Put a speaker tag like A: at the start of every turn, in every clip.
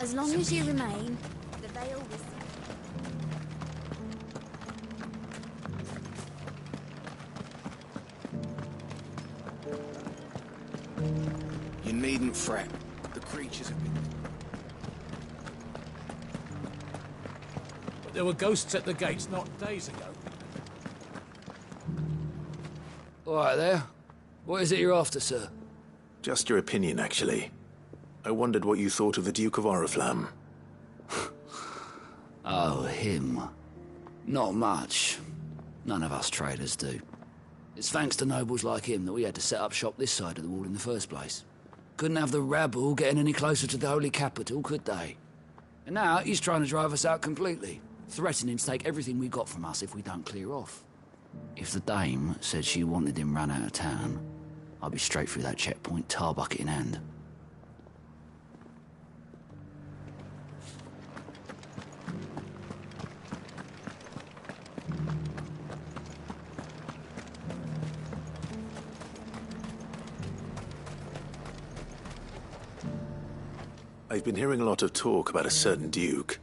A: As long as you remain, the veil will...
B: You needn't fret. The creatures have been...
C: But there were ghosts at the gates not days ago.
D: All right there. What is it you're after, sir?
E: Just your opinion, actually. I wondered what you thought of the Duke of Oriflamme.
D: Oh, him. Not much. None of us traders do. It's thanks to nobles like him that we had to set up shop this side of the wall in the first place. Couldn't have the rabble getting any closer to the holy capital, could they? And now he's trying to drive us out completely, threatening to take everything we got from us if we don't clear off. If the dame said she wanted him run out of town, I'd be straight through that checkpoint, tar bucket in hand.
E: I've been hearing a lot of talk about a certain duke.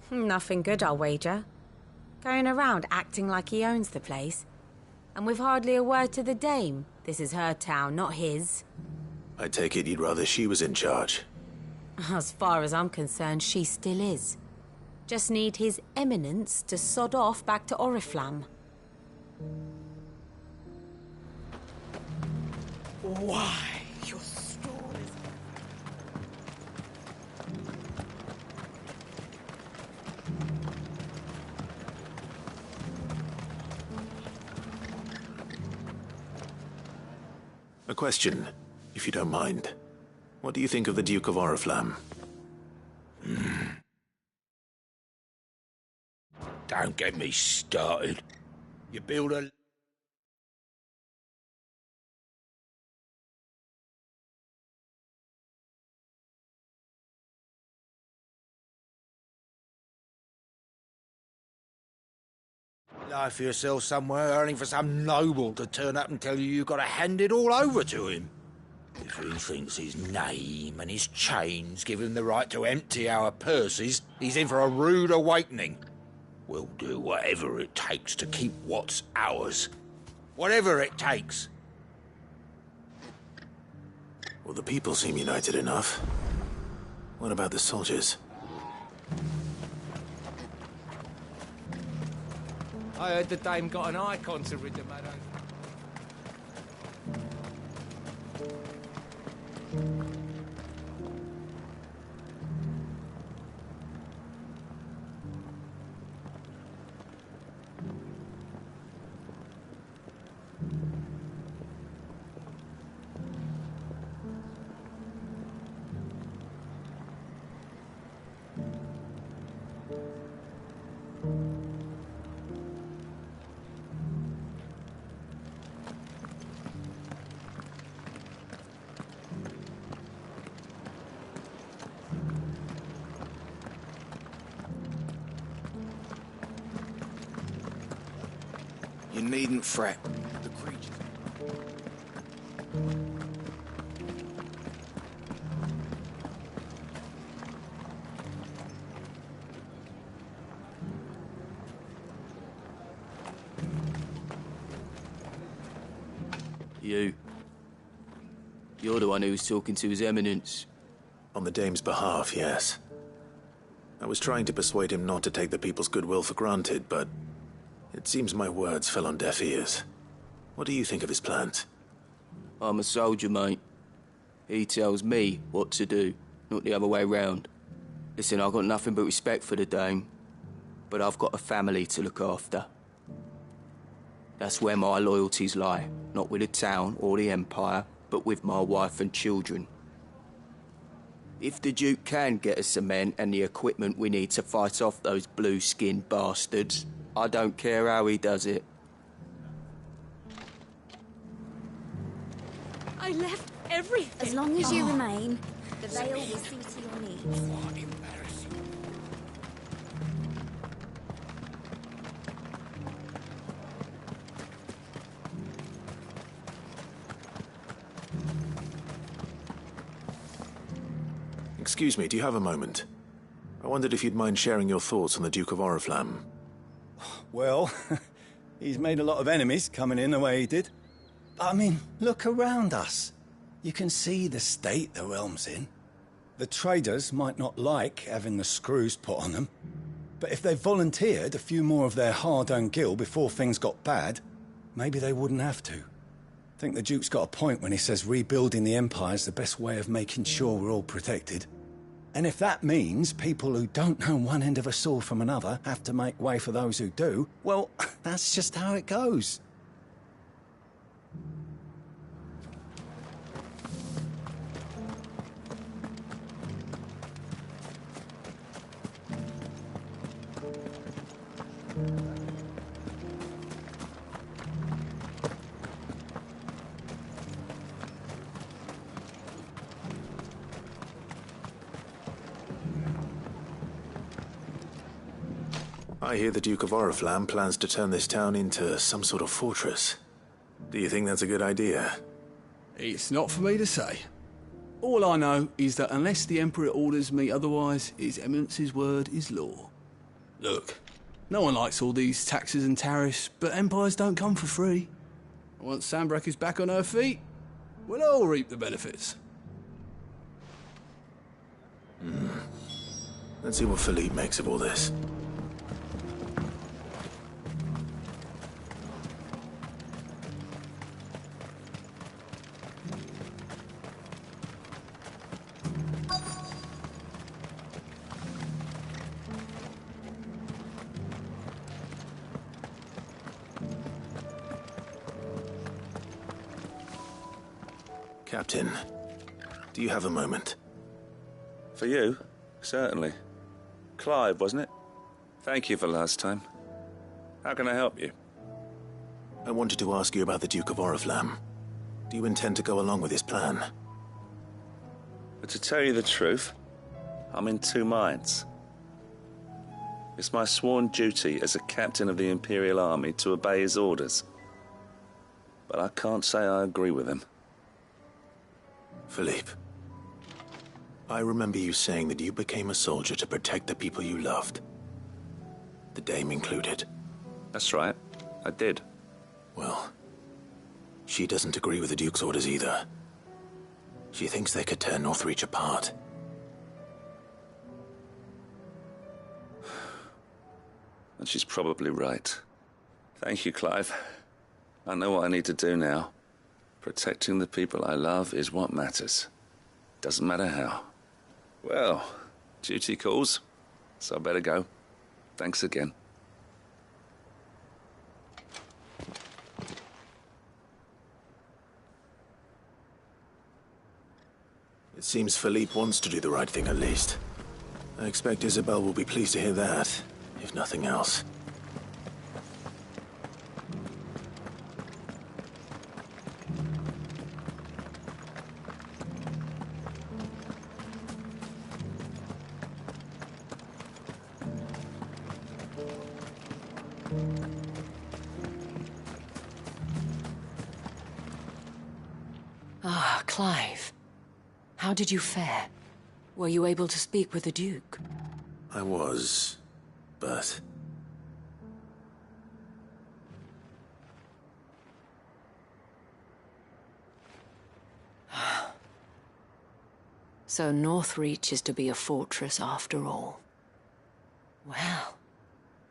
F: Nothing good, I'll wager. Going around acting like he owns the place. And with hardly a word to the dame. This is her town, not his.
E: I take it you'd rather she was in charge.
F: As far as I'm concerned, she still is. Just need his eminence to sod off back to Oriflamme.
B: Why? Your stories...
E: A question, if you don't mind. What do you think of the Duke of Oriflamme?
B: Don't get me started. You build a... life for yourself somewhere, only for some noble to turn up and tell you got to hand it all over to him. If he thinks his name and his chains give him the right to empty our purses, he's in for a rude awakening. We'll do whatever it takes to keep what's ours. Whatever it takes.
E: Well, the people seem united enough. What about the soldiers?
C: I heard the dame got an icon to rid the madam.
B: You needn't fret. The creatures...
G: You're the one who was talking to His Eminence.
E: On the dame's behalf, yes. I was trying to persuade him not to take the people's goodwill for granted, but it seems my words fell on deaf ears. What do you think of his plans?
G: I'm a soldier, mate. He tells me what to do, not the other way round. Listen, I've got nothing but respect for the dame, but I've got a family to look after. That's where my loyalties lie, not with the town or the Empire, but with my wife and children. If the Duke can get us some men and the equipment we need to fight off those blue-skinned bastards, I don't care how he does it.
F: I left everything.
A: As long as you remain, the veil will see to your needs.
B: What embarrassing.
E: Excuse me, do you have a moment? I wondered if you'd mind sharing your thoughts on the Duke of Oriflamme.
H: Well, he's made a lot of enemies coming in the way he did. But I mean, look around us. You can see the state the realm's in. The traders might not like having the screws put on them, but if they volunteered a few more of their hard-earned gil before things got bad, maybe they wouldn't have to. I think the Duke's got a point when he says rebuilding the Empire's the best way of making sure we're all protected. And if that means people who don't know one end of a sword from another have to make way for those who do, well, that's just how it goes.
E: I hear the Duke of Oriflamme plans to turn this town into some sort of fortress. Do you think that's a good idea?
I: It's not for me to say. All I know is that unless the Emperor orders me otherwise, His Eminence's word is law. Look, no one likes all these taxes and tariffs, but empires don't come for free. Once Sandbreck is back on her feet, we'll all reap the benefits.
E: Let's see what Philippe makes of all this. Captain, do you have a moment?
J: For you? Certainly. Clive, wasn't it? Thank you for last time. How can I help you?
E: I wanted to ask you about the Duke of Oriflamme. Do you intend to go along with his plan?
J: But to tell you the truth, I'm in two minds. It's my sworn duty as a captain of the Imperial Army to obey his orders. But I can't say I agree with him.
E: Philippe, I remember you saying that you became a soldier to protect the people you loved. The Dame included.
J: That's right, I did.
E: Well, she doesn't agree with the Duke's orders either. She thinks they could tear Northreach apart.
J: And she's probably right. Thank you, Clive. I know what I need to do now. Protecting the people I love is what matters. Doesn't matter how. Well, duty calls, so I better go. Thanks again.
E: It seems Philippe wants to do the right thing at least. I expect Isabel will be pleased to hear that, if nothing else.
K: Ah, Clive. How did you fare? Were you able to speak with the Duke?
E: I was, but...
K: So Northreach is to be a fortress after all. Well,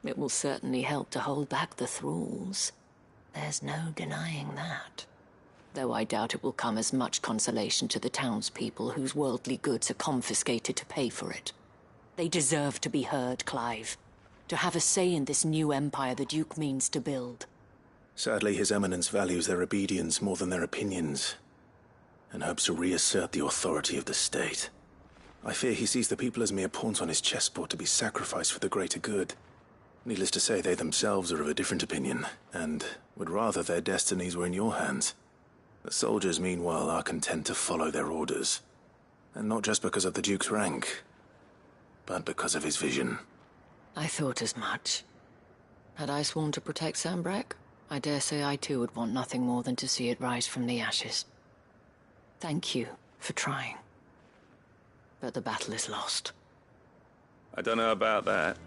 K: it will certainly help to hold back the thralls. There's no denying that. Though I doubt it will come as much consolation to the townspeople whose worldly goods are confiscated to pay for it. They deserve to be heard, Clive. To have a say in this new empire the Duke means to build.
E: Sadly, His Eminence values their obedience more than their opinions, and hopes to reassert the authority of the state. I fear he sees the people as mere pawns on his chessboard to be sacrificed for the greater good. Needless to say, they themselves are of a different opinion, and would rather their destinies were in your hands. The soldiers, meanwhile, are content to follow their orders. And not just because of the Duke's rank, but because of his vision.
K: I thought as much. Had I sworn to protect Sandbreck, I dare say I too would want nothing more than to see it rise from the ashes. Thank you for trying. but the battle is lost.
J: I don't know about that.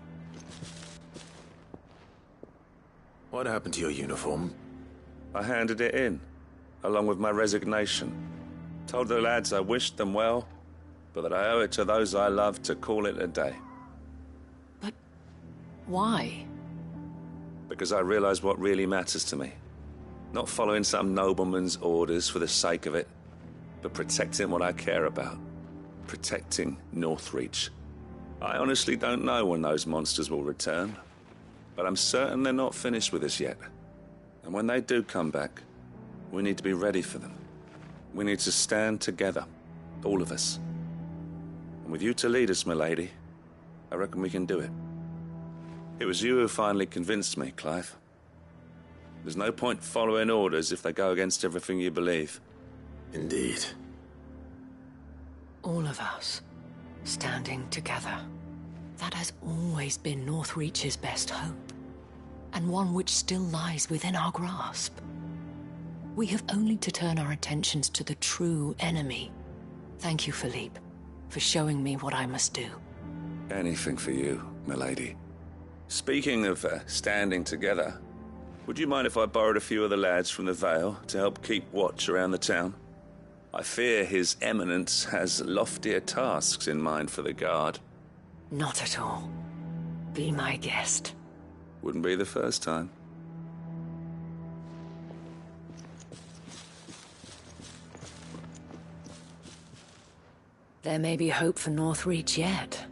E: What happened to your uniform?
J: I handed it in, along with my resignation. Told the lads I wished them well, but that I owe it to those I love to call it a day.
K: But why?
J: Because I realize what really matters to me. Not following some nobleman's orders for the sake of it, but protecting what I care about. Protecting Northreach. I honestly don't know when those monsters will return, but I'm certain they're not finished with us yet. And when they do come back, we need to be ready for them. We need to stand together, all of us. And with you to lead us, milady, I reckon we can do it. It was you who finally convinced me, Clive. There's no point following orders if they go against everything you believe.
E: Indeed.
K: All of us, standing together. That has always been Northreach's best hope, and one which still lies within our grasp. We have only to turn our attentions to the true enemy. Thank you, Philippe, for showing me what I must do.
J: Anything for you, milady. Speaking of standing together, would you mind if I borrowed a few of the lads from the Vale to help keep watch around the town? I fear His Eminence has loftier tasks in mind for the guard.
K: Not at all. Be my guest.
J: Wouldn't be the first time.
K: There may be hope for Northreach yet.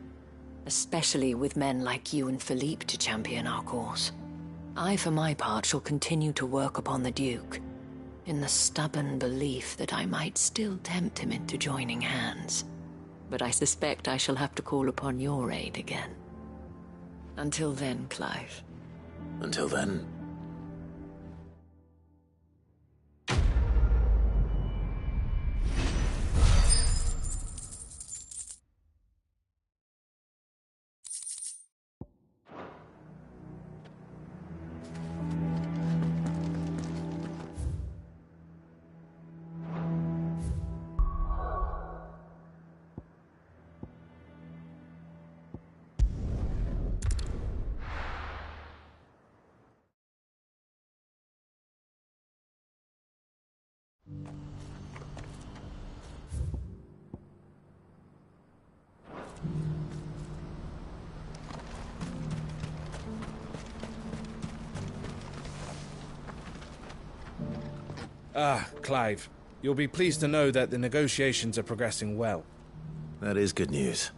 K: Especially with men like you and Philippe to champion our cause. I, for my part, shall continue to work upon the Duke, in the stubborn belief that I might still tempt him into joining hands. But I suspect I shall have to call upon your aid again. Until then, Clive.
E: Until then.
C: Clive, you'll be pleased to know that the negotiations are progressing well.
E: That is good news.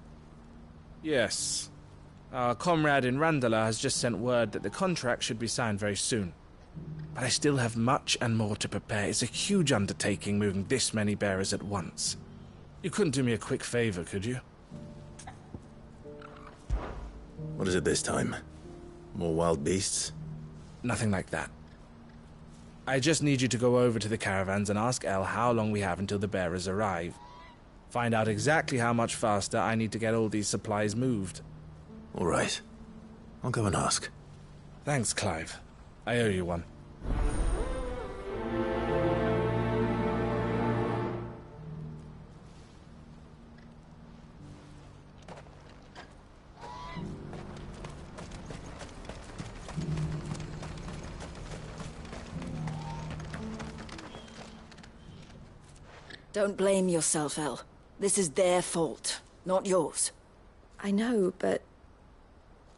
C: Yes. Our comrade in Randala has just sent word that the contract should be signed very soon. But I still have much and more to prepare. It's a huge undertaking moving this many bearers at once. You couldn't do me a quick favor, could you?
E: What is it this time? More wild beasts?
C: Nothing like that. I just need you to go over to the caravans and ask El how long we have until the bearers arrive. Find out exactly how much faster I need to get all these supplies moved.
E: All right. I'll go and ask.
C: Thanks, Clive. I owe you one.
A: Don't blame yourself, El. This is their fault, not yours. I know, but...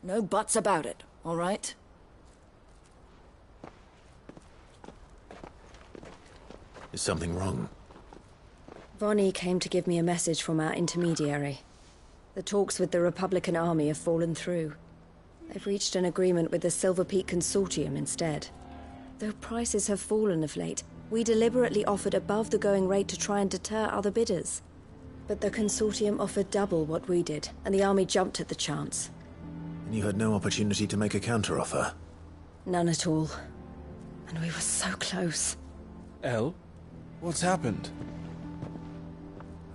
A: No buts about it, all right?
E: Is something wrong?
L: Vonnie came to give me a message from our intermediary. The talks with the Republican army have fallen through. They've reached an agreement with the Silver Peak Consortium instead. Though prices have fallen of late, we deliberately offered above the going rate to try and deter other bidders. But the Consortium offered double what we did, and the army jumped at the chance.
E: And you had no opportunity to make a counteroffer?
L: None at all. And we were so close.
C: El? What's happened?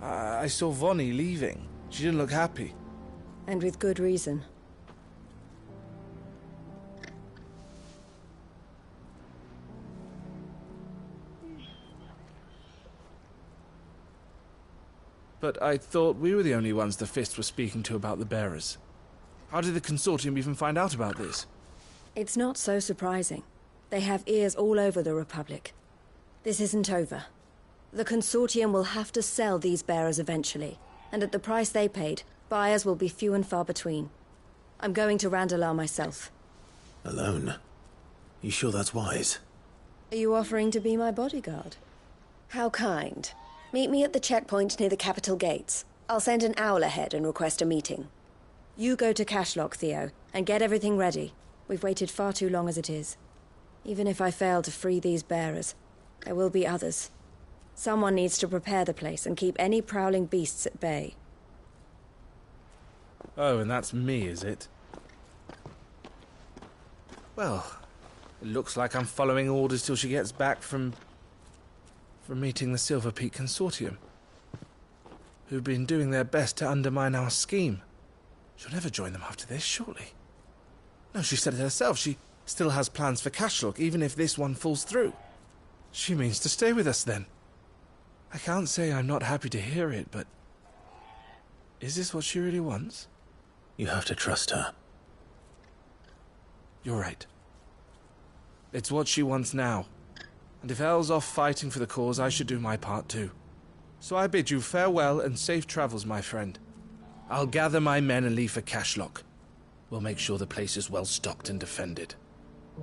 C: I saw Vonnie leaving. She didn't look happy.
L: And with good reason.
C: But I thought we were the only ones the Fist was speaking to about the bearers. How did the Consortium even find out about this?
L: It's not so surprising. They have ears all over the Republic. This isn't over. The Consortium will have to sell these bearers eventually, and at the price they paid, buyers will be few and far between. I'm going to Randalar myself.
E: Alone? You sure that's wise?
L: Are you offering to be my bodyguard? How kind. Meet me at the checkpoint near the capital gates. I'll send an owl ahead and request a meeting. You go to Cashlock, Theo, and get everything ready. We've waited far too long as it is. Even if I fail to free these bearers, there will be others. Someone needs to prepare the place and keep any prowling beasts at bay.
C: Oh, and that's me, is it? Well, it looks like I'm following orders till she gets back from meeting the Silver Peak Consortium, who've been doing their best to undermine our scheme. She'll never join them after this, surely. No, she said it herself. She still has plans for Cashlock, even if this one falls through. She means to stay with us, then. I can't say I'm not happy to hear it, but... is this what she really wants?
E: You have to trust her.
C: You're right. It's what she wants now. And if Elle's off fighting for the cause, I should do my part too. So I bid you farewell and safe travels, my friend. I'll gather my men and leave for Cashlock. We'll make sure the place is well stocked and defended.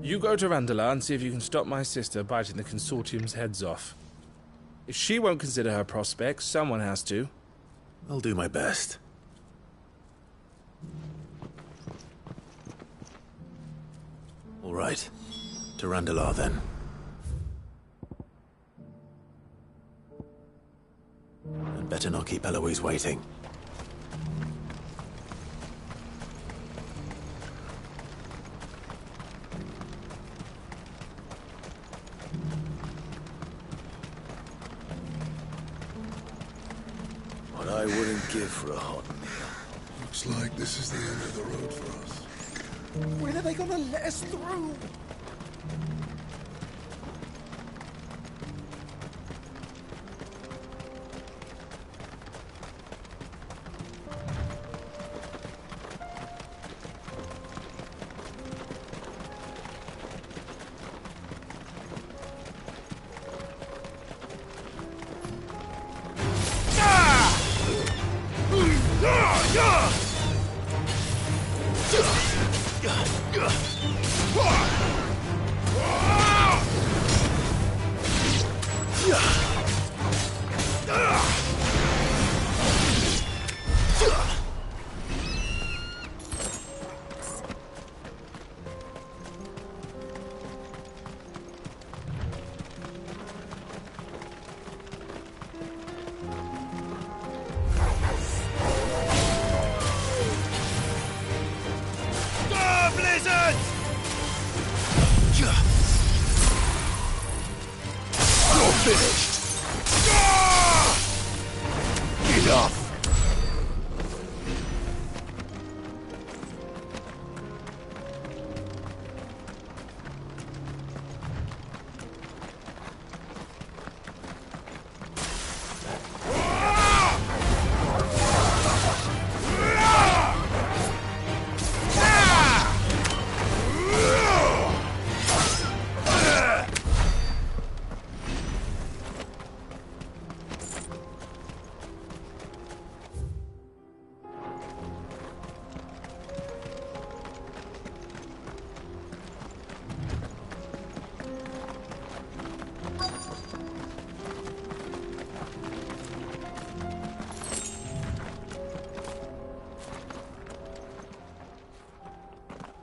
C: You go to Randalar and see if you can stop my sister biting the Consortium's heads off. If she won't consider her prospects, someone has to.
E: I'll do my best. All right. To Randalar, then. And better not keep Eloise waiting.
M: What I wouldn't give for a hot meal.
N: Looks like this is the end of the road for us.
B: When are they gonna let us through?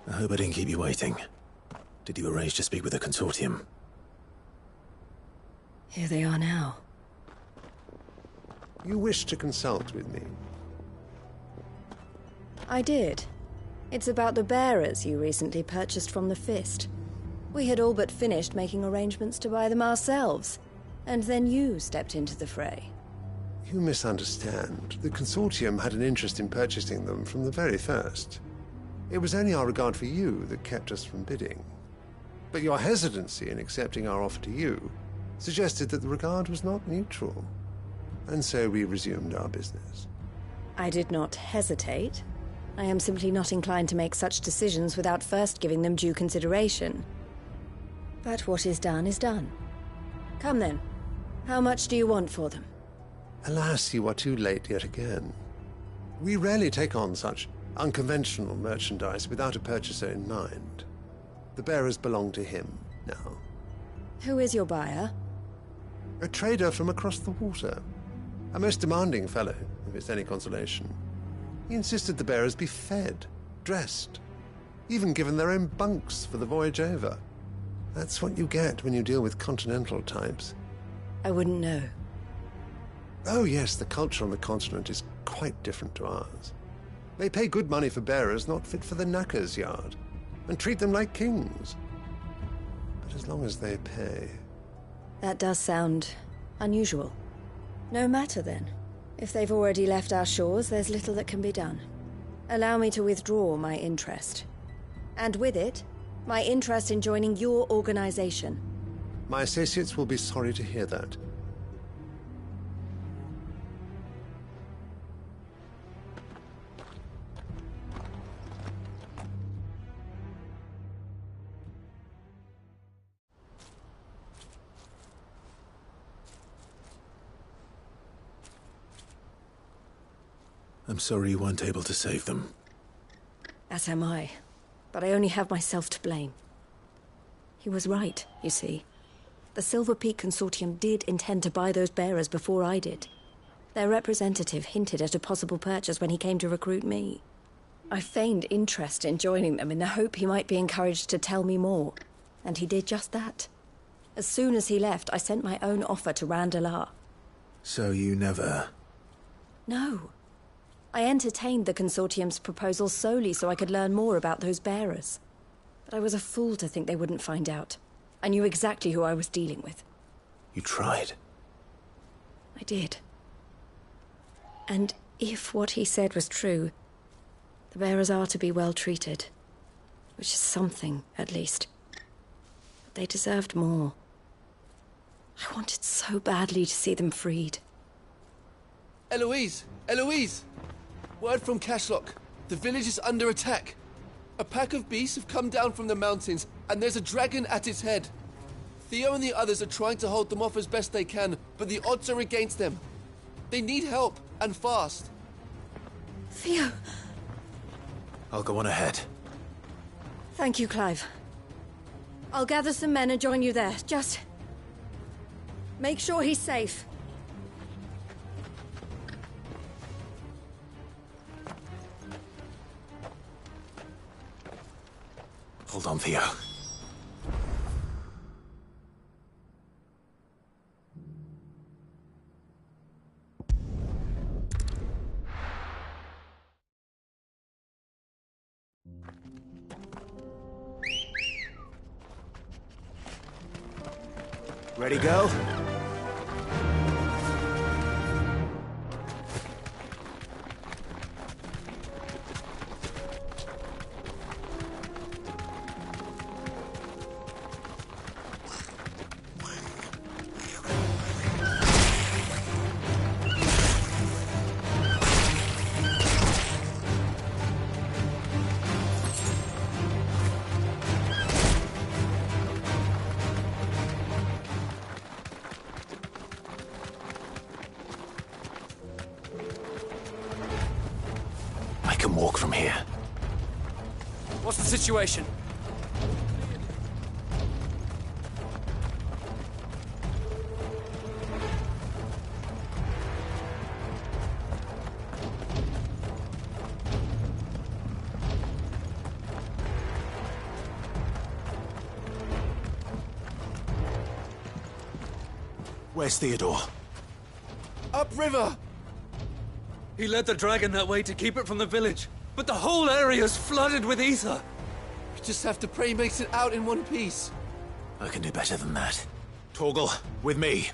E: I hope I didn't keep you waiting. Did you arrange to speak with the Consortium?
L: Here they are now.
N: You wish to consult with me?
L: I did. It's about the bearers you recently purchased from the Fist. We had all but finished making arrangements to buy them ourselves, and then you stepped into the fray.
N: You misunderstand. The Consortium had an interest in purchasing them from the very first. It was only our regard for you that kept us from bidding. But your hesitancy in accepting our offer to you suggested that the regard was not mutual. and so we resumed our business.
L: I did not hesitate. I am simply not inclined to make such decisions without first giving them due consideration. But what is done is done. Come then. How much do you want for them?
N: Alas, you are too late yet again. We rarely take on such unconventional merchandise without a purchaser in mind. The bearers belong to him now.
L: Who is your buyer?
N: A trader from across the water. A most demanding fellow, if it's any consolation. He insisted the bearers be fed, dressed, even given their own bunks for the voyage over. That's what you get when you deal with continental types.
L: I wouldn't know.
N: Oh yes, the culture on the continent is quite different to ours. They pay good money for bearers not fit for the knacker's yard, and treat them like kings. But as long as they pay...
L: That does sound unusual. No matter then. If they've already left our shores, there's little that can be done. Allow me to withdraw my interest. And with it, my interest in joining your organization.
N: My associates will be sorry to hear that.
E: I'm sorry you weren't able to save them.
L: As am I. But I only have myself to blame. He was right, you see. The Silver Peak Consortium did intend to buy those bearers before I did. Their representative hinted at a possible purchase when he came to recruit me. I feigned interest in joining them in the hope he might be encouraged to tell me more. And he did just that. As soon as he left, I sent my own offer to Randalar.
E: So you never...
L: No. I entertained the Consortium's proposal solely so I could learn more about those bearers. But I was a fool to think they wouldn't find out. I knew exactly who I was dealing with.
E: You tried.
L: I did. And if what he said was true, the bearers are to be well treated. Which is something, at least. But they deserved more. I wanted so badly to see them freed.
I: Eloise! Eloise! Word from Cashlock. The village is under attack. A pack of beasts have come down from the mountains, and there's a dragon at its head. Theo and the others are trying to hold them off as best they can, but the odds are against them. They need help, and fast.
L: Theo!
E: I'll go on ahead.
L: Thank you, Clive. I'll gather some men and join you there. Just... make sure he's safe.
E: Hold on, Theo. Ready, go? I can walk from here.
O: What's the situation?
E: Where's Theodore?
I: Upriver!
O: He led the dragon that way to keep it from the village, but the whole area's flooded with ether.
I: We just have to pray he makes it out in one piece.
E: I can do better than that. Torgal, with me.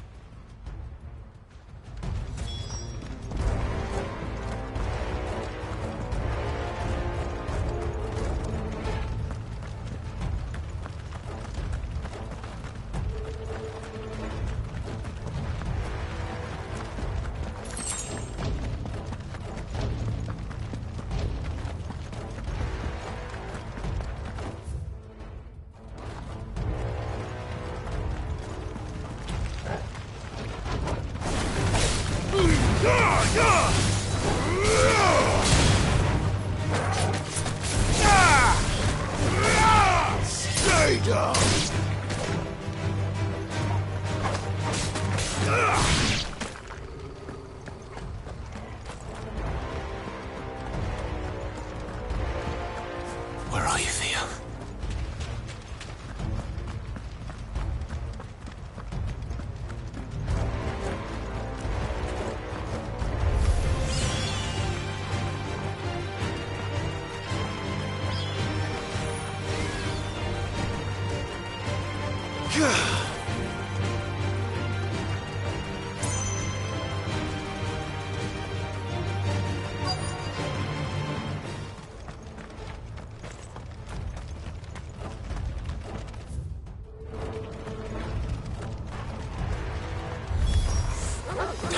E: Damn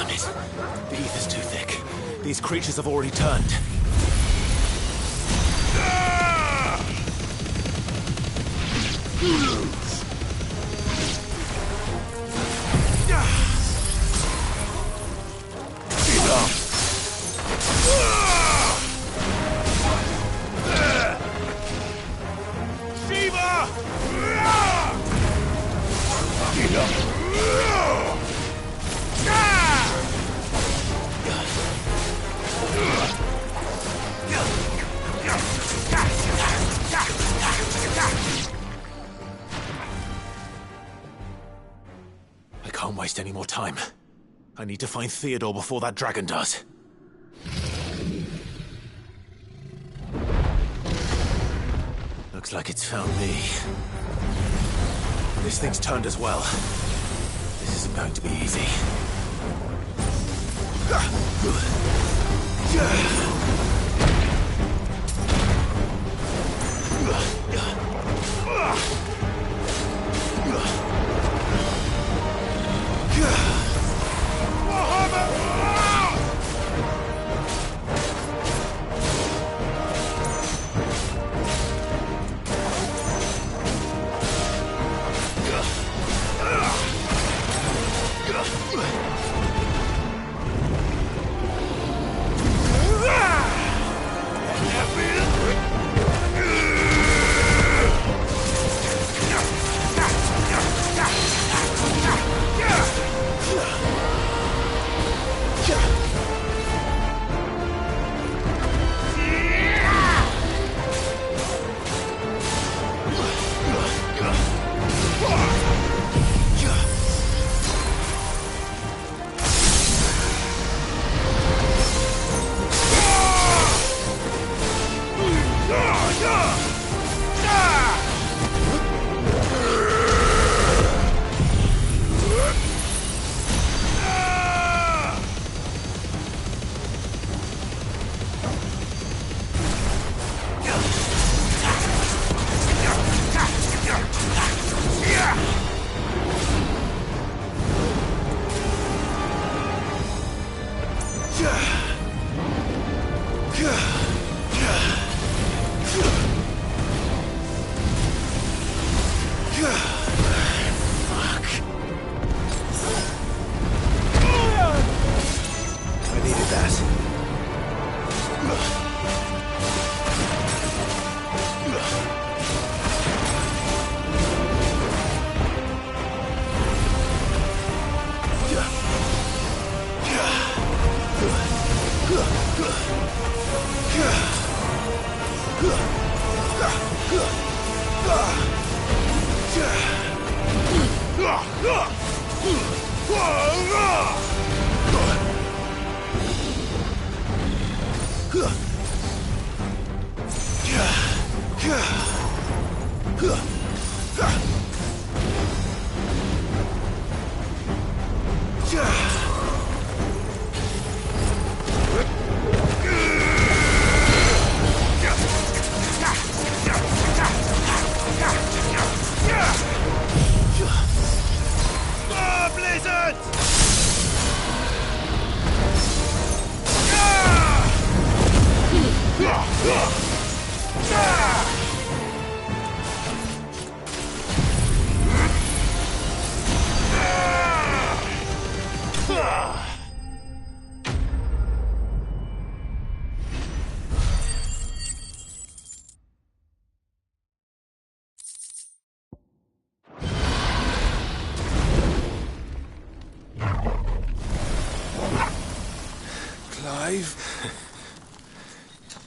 E: it. The ether's too thick. These creatures have already turned. I can't waste any more time. I need to find Theodore before that dragon does. Looks like it's found me. This thing's turned as well. This isn't going to be easy.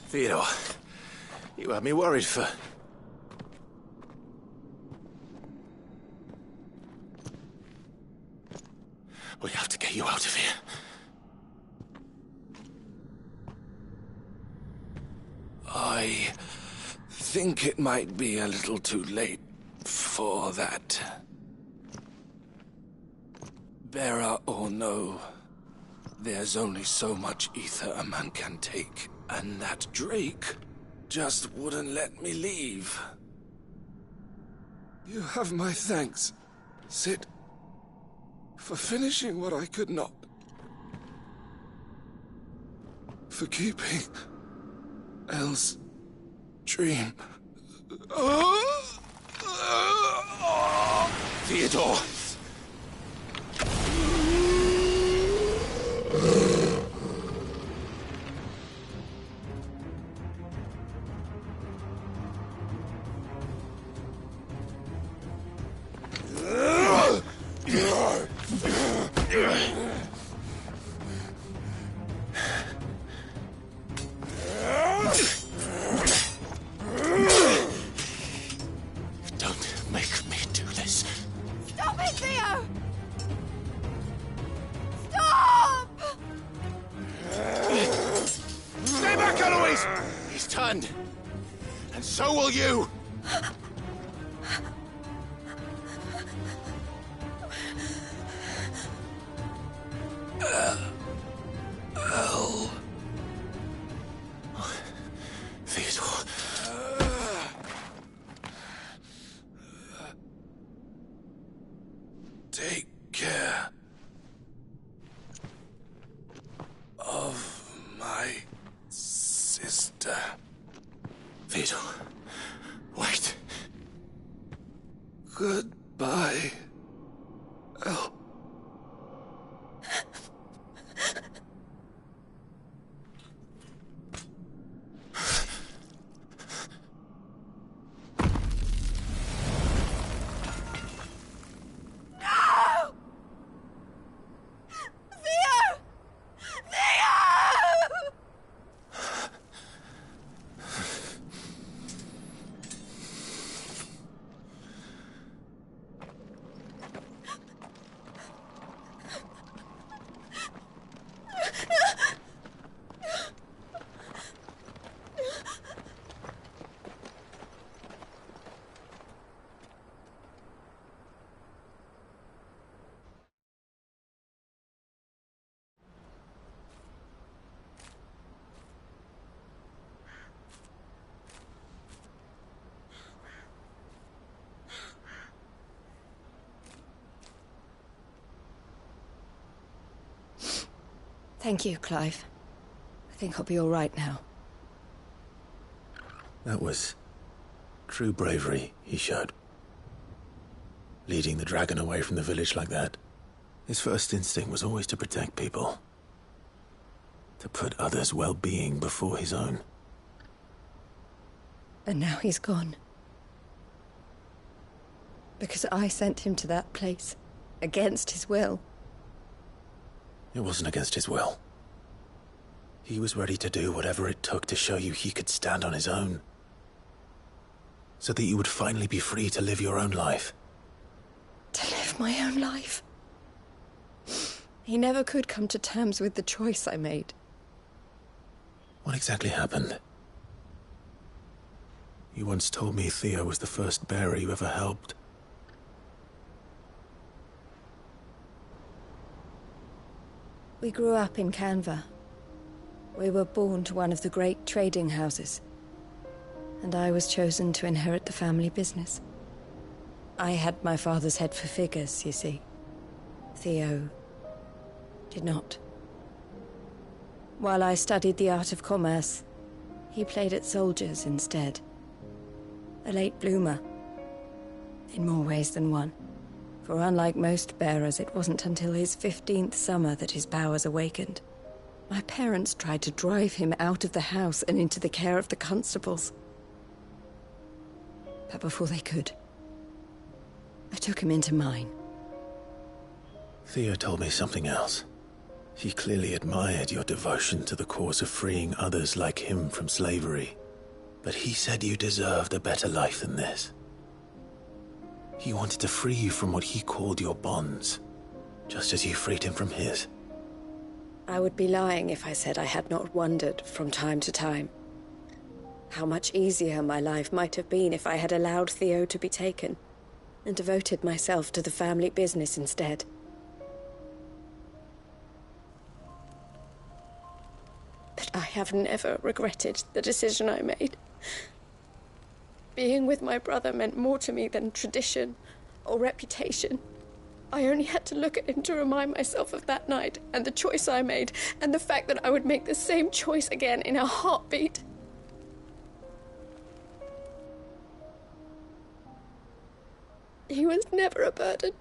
E: Theodore, you had me worried for... We have to get you out of here.
C: I think it might be a little too late for that. Bearer or no, there's only so much ether a man can take, and that Drake just wouldn't let me leave. You have my thanks, Sid, for finishing what I could not. For keeping Elle's dream. Theodore!
B: Don't make me do this.
A: Stop it, Theo! Stop!
B: Stay back, Eloise! He's turned. And so will you! Theodore.
C: Take care of my sister.
B: Theodore, wait.
C: Goodbye, Elle.
L: Thank you, Clive. I think I'll be all right now.
E: That was true bravery he showed. Leading the dragon away from the village like that. His first instinct was always to protect people. To put others' well-being before his own.
L: And now he's gone. Because I sent him to that place, against his will.
E: It wasn't against his will. He was ready to do whatever it took to show you he could stand on his own. So that you would finally be free to live your own life.
L: To live my own life? He never could come to terms with the choice I made.
E: What exactly happened? You once told me Theo was the first bearer you ever helped.
L: We grew up in Canva. We were born to one of the great trading houses. And I was chosen to inherit the family business. I had my father's head for figures, you see. Theo did not. While I studied the art of commerce, he played at soldiers instead. A late bloomer. In more ways than one. For unlike most bearers, it wasn't until his 15th summer that his powers awakened. My parents tried to drive him out of the house and into the care of the constables. But before they could, I took him into mine.
E: Theo told me something else. He clearly admired your devotion to the cause of freeing others like him from slavery. But he said you deserved a better life than this. He wanted to free you from what he called your bonds, just as you freed him from his.
L: I would be lying if I said I had not wondered from time to time how much easier my life might have been if I had allowed Theo to be taken and devoted myself to the family business instead.
P: have never regretted the decision I made. Being with my brother meant more to me than tradition or reputation. I only had to look at him to remind myself of that night and the choice I made, and the fact that I would make the same choice again in a heartbeat. He was never a burden.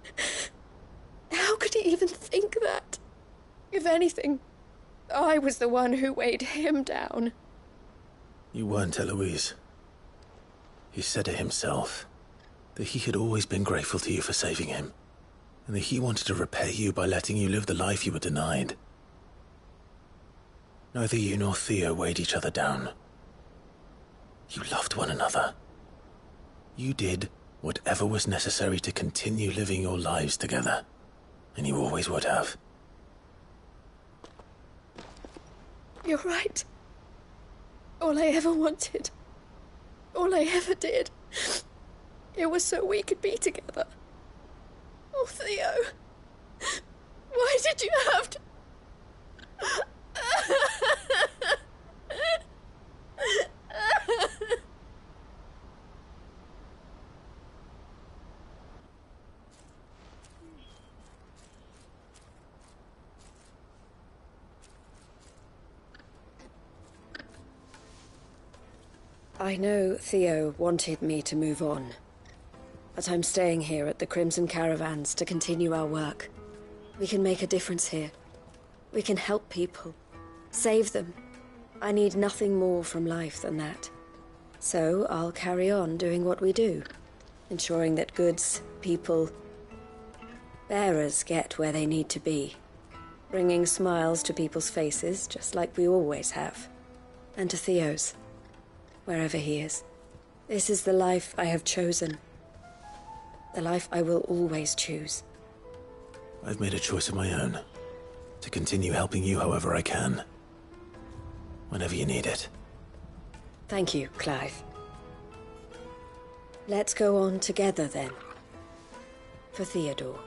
P: How could he even think that? If anything, I was the one who weighed him down.
E: You weren't, Eloise. He said it himself, that he had always been grateful to you for saving him, and that he wanted to repay you by letting you live the life you were denied. Neither you nor Theo weighed each other down. You loved one another. You did whatever was necessary to continue living your lives together, and you always would have.
P: You're right. All I ever wanted, all I ever did, it was so we could be together. Oh, Theo, why did you have to...
L: I know Theo wanted me to move on, but I'm staying here at the Crimson Caravans to continue our work. We can make a difference here. We can help people, save them. I need nothing more from life than that. So I'll carry on doing what we do, ensuring that goods, people, bearers get where they need to be, bringing smiles to people's faces just like we always have, and to Theo's. Wherever he is. This is the life I have chosen. The life I will always choose.
E: I've made a choice of my own, to continue helping you however I can. Whenever you need it.
L: Thank you, Clive. Let's go on together then. For Theodore.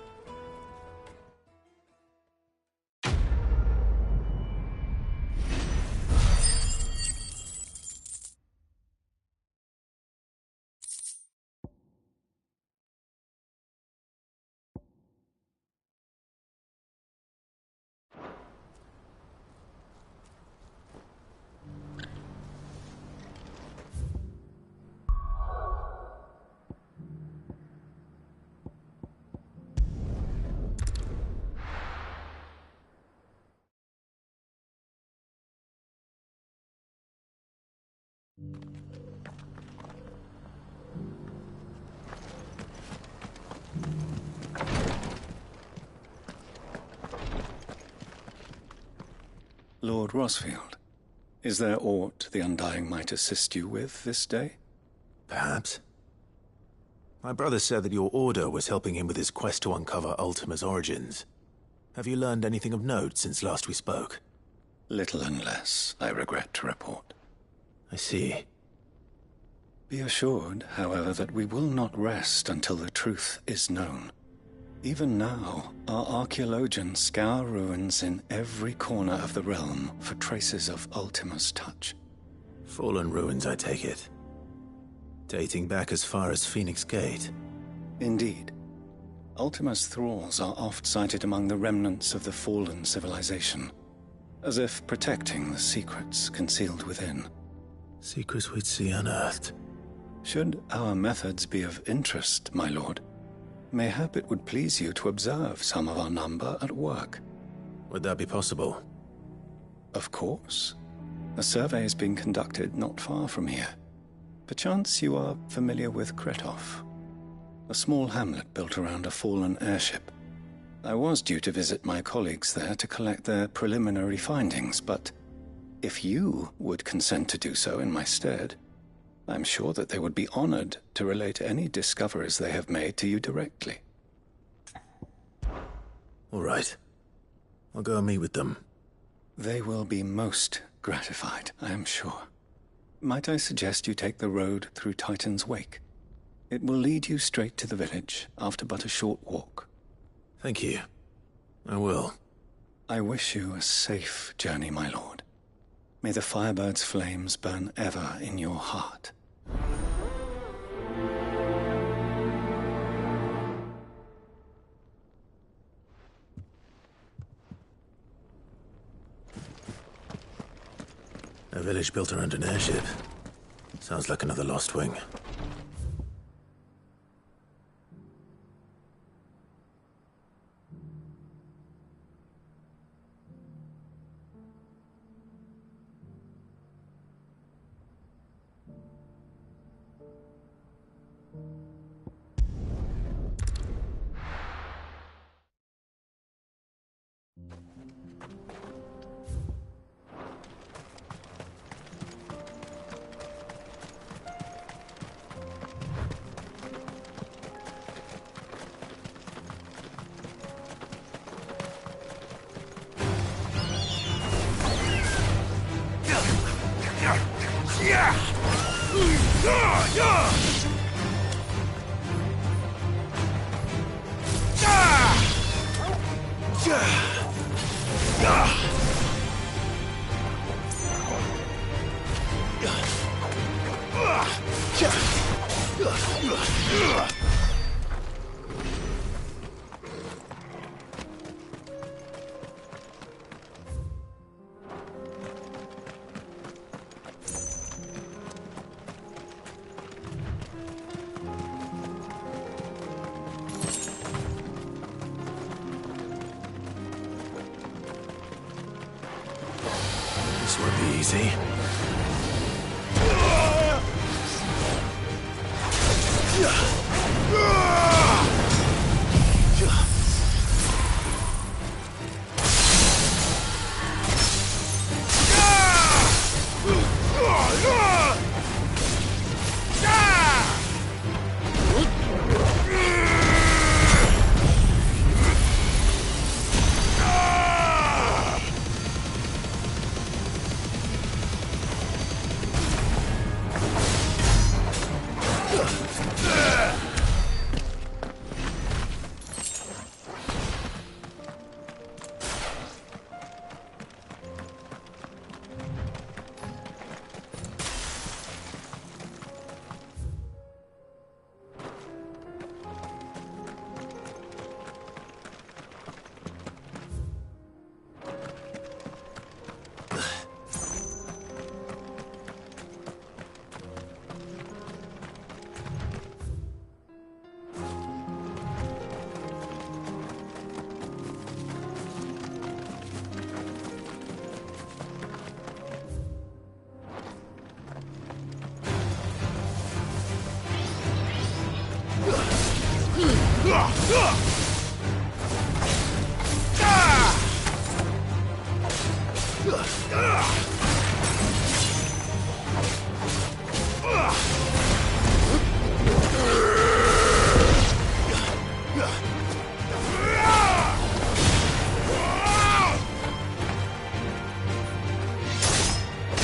H: Lord Rosfield, is there aught the Undying might assist you with this day?
E: Perhaps. My brother said that your order was helping him with his quest to uncover Ultima's origins. Have you learned anything of note since last we spoke?
H: Little and less, I regret to report.
E: I see.
H: Be assured, however, that we will not rest until the truth is known. Even now, our archaeologians scour ruins in every corner of the realm for traces of Ultima's touch.
E: Fallen ruins, I take it. Dating back as far as Phoenix Gate.
H: Indeed. Ultima's thralls are oft sighted among the remnants of the fallen civilization, as if protecting the secrets concealed within.
E: Secrets we'd see unearthed.
H: Should our methods be of interest, my lord, mayhap it would please you to observe some of our number at work.
E: Would that be possible?
H: Of course. A survey is being conducted not far from here. Perchance you are familiar with Kretov, a small hamlet built around a fallen airship. I was due to visit my colleagues there to collect their preliminary findings, but if you would consent to do so in my stead, I'm sure that they would be honored to relate any discoveries they have made to you directly.
E: All right. I'll go and meet with them.
H: They will be most gratified, I am sure. Might I suggest you take the road through Titan's Wake? It will lead you straight to the village after but a short walk.
E: Thank you. I will.
H: I wish you a safe journey, my lord. May the Firebird's flames burn ever in your heart.
E: A village built around an airship. Sounds like another lost wing. This won't be easy.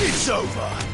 E: It's over.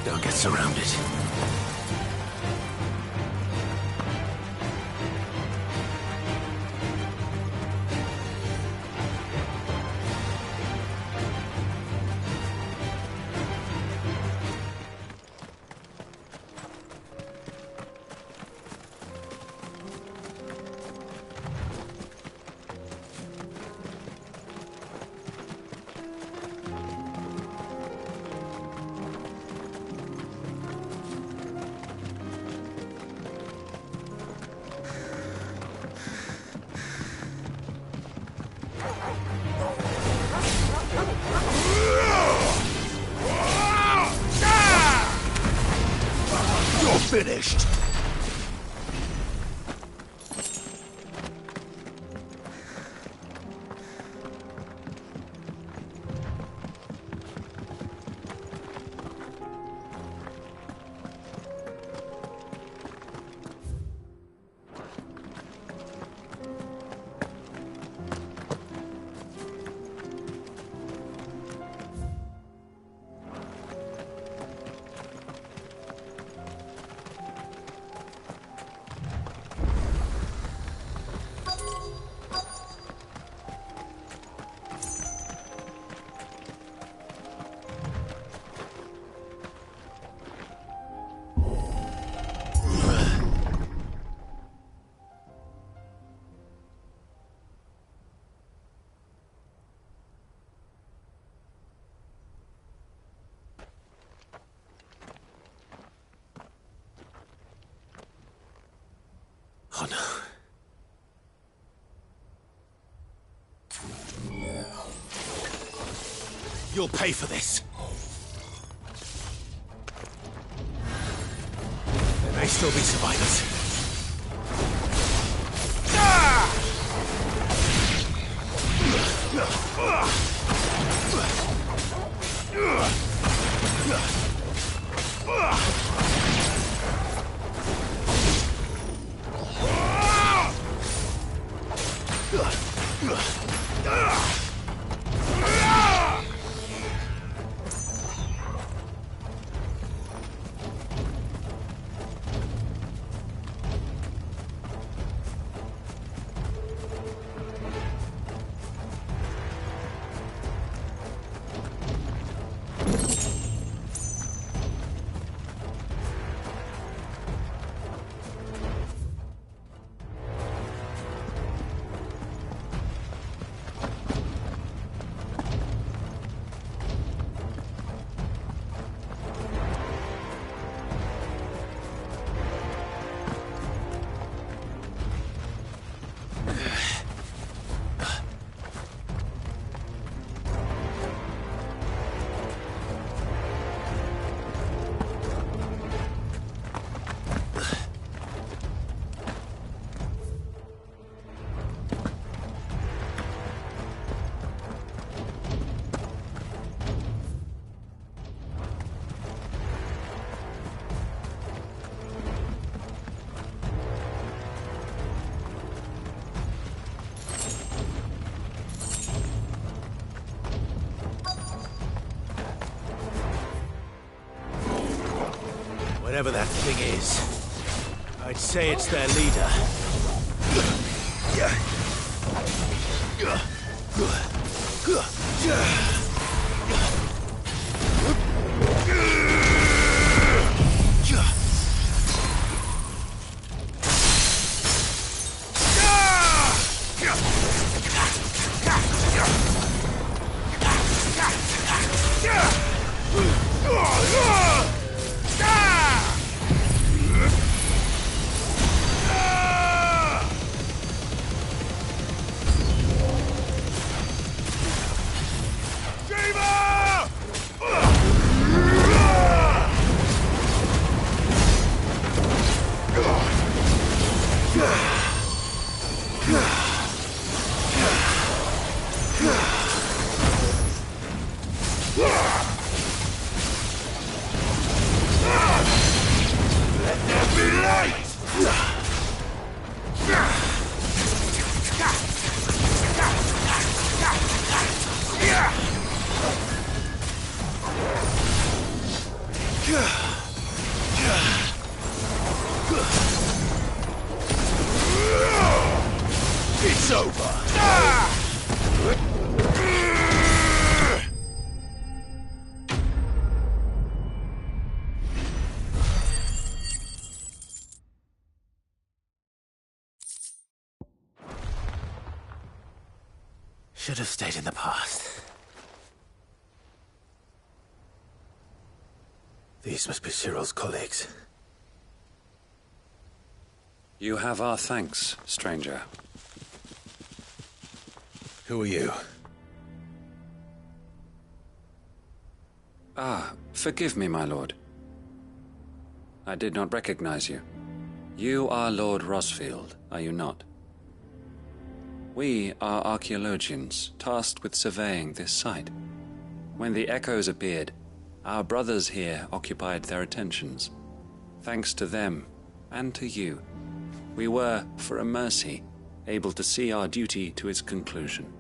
B: Don't get surrounded. Finished. Oh no. You'll pay for this. There may still be survivors. Ugh. Whatever that thing is, I'd say it's their leader. It's over. Should have stayed in the past. These must be Cyril's colleagues.
J: You have our thanks, stranger.
B: Who are you?
J: Ah, forgive me, my lord. I did not recognize you. You are Lord Rosfield, are you not? We are archaeologians, tasked with surveying this site. When the echoes appeared, our brothers here occupied their attentions. Thanks to them, and to you, we were, for a mercy, able to see our duty to its conclusion.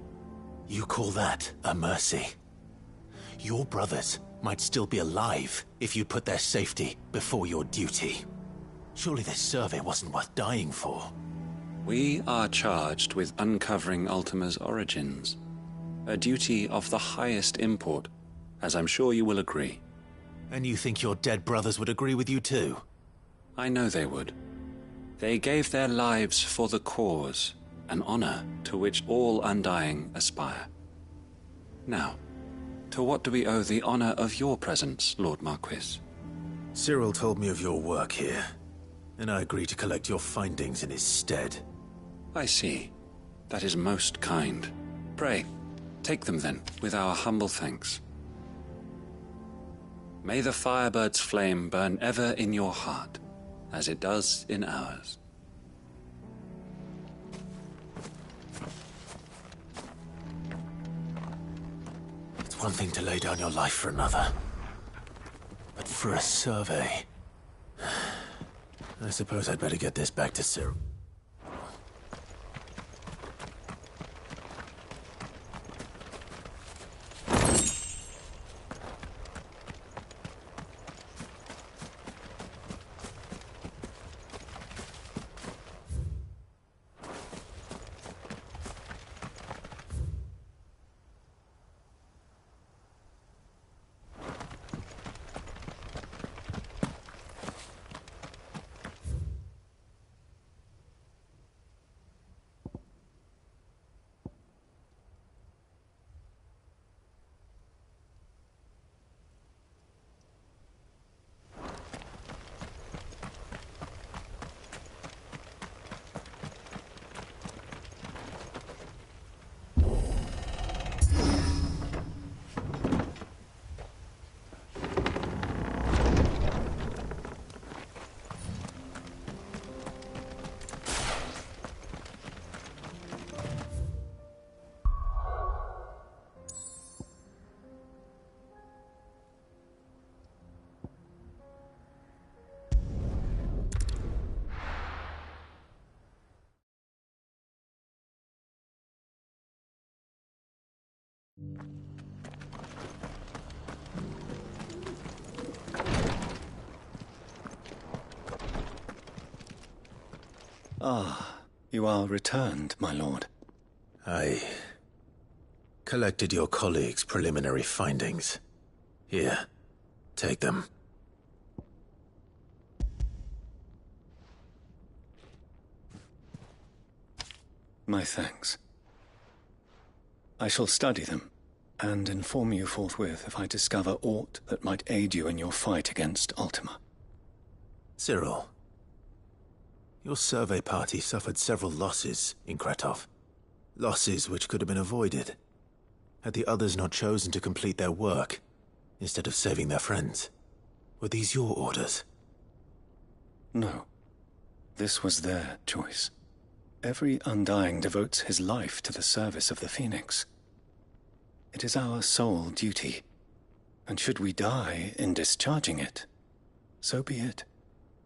B: You call that a mercy? Your brothers might still be alive if you put their safety before your duty. Surely this survey wasn't worth dying for.
J: We are charged with uncovering Ultima's origins. A duty of the highest import, as I'm sure you will agree.
B: And you think your dead brothers would agree with you too?
J: I know they would. They gave their lives for the cause, an honor to which all Undying aspire. Now, to what do we owe the honor of your presence, Lord Marquis?
B: Cyril told me of your work here, and I agree to collect your findings in his stead.
J: I see. That is most kind. Pray, take them then, with our humble thanks. May the Firebird's flame burn ever in your heart, as it does in ours.
B: It's one thing to lay down your life for another, but for a survey... I suppose I'd better get this back to Cyril.
H: Ah, you are returned, my lord.
E: I collected your colleagues' preliminary findings. Here, take them.
H: My thanks. I shall study them, and inform you forthwith if I discover aught that might aid you in your fight against Ultima.
E: Cyril, your survey party suffered several losses in Kretov. Losses which could have been avoided, had the others not chosen to complete their work, instead of saving their friends. Were these your orders?
H: No. This was their choice. Every Undying devotes his life to the service of the Phoenix. It is our sole duty, and should we die in discharging it, so be it.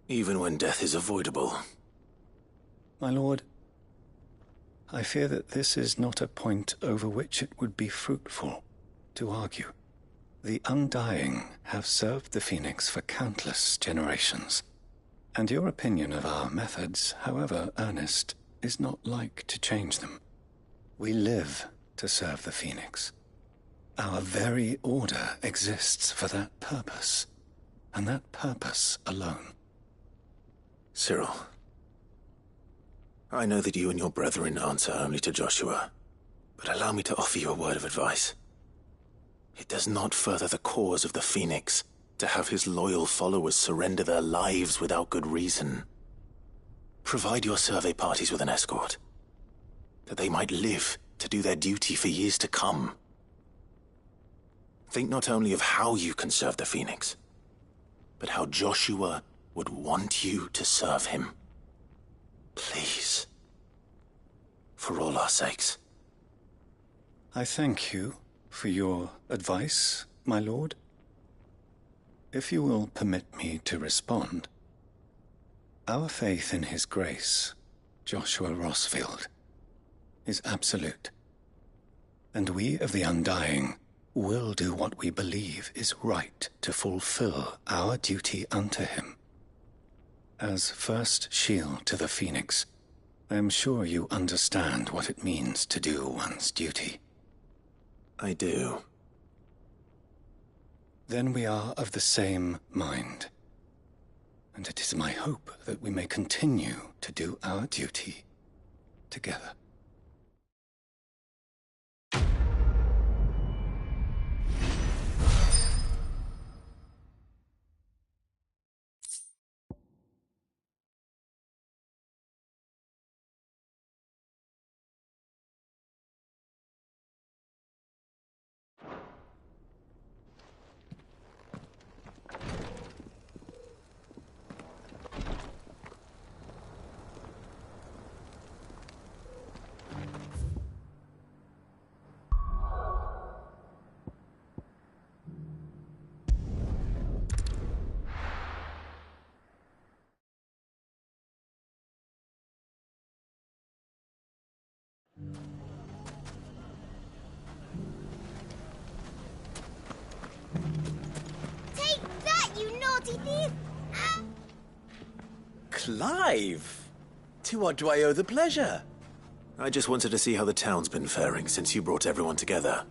E: Even when death is avoidable.
H: My lord, I fear that this is not a point over which it would be fruitful to argue. The Undying have served the Phoenix for countless generations, and your opinion of our methods, however earnest, is not like to change them. We live to serve the Phoenix. Our very order exists for that purpose, and that purpose alone.
E: Cyril, I know that you and your brethren answer only to Joshua, but allow me to offer you a word of advice. It does not further the cause of the Phoenix to have his loyal followers surrender their lives without good reason. Provide your survey parties with an escort, that they might live to do their duty for years to come. Think not only of how you can serve the Phoenix, but how Joshua would want you to serve him. Please. For all our sakes.
H: I thank you for your advice, my lord. If you will permit me to respond, our faith in his grace, Joshua Rossfield, is absolute. And we of the Undying will do what we believe is right to fulfill our duty unto him. As first shield to the Phoenix, I am sure you understand what it means to do one's duty.
E: I do.
H: Then we are of the same mind. And it is my hope that we may continue to do our duty together.
Q: Take that, you naughty thief!
B: Clive! To what do I owe the pleasure?
E: I just wanted to see how the town's been faring since you brought everyone together.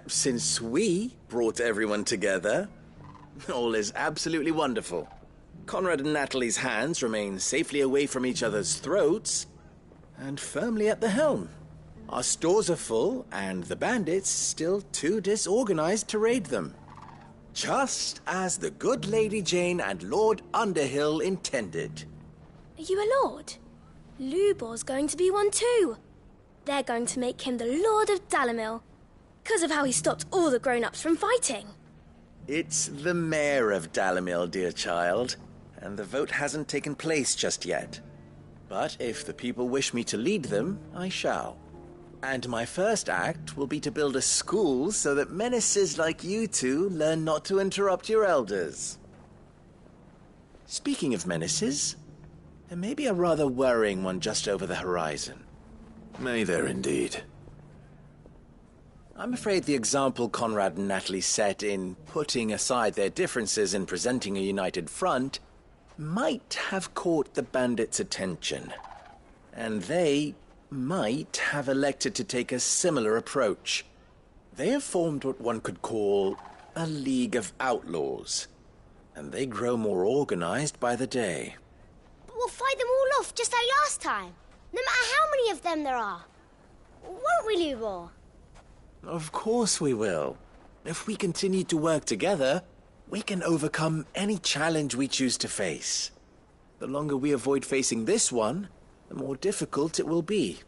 B: Since we brought everyone together, all is absolutely wonderful. Conrad and Natalie's hands remain safely away from each other's throats, and firmly at the helm. Our stores are full, and the bandits still too disorganized to raid them. Just as the good Lady Jane and Lord Underhill intended.
Q: Are you a lord? Lubor's going to be one too. They're going to make him the Lord of Dalimil, because of how he stopped all the grown-ups from fighting.
B: It's the mayor of Dalimil, dear child, and the vote hasn't taken place just yet. But if the people wish me to lead them, I shall. And my first act will be to build a school so that menaces like you two learn not to interrupt your elders. Speaking of menaces, there may be a rather worrying one just over the horizon.
E: May there indeed.
R: I'm afraid the example Conrad and Natalie set in putting aside their differences and presenting a united front might have caught the bandits' attention. And they might have elected to take a similar approach. They have formed what one could call a League of Outlaws, and they grow more organized by the day.
S: But we'll fight them all off just like last time, no matter how many of them there are. Won't we, Lubor?
R: Of course we will. If we continue to work together, we can overcome any challenge we choose to face. The longer we avoid facing this one, the more difficult it will be,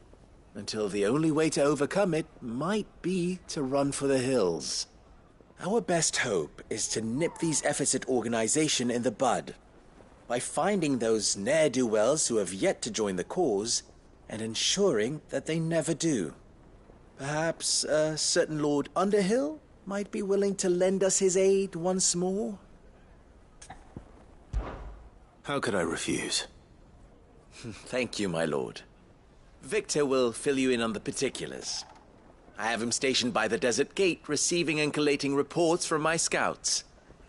R: until the only way to overcome it might be to run for the hills. Our best hope is to nip these efforts at organization in the bud, by finding those ne'er-do-wells who have yet to join the cause, and ensuring that they never do. Perhaps a certain Lord Underhill might be willing to lend us his aid once more?
E: How could I refuse?
R: Thank you, my lord. Victor will fill you in on the particulars. I have him stationed by the desert gate, receiving and collating reports from my scouts.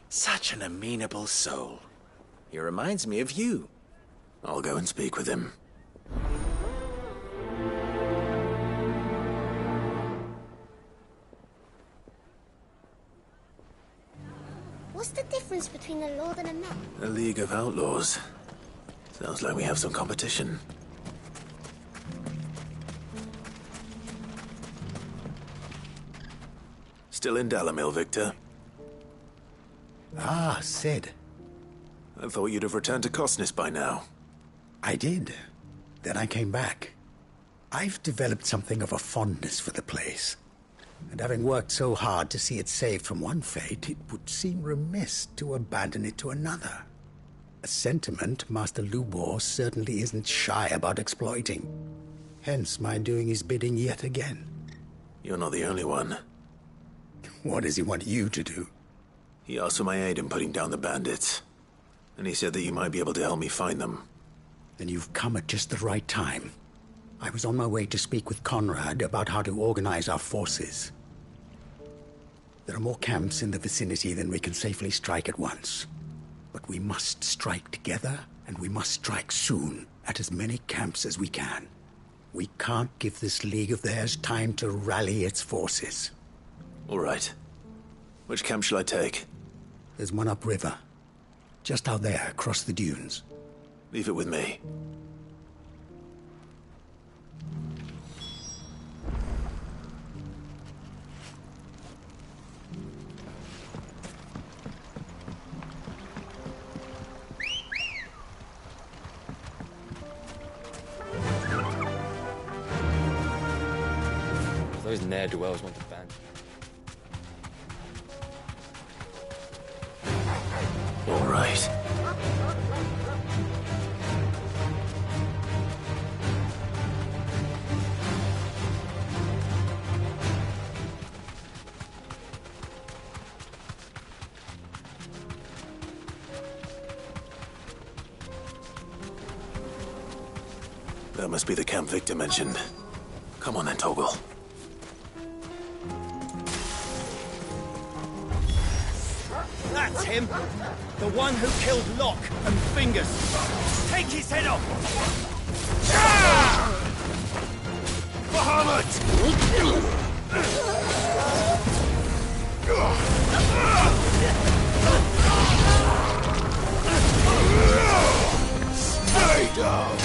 R: Such an amenable soul. He reminds me of you.
E: I'll go and speak with him.
S: What's the difference between a lord and a man?
E: A League of Outlaws. Sounds like we have some competition. Still in Dalamil, Victor?
T: Ah, Sid.
E: I thought you'd have returned to Cosnis by now.
T: I did. Then I came back. I've developed something of a fondness for the place. And having worked so hard to see it saved from one fate, it would seem remiss to abandon it to another. A sentiment Master Lubor certainly isn't shy about exploiting. Hence my doing his bidding yet again.
E: You're not the only one.
T: What does he want you to do?
E: He asked for my aid in putting down the bandits. And he said that you might be able to help me find them.
T: Then you've come at just the right time. I was on my way to speak with Conrad about how to organize our forces. There are more camps in the vicinity than we can safely strike at once. But we must strike together, and we must strike soon at as many camps as we can. We can't give this league of theirs time to rally its forces.
E: All right. Which camp shall I take?
T: There's one upriver. Just out there, across the dunes.
E: Leave it with me.
U: Those ne'er-do-wells want to ban.
E: All right. That must be the camp Victor mentioned. Come on then, Toggle.
H: That's him! The one who killed Locke and Fingers! Take his head off!
B: Bahamut! Stay down!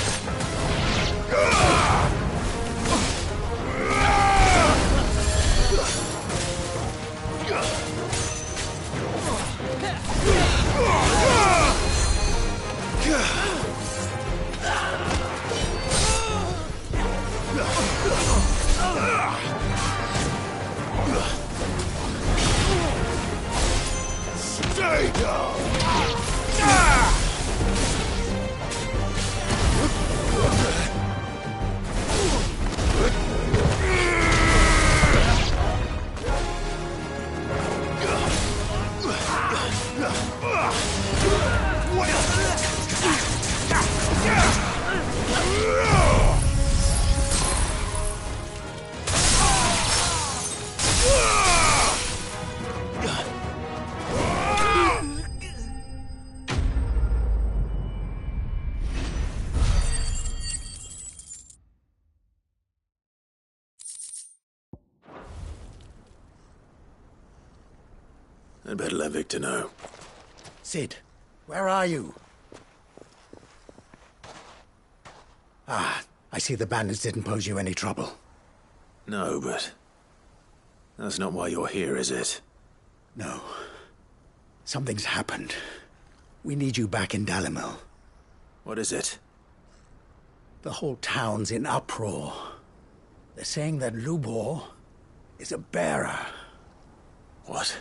B: Stay down!
E: I'd better let Victor know.
T: Sid, where are you? Ah, I see the bandits didn't pose you any trouble.
E: No, but that's not why you're here, is it?
T: No. Something's happened. We need you back in Dalimil.
E: What is it?
T: The whole town's in uproar. They're saying that Lubor is a bearer.
E: What?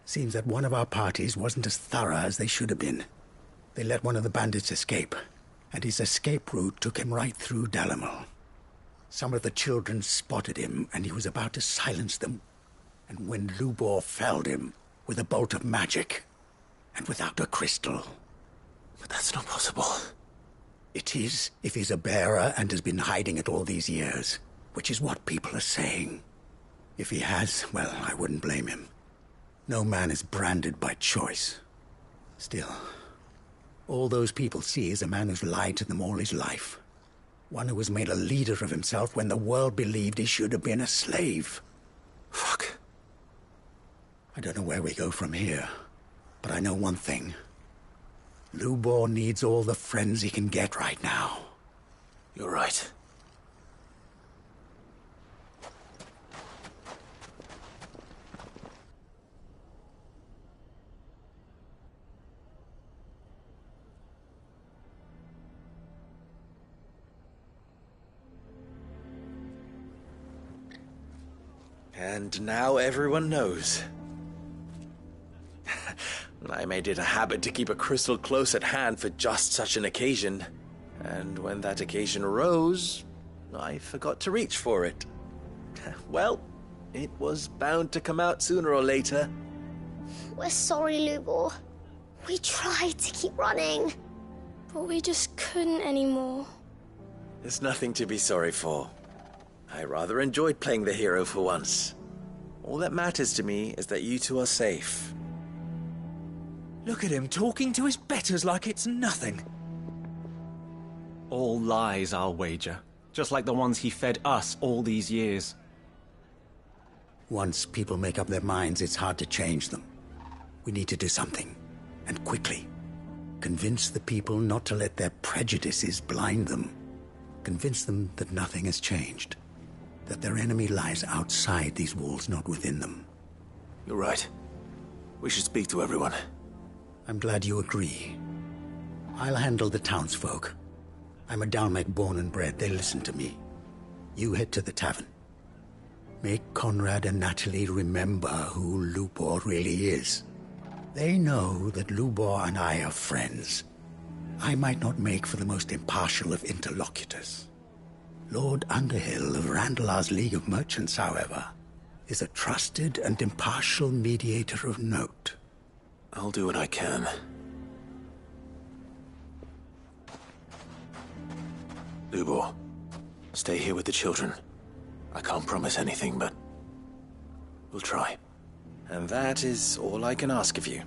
T: Seems that one of our parties wasn't as thorough as they should have been. They let one of the bandits escape, and his escape route took him right through Dalimil. Some of the children spotted him, and he was about to silence them. And when Lubor felled him with a bolt of magic, and without a crystal.
E: But that's not possible.
T: It is, if he's a bearer and has been hiding it all these years, which is what people are saying. If he has, well, I wouldn't blame him. No man is branded by choice. Still, all those people see is a man who's lied to them all his life. One who was made a leader of himself when the world believed he should have been a slave.
E: Fuck.
T: I don't know where we go from here, but I know one thing. Lubor needs all the friends he can get right now.
E: You're right.
R: And now everyone knows. I made it a habit to keep a crystal close at hand for just such an occasion. And when that occasion arose, I forgot to reach for it. Well, it was bound to come out sooner or later.
S: We're sorry, Lubor. We tried to keep running.
Q: But we just couldn't anymore.
R: There's nothing to be sorry for. I rather enjoyed playing the hero for once. All that matters to me is that you two are safe.
B: Look at him talking to his betters like it's nothing. All lies, I'll wager. Just like the ones he fed us all these years.
T: Once people make up their minds, it's hard to change them. We need to do something, and quickly. Convince the people not to let their prejudices blind them. Convince them that nothing has changed. That their enemy lies outside these walls, not within them.
E: You're right. We should speak to everyone.
T: I'm glad you agree. I'll handle the townsfolk. I'm a Dalmec born and bred. They listen to me. You head to the tavern. Make Conrad and Natalie remember who Lubor really is. They know that Lubor and I are friends. I might not make for the most impartial of interlocutors. Lord Underhill of Randalar's League of Merchants, however, is a trusted and impartial mediator of note.
E: I'll do what I can. Lubor, stay here with the children. I can't promise anything, but we'll try.
R: And that is all I can ask of you.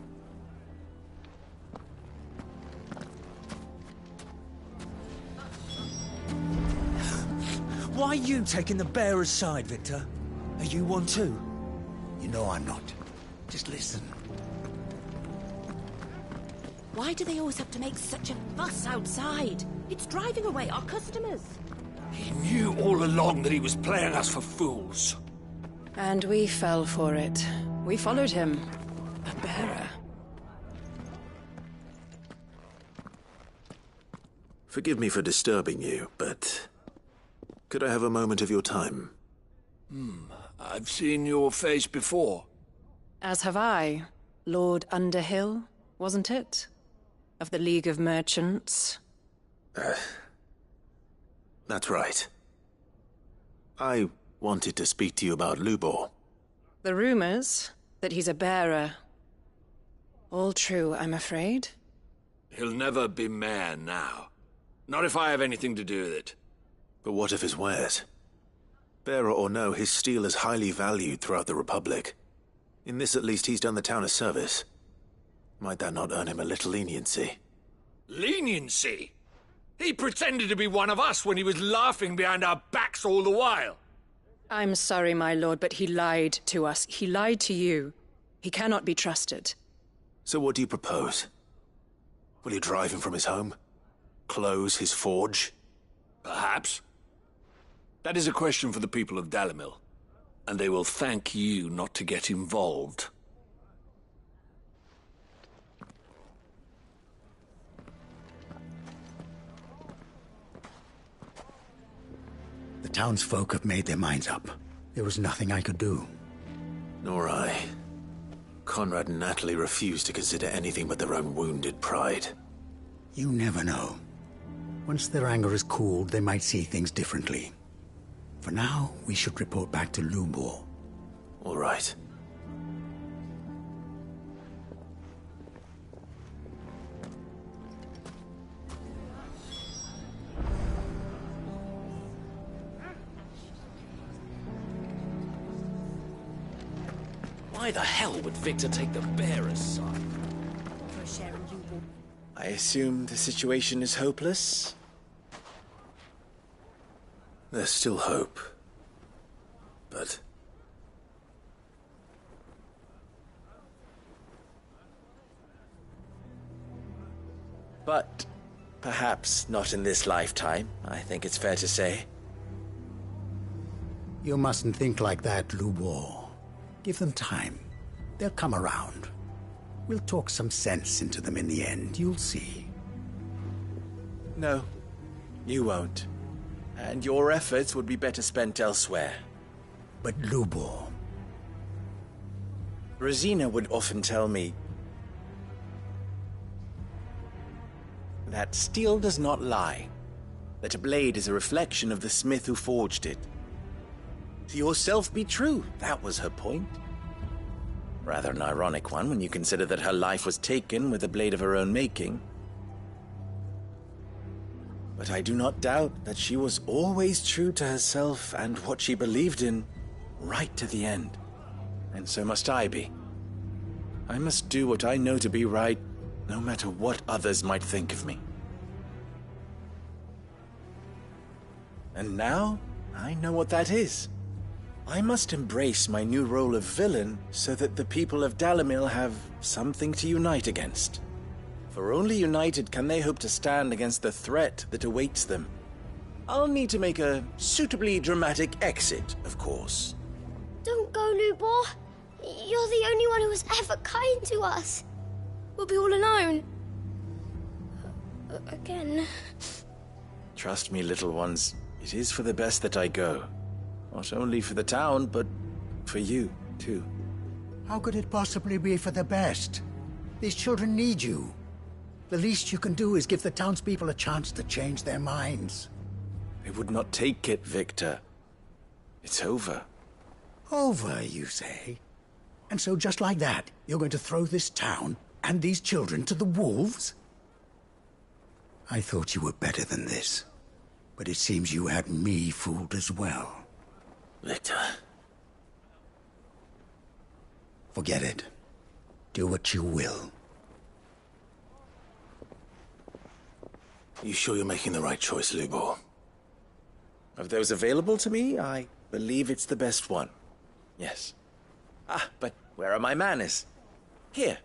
B: Why are you taking the bearer's side, Victor? Are you one too?
T: You know I'm not. Just listen.
U: Why do they always have to make such a fuss outside? It's driving away our customers.
V: He knew all along that he was playing us for fools.
L: And we fell for it. We followed him. A bearer.
E: Forgive me for disturbing you, but could I have a moment of your time?
V: I've seen your face before.
L: As have I. Lord Underhill, wasn't it? Of the League of Merchants.
E: That's right. I wanted to speak to you about Lubor.
L: The rumors that he's a bearer. All true, I'm afraid.
V: He'll never be mayor now. Not if I have anything to do with it.
E: But what of his wares? Bearer or no, his steel is highly valued throughout the Republic. In this, at least, he's done the town a service. Might that not earn him a little leniency?
V: Leniency? He pretended to be one of us when he was laughing behind our backs all the while.
L: I'm sorry, my lord, but he lied to us. He lied to you.
D: He cannot be trusted.
E: So what do you propose? Will you drive him from his home? Close his forge?
V: Perhaps. That is a question for the people of Dalimil, and they will thank you not to get involved.
T: The townsfolk have made their minds up. There was nothing I could do.
E: Nor I. Conrad and Natalie refused to consider anything but their own wounded pride.
T: You never know. Once their anger is cooled, they might see things differently. For now, we should report back to Lubor.
E: All right.
R: Why the hell would Victor take the bearer's side? I assume the situation is hopeless?
E: There's still hope. But...
R: But perhaps not in this lifetime, I think it's fair to say.
T: You mustn't think like that, Lubor. Give them time. They'll come around. We'll talk some sense into them in the end, you'll see.
R: No, you won't. And your efforts would be better spent elsewhere.
T: But Lubor...
R: Rosina would often tell me that steel does not lie, that a blade is a reflection of the smith who forged it. To yourself be true, that was her point. Rather an ironic one when you consider that her life was taken with a blade of her own making. But I do not doubt that she was always true to herself and what she believed in, right to the end. And so must I be. I must do what I know to be right, no matter what others might think of me. And now, I know what that is. I must embrace my new role of villain so that the people of Dalimil have something to unite against. For only united can they hope to stand against the threat that awaits them. I'll need to make a suitably dramatic exit, of course.
S: Don't go, Lubor. You're the only one who was ever kind to us. We'll be all alone. Again.
R: Trust me, little ones, it is for the best that I go. Not only for the town, but for you, too.
T: How could it possibly be for the best? These children need you. The least you can do is give the townspeople a chance to change their minds.
R: They would not take it, Victor. It's over.
T: Over, you say? And so just like that, you're going to throw this town and these children to the wolves? I thought you were better than this. But it seems you had me fooled as well.
E: Victor.
T: Forget it. Do what you will.
E: You sure you're making the right choice, Lubor?
R: Of those available to me, I believe it's the best one. Yes. Ah, but where are my manners? Here.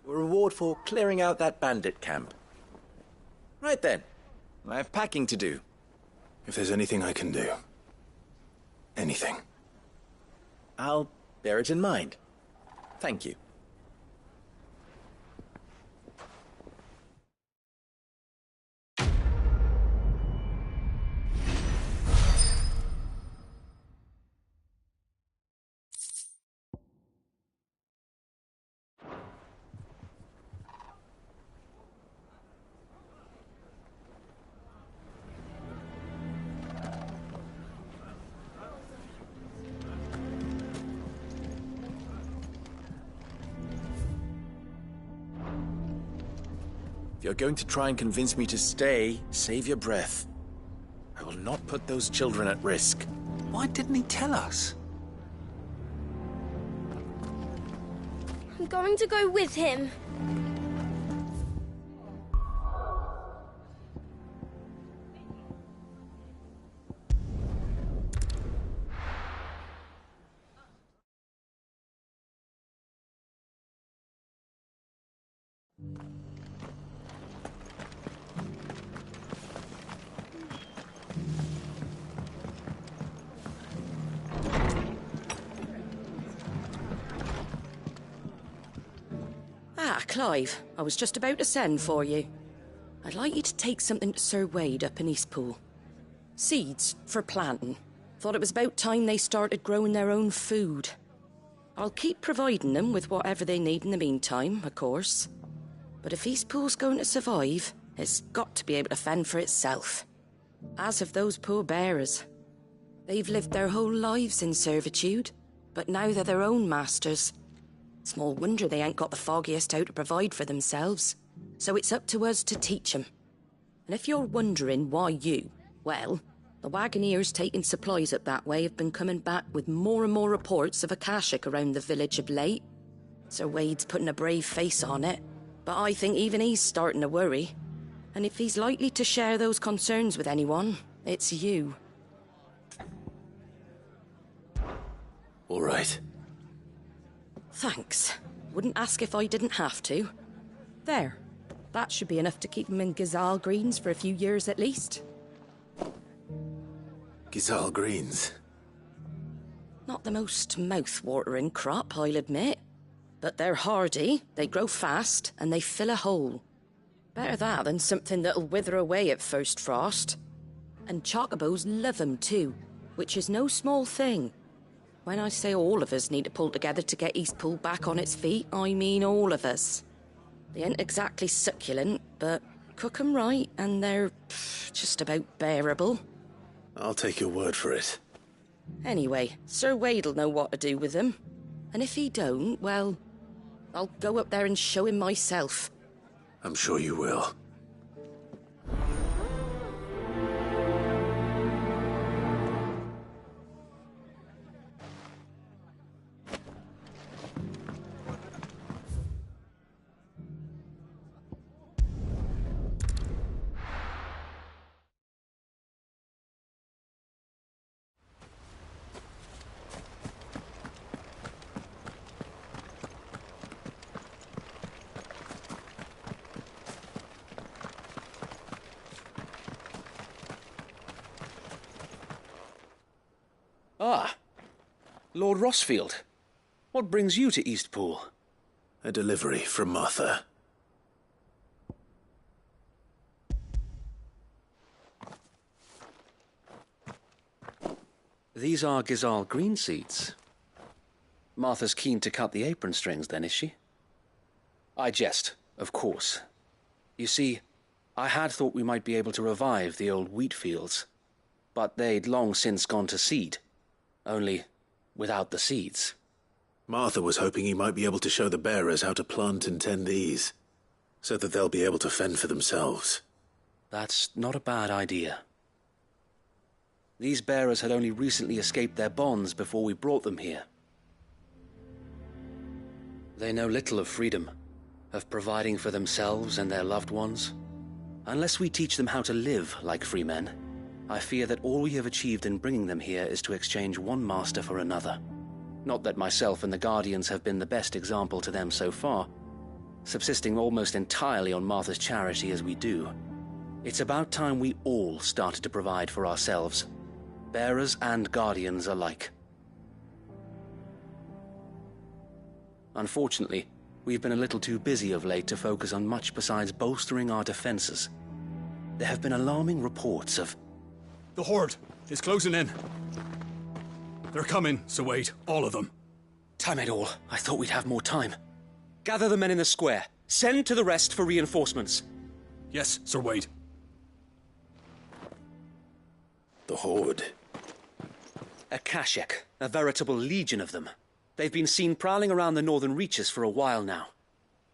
R: A reward for clearing out that bandit camp. Right then. I have packing to do.
E: If there's anything I can do. Anything.
R: I'll bear it in mind. Thank you. If you're going to try and convince me to stay, save your breath. I will not put those children at risk.
I: Why didn't he tell us?
S: I'm going to go with him.
D: Ah, Clive, I was just about to send for you. I'd like you to take something to Sir Wade up in Eastpool. Seeds for planting. Thought it was about time they started growing their own food. I'll keep providing them with whatever they need in the meantime, of course. But if Eastpool's going to survive, it's got to be able to fend for itself. As have those poor bearers. They've lived their whole lives in servitude, but now they're their own masters. Small wonder they ain't got the foggiest how to provide for themselves. So it's up to us to teach them. And if you're wondering why you, well, the Wagoneers taking supplies up that way have been coming back with more and more reports of Akashic around the village of late. Sir Wade's putting a brave face on it, but I think even he's starting to worry. And if he's likely to share those concerns with anyone, it's you.
R: All right.
D: Thanks. Wouldn't ask if I didn't have to. There. That should be enough to keep him in Gazal Greens for a few years at least.
R: Gazal Greens?
D: Not the most mouth-watering crop, I'll admit. But they're hardy, they grow fast, and they fill a hole. Better that than something that'll wither away at first frost. And chocobos love 'em too, which is no small thing. When I say all of us need to pull together to get Eastpool back on its feet, I mean all of us. They ain't exactly succulent, but cook 'em right and they're just about bearable.
R: I'll take your word for it.
D: Anyway, Sir Wade'll know what to do with them. And if he don't, well, I'll go up there and show him myself.
R: I'm sure you will.
G: Ah, Lord Rossfield. What brings you to Eastpool?
R: A delivery from Martha.
G: These are Gazal green seeds. Martha's keen to cut the apron strings then, is she? I jest, of course. You see, I had thought we might be able to revive the old wheat fields, but they'd long since gone to seed. Only without the seeds.
R: Martha was hoping he might be able to show the bearers how to plant and tend these, so that they'll be able to fend for themselves.
G: That's not a bad idea. These bearers had only recently escaped their bonds before we brought them here. They know little of freedom, of providing for themselves and their loved ones. Unless we teach them how to live like free men, I fear that all we have achieved in bringing them here is to exchange one master for another. Not that myself and the Guardians have been the best example to them so far, subsisting almost entirely on Martha's charity as we do. It's about time we all started to provide for ourselves, bearers and Guardians alike. Unfortunately, we've been a little too busy of late to focus on much besides bolstering our defenses. There have been alarming reports of...
I: The Horde is closing in. They're coming, Sir Wade, all of them.
G: Time it all. I thought we'd have more time. Gather the men in the square. Send to the rest for reinforcements.
I: Yes, Sir Wade.
R: The Horde.
G: Akashic, a veritable legion of them. They've been seen prowling around the northern reaches for a while now.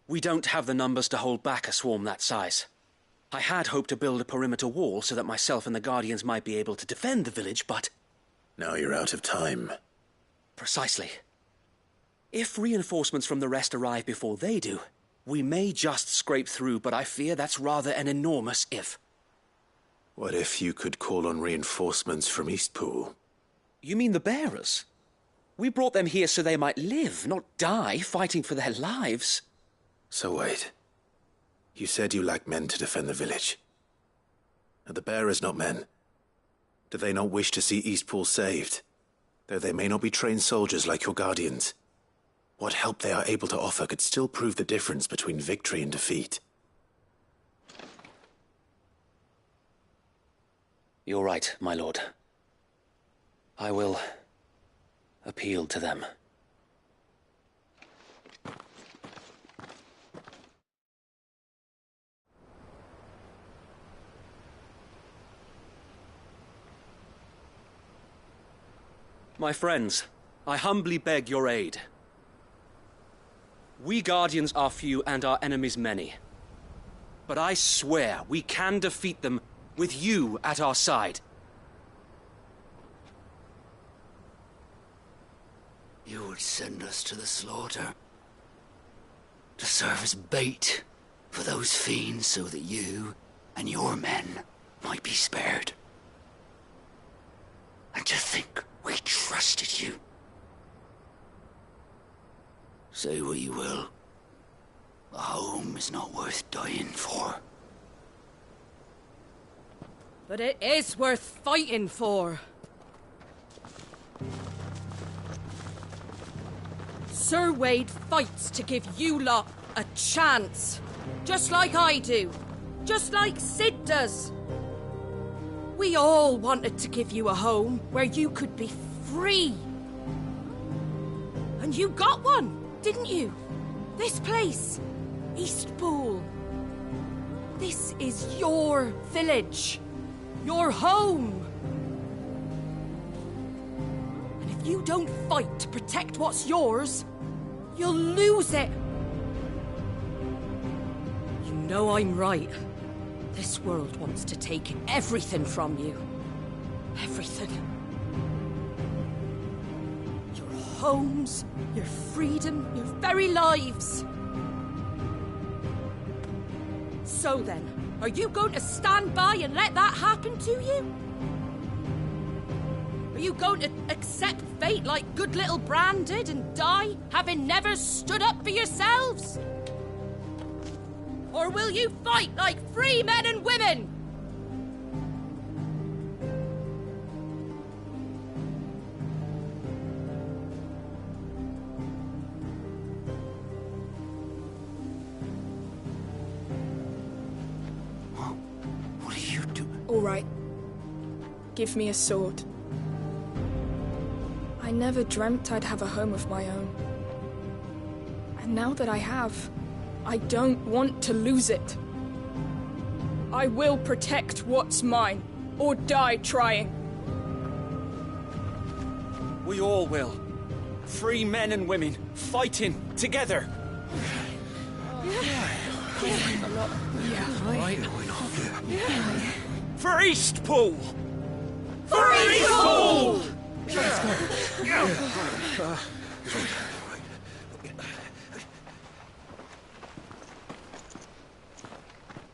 G: We don't have the numbers to hold back a swarm that size. I had hoped to build a perimeter wall so that myself and the Guardians might be able to defend the village, but...
R: Now you're out of time.
G: Precisely. If reinforcements from the rest arrive before they do, we may just scrape through, but I fear that's rather an enormous if.
R: What if you could call on reinforcements from Eastpool?
G: You mean the bearers? We brought them here so they might live, not die, fighting for their lives.
R: So wait.
E: You said you lack men to defend the village. Are the bearers not men? Do they not wish to see Eastpool saved? Though they may not be trained soldiers like your guardians, what help they are able to offer could still prove the difference between victory and defeat.
G: You're right, my lord. I will appeal to them.
F: My friends, I humbly beg your aid. We Guardians are few and our enemies many. But I swear we can defeat them with you at our side.
K: You would send us to the slaughter, to serve as bait for those fiends so that you and your men might be spared. And to think we trusted you. Say what you will, a home is not worth dying for.
D: But it is worth fighting for. Sir Wade fights to give you lot a chance. Just like I do. Just like Sid does. We all wanted to give you a home where you could be free. And you got one, didn't you? This place, Eastpool. This is your village. Your home. And if you don't fight to protect what's yours, you'll lose it. You know I'm right. This world wants to take everything from you. Everything. Your homes, your freedom, your very lives. So then, are you going to stand by and let that happen to you? Are you going to accept fate like good little Bran did and die, having never stood up for yourselves? Or will you fight like free men and women?
K: What are you doing?
P: All right. Give me a sword. I never dreamt I'd have a home of my own. And now that I have, I don't want to lose it. I will protect what's mine, or die trying.
F: We all will. Free men and women, fighting together. For Eastpool! For Eastpool!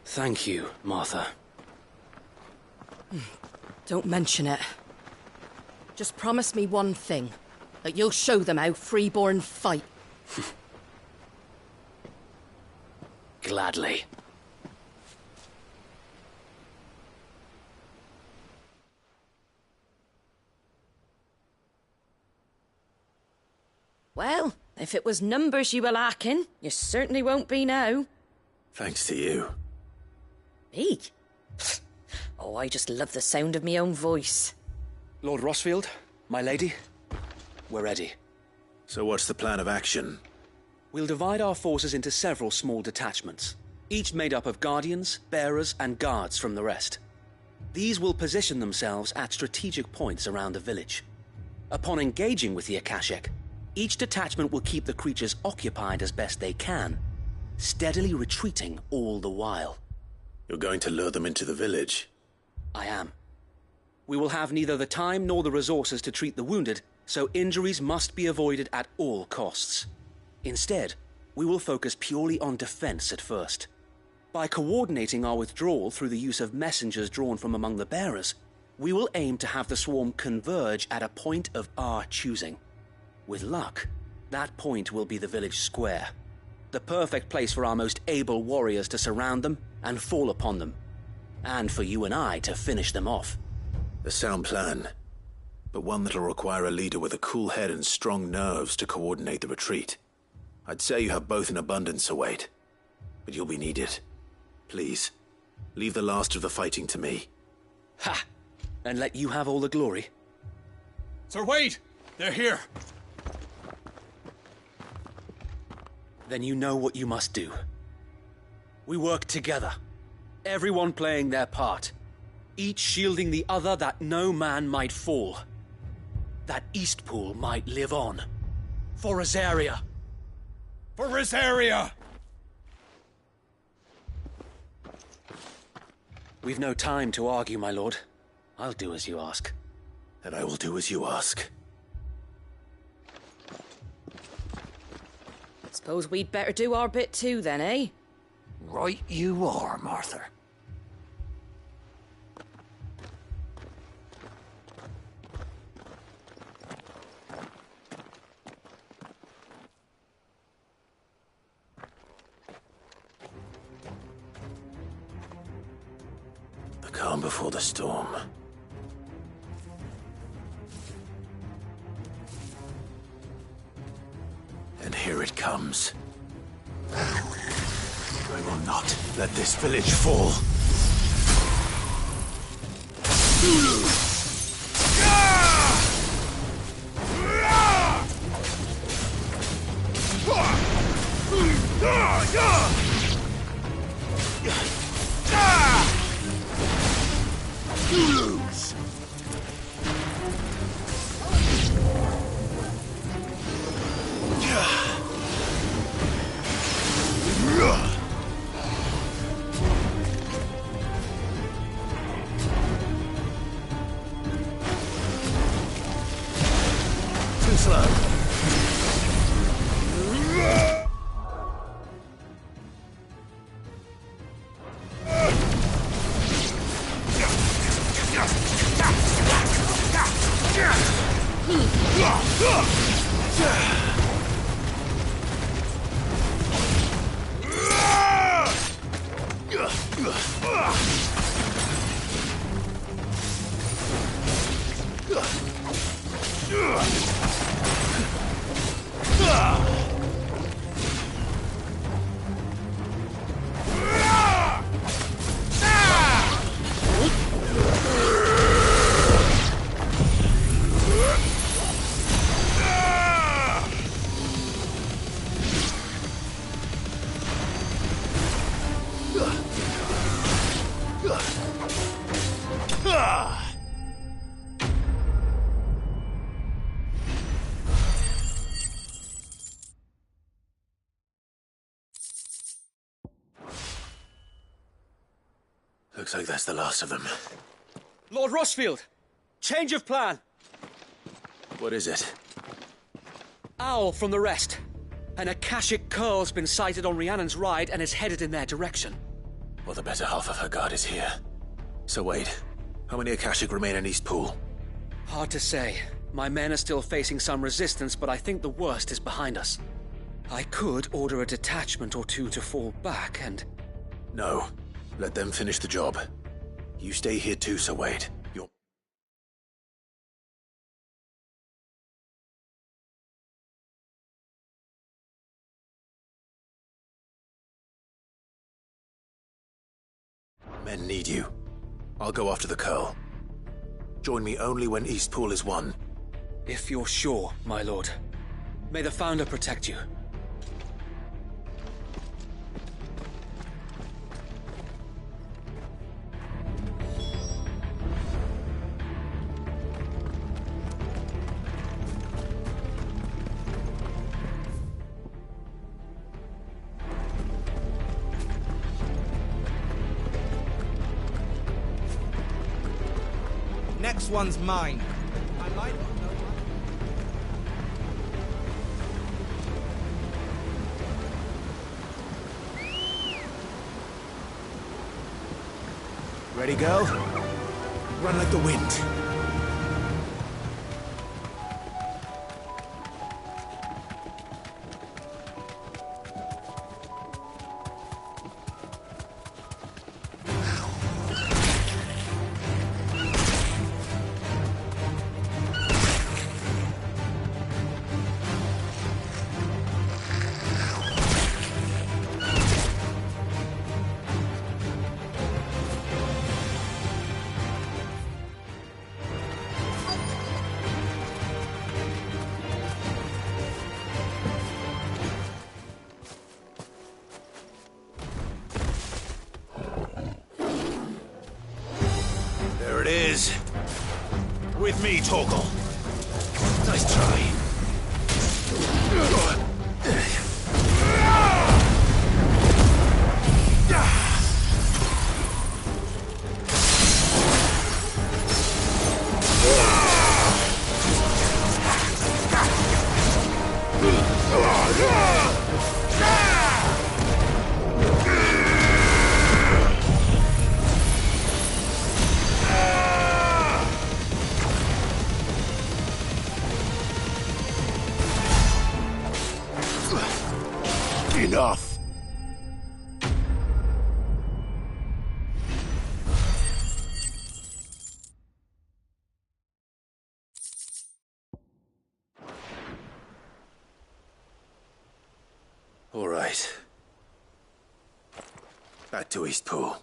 G: Thank you, Martha.
D: Don't mention it. Just promise me one thing. That you'll show them how freeborn fight.
G: Gladly.
D: Well, if it was numbers you were lacking, you certainly won't be now.
E: Thanks to you.
D: Me? Oh, I just love the sound of my own voice.
G: Lord Rossfield, my lady, we're ready.
E: So what's the plan of action?
G: We'll divide our forces into several small detachments, each made up of guardians, bearers, and guards from the rest. These will position themselves at strategic points around the village. Upon engaging with the Akashic, each detachment will keep the creatures occupied as best they can, steadily retreating all the while.
E: You're going to lure them into the village?
G: I am. We will have neither the time nor the resources to treat the wounded, so injuries must be avoided at all costs. Instead, we will focus purely on defense at first. By coordinating our withdrawal through the use of messengers drawn from among the bearers, we will aim to have the swarm converge at a point of our choosing. With luck, that point will be the village square.
F: The perfect place for our most able warriors to surround them and fall upon them. And for you and I to finish them off.
E: A sound plan, but one that'll require a leader with a cool head and strong nerves to coordinate the retreat. I'd say you have both in abundance, Sir Wade, but you'll be needed. Please, leave the last of the fighting to me.
F: Ha! And let you have all the glory?
I: Sir Wade! They're here!
F: Then you know what you must do. We work together, everyone playing their part, each shielding the other that no man might fall. That Eastpool might live on. For Rosaria!
I: For Rosaria!
F: We've no time to argue, my lord. I'll do as you ask.
E: And I will do as you ask.
D: Suppose we'd better do our bit too, then, eh?
B: Right you are, Martha.
E: The calm before the storm. And here it comes. I will not let this village fall. You lose. Too slow. Looks like that's the last of them.
F: Lord Rossfield! Change of plan!
E: What is it?
F: Owl from the rest. An Akashic curl's been sighted on Rhiannon's ride and is headed in their direction.
E: Well, the better half of her guard is here. So Wade, how many Akashic remain in Eastpool?
F: Hard to say. My men are still facing some resistance, but I think the worst is behind us. I could order a detachment or two to fall back and...
E: No. Let them finish the job. You stay here too, Sir Wade. Men need you. I'll go after the Curl. Join me only when Eastpool is won.
F: If you're sure, my lord. May the Founder protect you.
C: Next one's mine. I might not know
E: Ready, girl? Run like the wind.
B: with me, Torgal. Nice try. Enough.
E: All right. Back to Eastpool.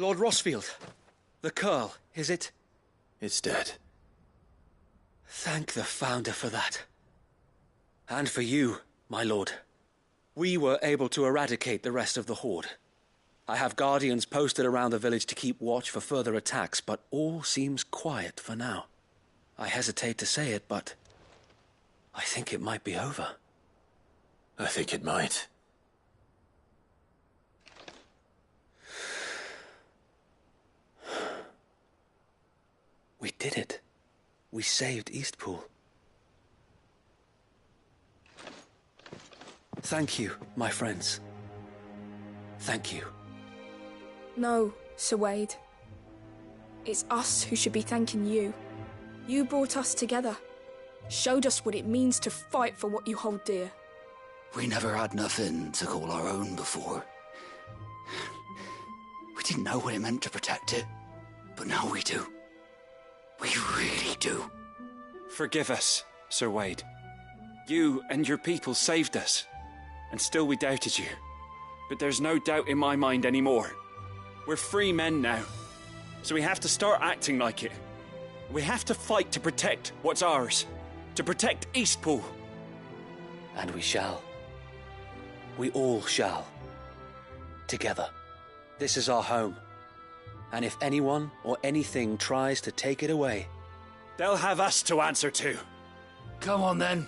F: Lord Rosfield, the Curl, is it?
E: It's dead.
F: Thank the Founder for that. And for you, my lord. We were able to eradicate the rest of the Horde. I have guardians posted around the village to keep watch for further attacks, but all seems quiet for now. I hesitate to say it, but I think it might be over.
E: I think it might.
F: We did it. We saved Eastpool. Thank you, my friends. Thank you.
P: No, Sir Wade. It's us who should be thanking you. You brought us together. Showed us what it means to fight for what you hold dear.
K: We never had nothing to call our own before. We didn't know what it meant to protect it, but now we do. We really do.
M: Forgive us, Sir Wade. You and your people saved us, and still we doubted you. But there's no doubt in my mind anymore. We're free men now, so we have to start acting like it. We have to fight to protect what's ours, to protect Eastpool.
F: And we shall. We all shall. Together. This is our home. And if anyone or anything tries to take it away,
M: they'll have us to answer to.
K: Come on then.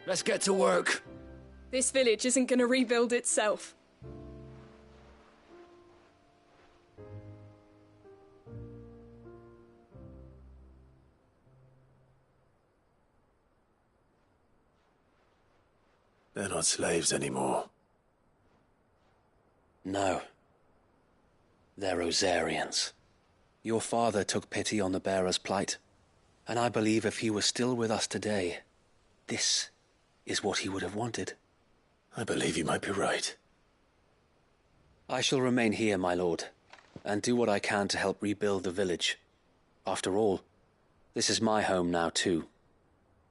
K: Let's get to work.
P: This village isn't going to rebuild itself.
E: They're not slaves anymore.
F: No. They're Rosarians. Your father took pity on the bearer's plight, and I believe if he was still with us today, this is what he would have wanted.
E: I believe you might be right.
F: I shall remain here, my lord, and do what I can to help rebuild the village. After all, this is my home now too,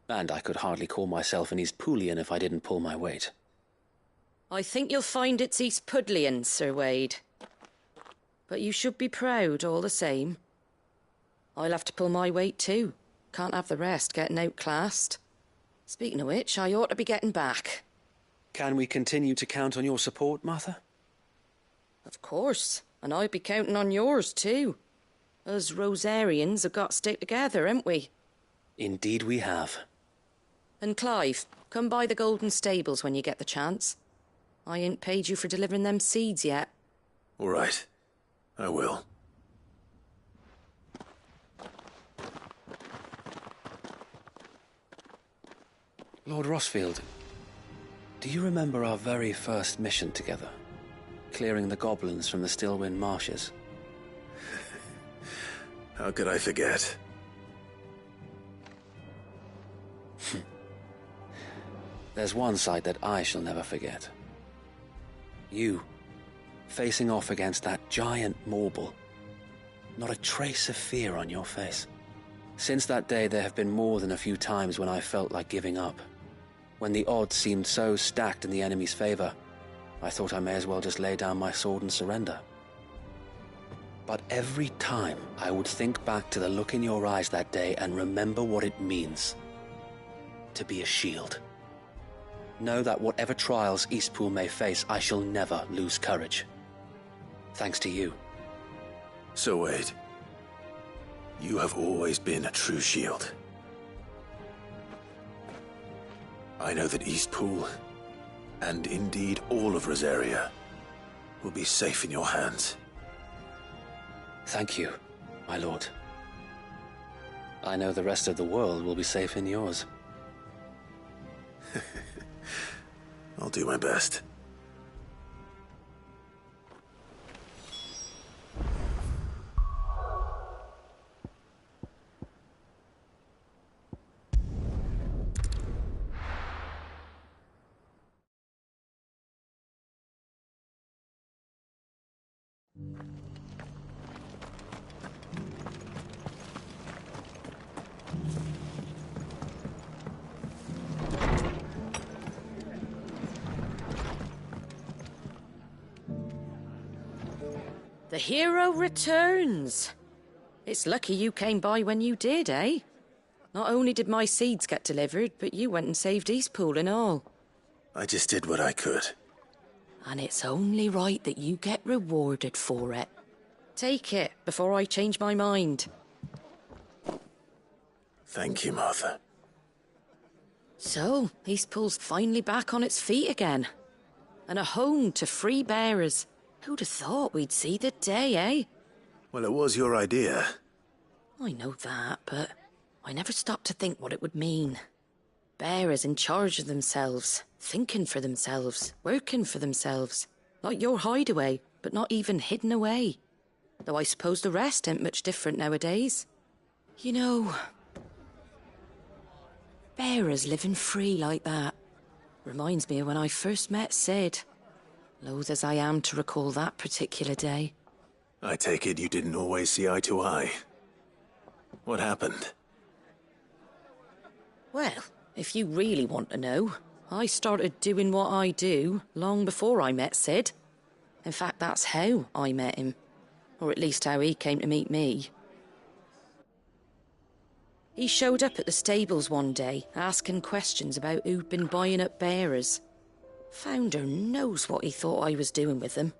F: and I could hardly call myself an Eastpoolian if I didn't pull my weight.
D: I think you'll find it's Eastpudlian, Sir Wade. But you should be proud all the same. I'll have to pull my weight too. Can't have the rest getting outclassed. Speaking of which, I ought to be getting back.
F: Can we continue to count on your support, Martha?
D: Of course, and I'll be counting on yours too. Us Rosarians have got to stick together, haven't we?
F: Indeed we have.
D: And Clive, come by the Golden Stables when you get the chance. I ain't paid you for delivering them seeds yet.
E: All right. I will.
F: Lord Rosfield, do you remember our very first mission together? Clearing the goblins from the Stillwind marshes?
E: How could I forget?
F: There's one sight that I shall never forget. You, facing off against that giant Morble. Not a trace of fear on your face. Since that day, there have been more than a few times when I felt like giving up. When the odds seemed so stacked in the enemy's favor.
G: I thought I may as well just lay down my sword and surrender. But every time I would think back to the look in your eyes that day and remember what it means to be a shield. Know that whatever trials Eastpool may face, I shall never lose courage. Thanks to you.
E: So Wade, you have always been a true shield. I know that Eastpool, and indeed all of Rosaria, will be safe in your hands.
G: Thank you, my lord. I know the rest of the world will be safe in yours.
E: I'll do my best.
D: The hero returns. It's lucky you came by when you did, eh? Not only did my seeds get delivered, but you went and saved Eastpool and all.
E: I just did what I could.
D: And it's only right that you get rewarded for it. Take it before I change my mind.
E: Thank you, Martha.
D: So, Eastpool's finally back on its feet again. And a home to free bearers. Who'd have thought we'd see the day, eh?
E: Well, it was your idea.
D: I know that, but I never stopped to think what it would mean. Bearers in charge of themselves, thinking for themselves, working for themselves. Like your hideaway, but not even hidden away. Though I suppose the rest ain't much different nowadays. You know, bearers living free like that reminds me of when I first met Sid. Loath as I am to recall that particular day.
E: I take it you didn't always see eye to eye. What happened?
D: Well, if you really want to know, I started doing what I do long before I met Sid. In fact, that's how I met him. Or at least how he came to meet me. He showed up at the stables one day, asking questions about who'd been buying up bearers. Founder knows what he thought I was doing with them.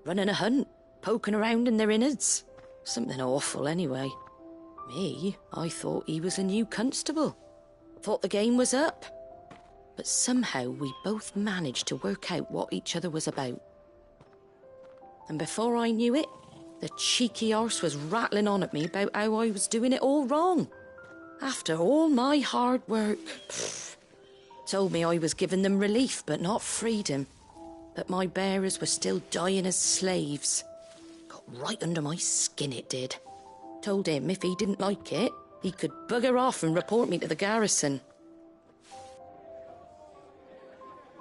D: Running a hunt, poking around in their innards. Something awful, anyway. Me, I thought he was a new constable. Thought the game was up. But somehow we both managed to work out what each other was about. And before I knew it, the cheeky arse was rattling on at me about how I was doing it all wrong. After all my hard work. Told me I was giving them relief, but not freedom. That my bearers were still dying as slaves. Got right under my skin, it did. Told him if he didn't like it, he could bugger off and report me to the garrison.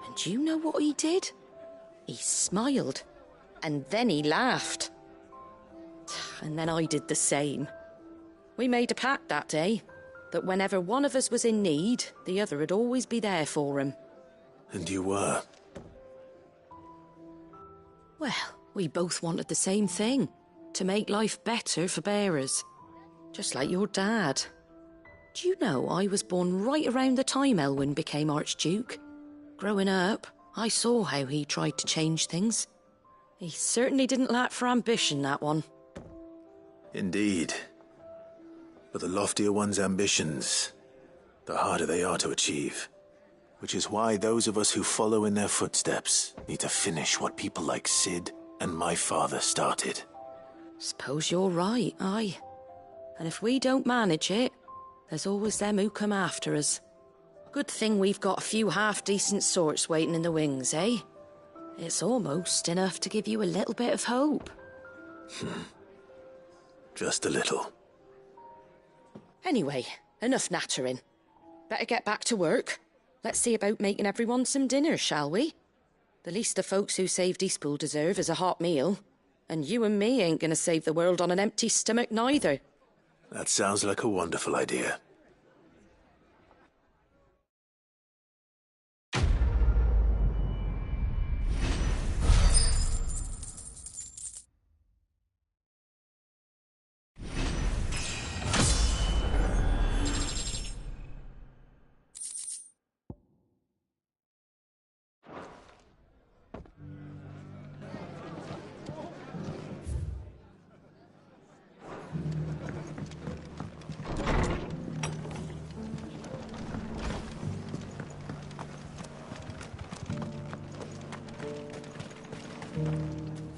D: And do you know what he did? He smiled. And then he laughed. And then I did the same. We made a pact that day. That whenever one of us was in need, the other would always be there for him.
E: And you were?
D: Well, we both wanted the same thing. To make life better for bearers. Just like your dad. Do you know I was born right around the time Elwyn became Archduke? Growing up, I saw how he tried to change things. He certainly didn't lack for ambition, that one.
E: Indeed. But the loftier one's ambitions, the harder they are to achieve. Which is why those of us who follow in their footsteps need to finish what people like Sid and my father started.
D: Suppose you're right, aye. And if we don't manage it, there's always them who come after us. Good thing we've got a few half-decent sorts waiting in the wings, eh? It's almost enough to give you a little bit of hope.
E: Just a little.
D: Anyway, enough nattering. Better get back to work. Let's see about making everyone some dinner, shall we? The least the folks who saved Eastpool deserve is a hot meal. And you and me ain't gonna save the world on an empty stomach neither.
E: That sounds like a wonderful idea.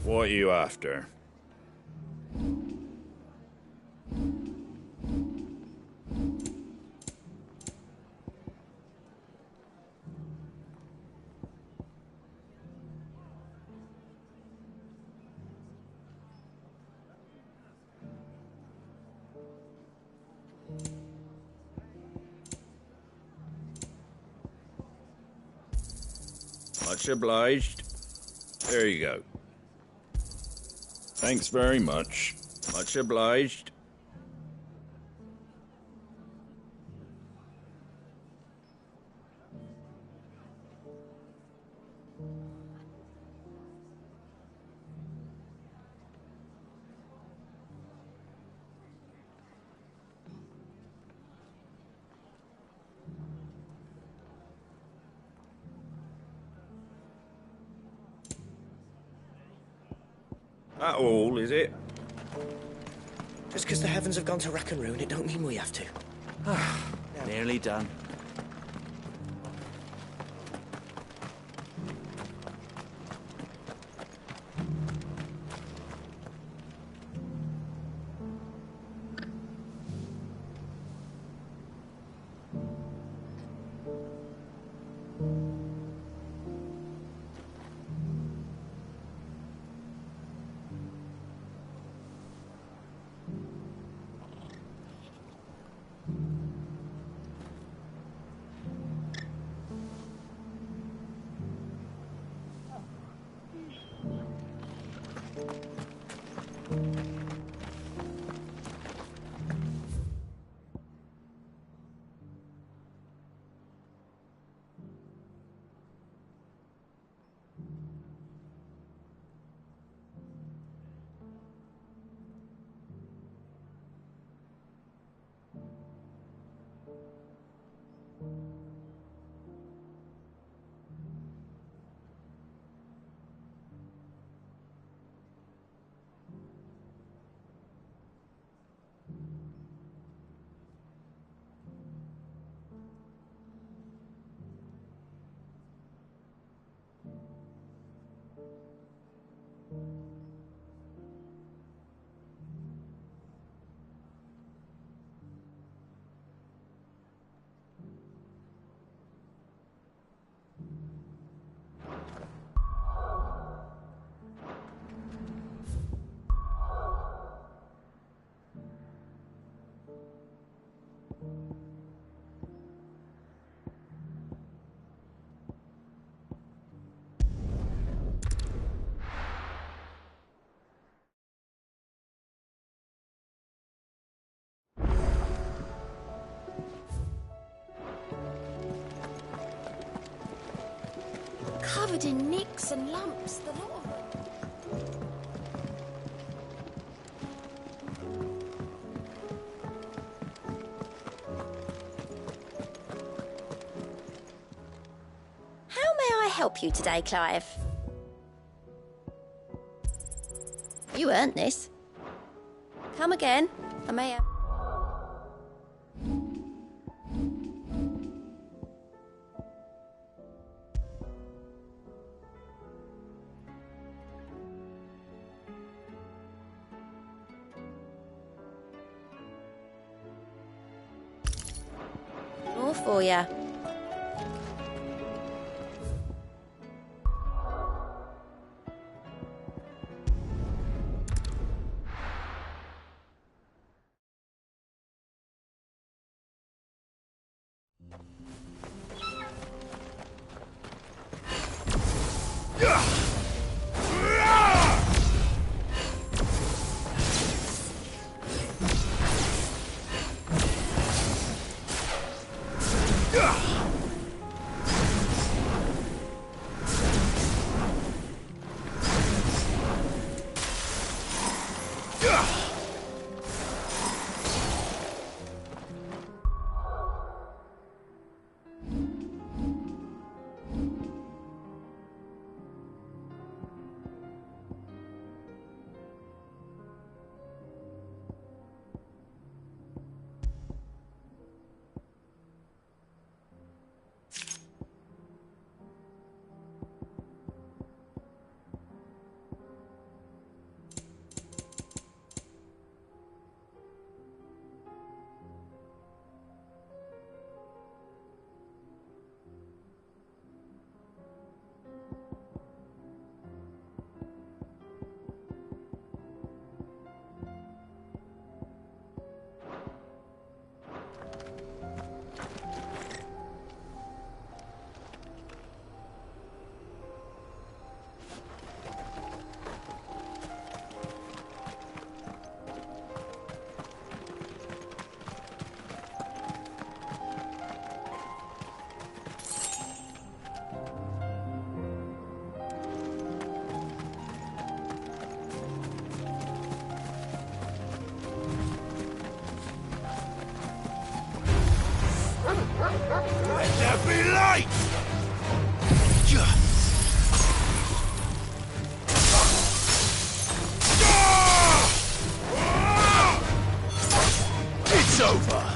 N: What are you after? Much obliged. There you go. Thanks very much. Much obliged. That all, is it?
O: Just because the heavens have gone to rack and ruin, it don't mean we have to.
W: Nearly done.
Q: Covered in nicks and lumps, the lot of them.
X: How may I help you today, Clive? You earned this. Come again. I may have... More for ya.
B: Ugh! Right! It's over!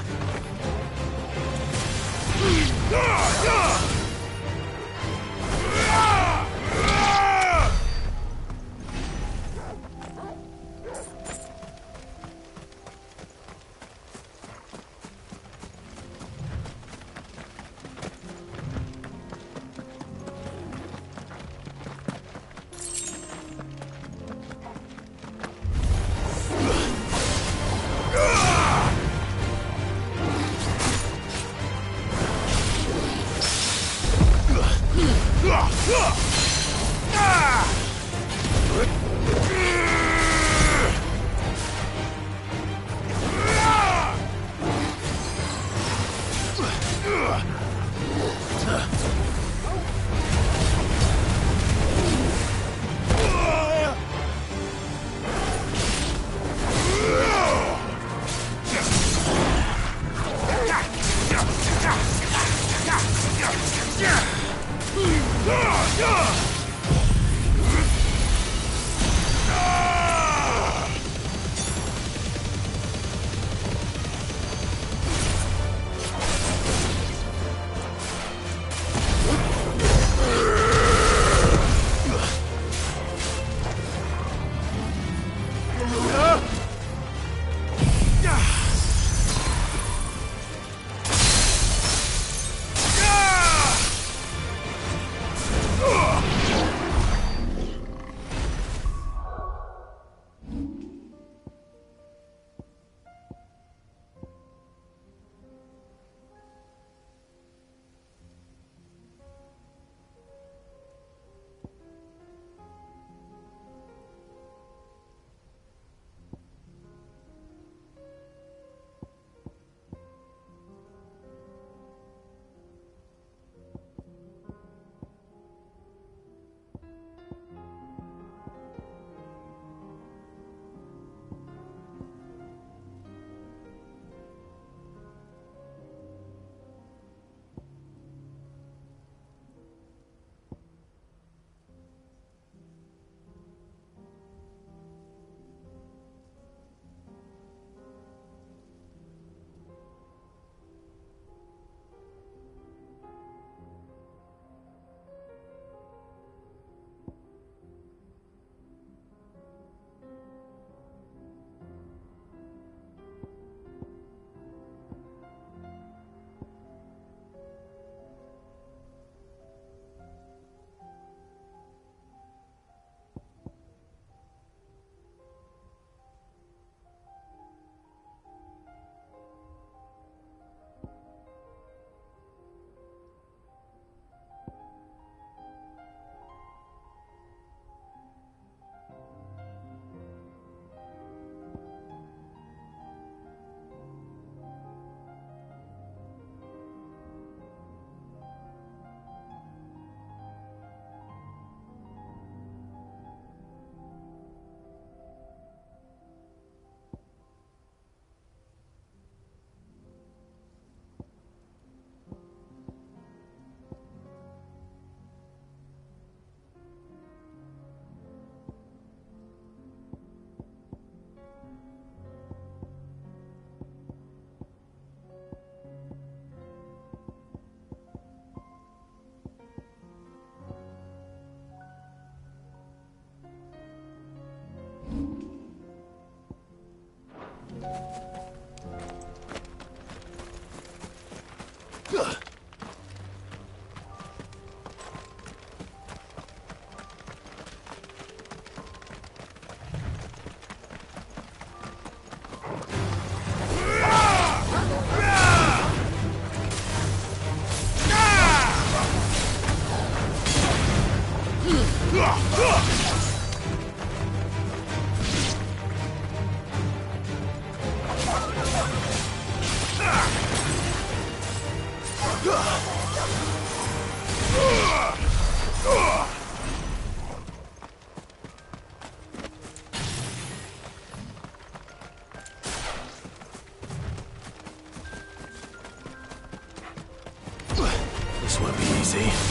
E: see.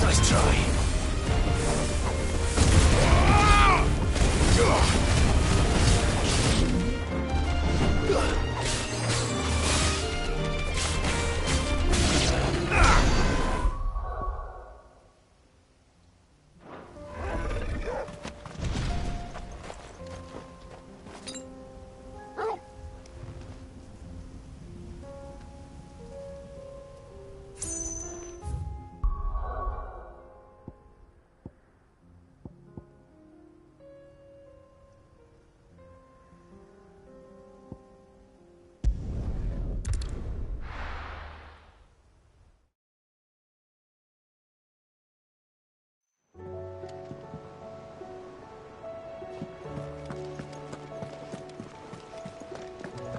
E: Nice try.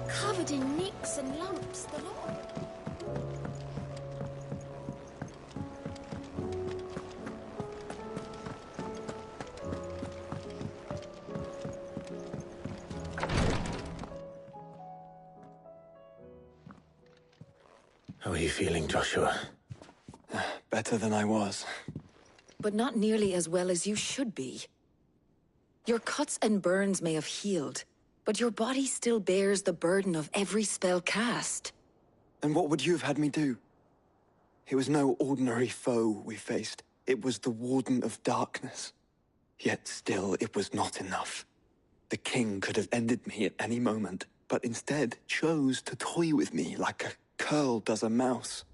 Q: Covered in nicks and lumps, the lot.
E: How are you feeling, Joshua?
A: Better than I was.
H: But not nearly as well as you should be. Your cuts and burns may have healed, but your body still bears the burden of every spell cast.
A: And what would you have had me do? It was no ordinary foe we faced. It was the Warden of Darkness. Yet still, it was not enough. The king could have ended me at any moment, but instead chose to toy with me like a curl does a mouse.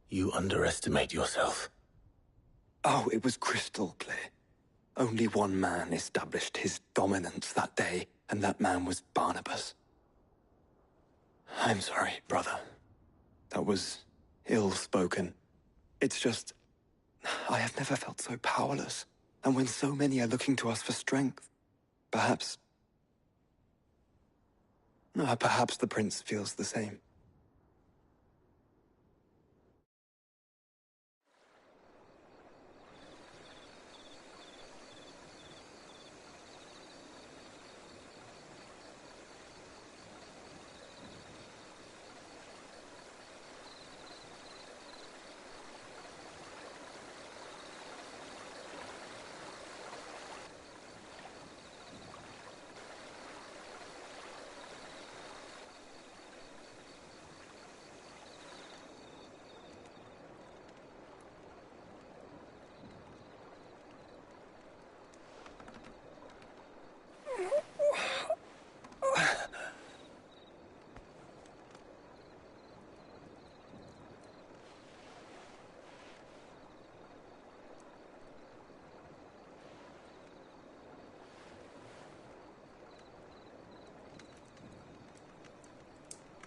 E: You underestimate yourself.
A: Oh, it was crystal clear. Only one man established his dominance that day, and that man was Barnabas. I'm sorry, brother. That was ill-spoken. It's just, I have never felt so powerless. And when so many are looking to us for strength, perhaps the prince feels the same.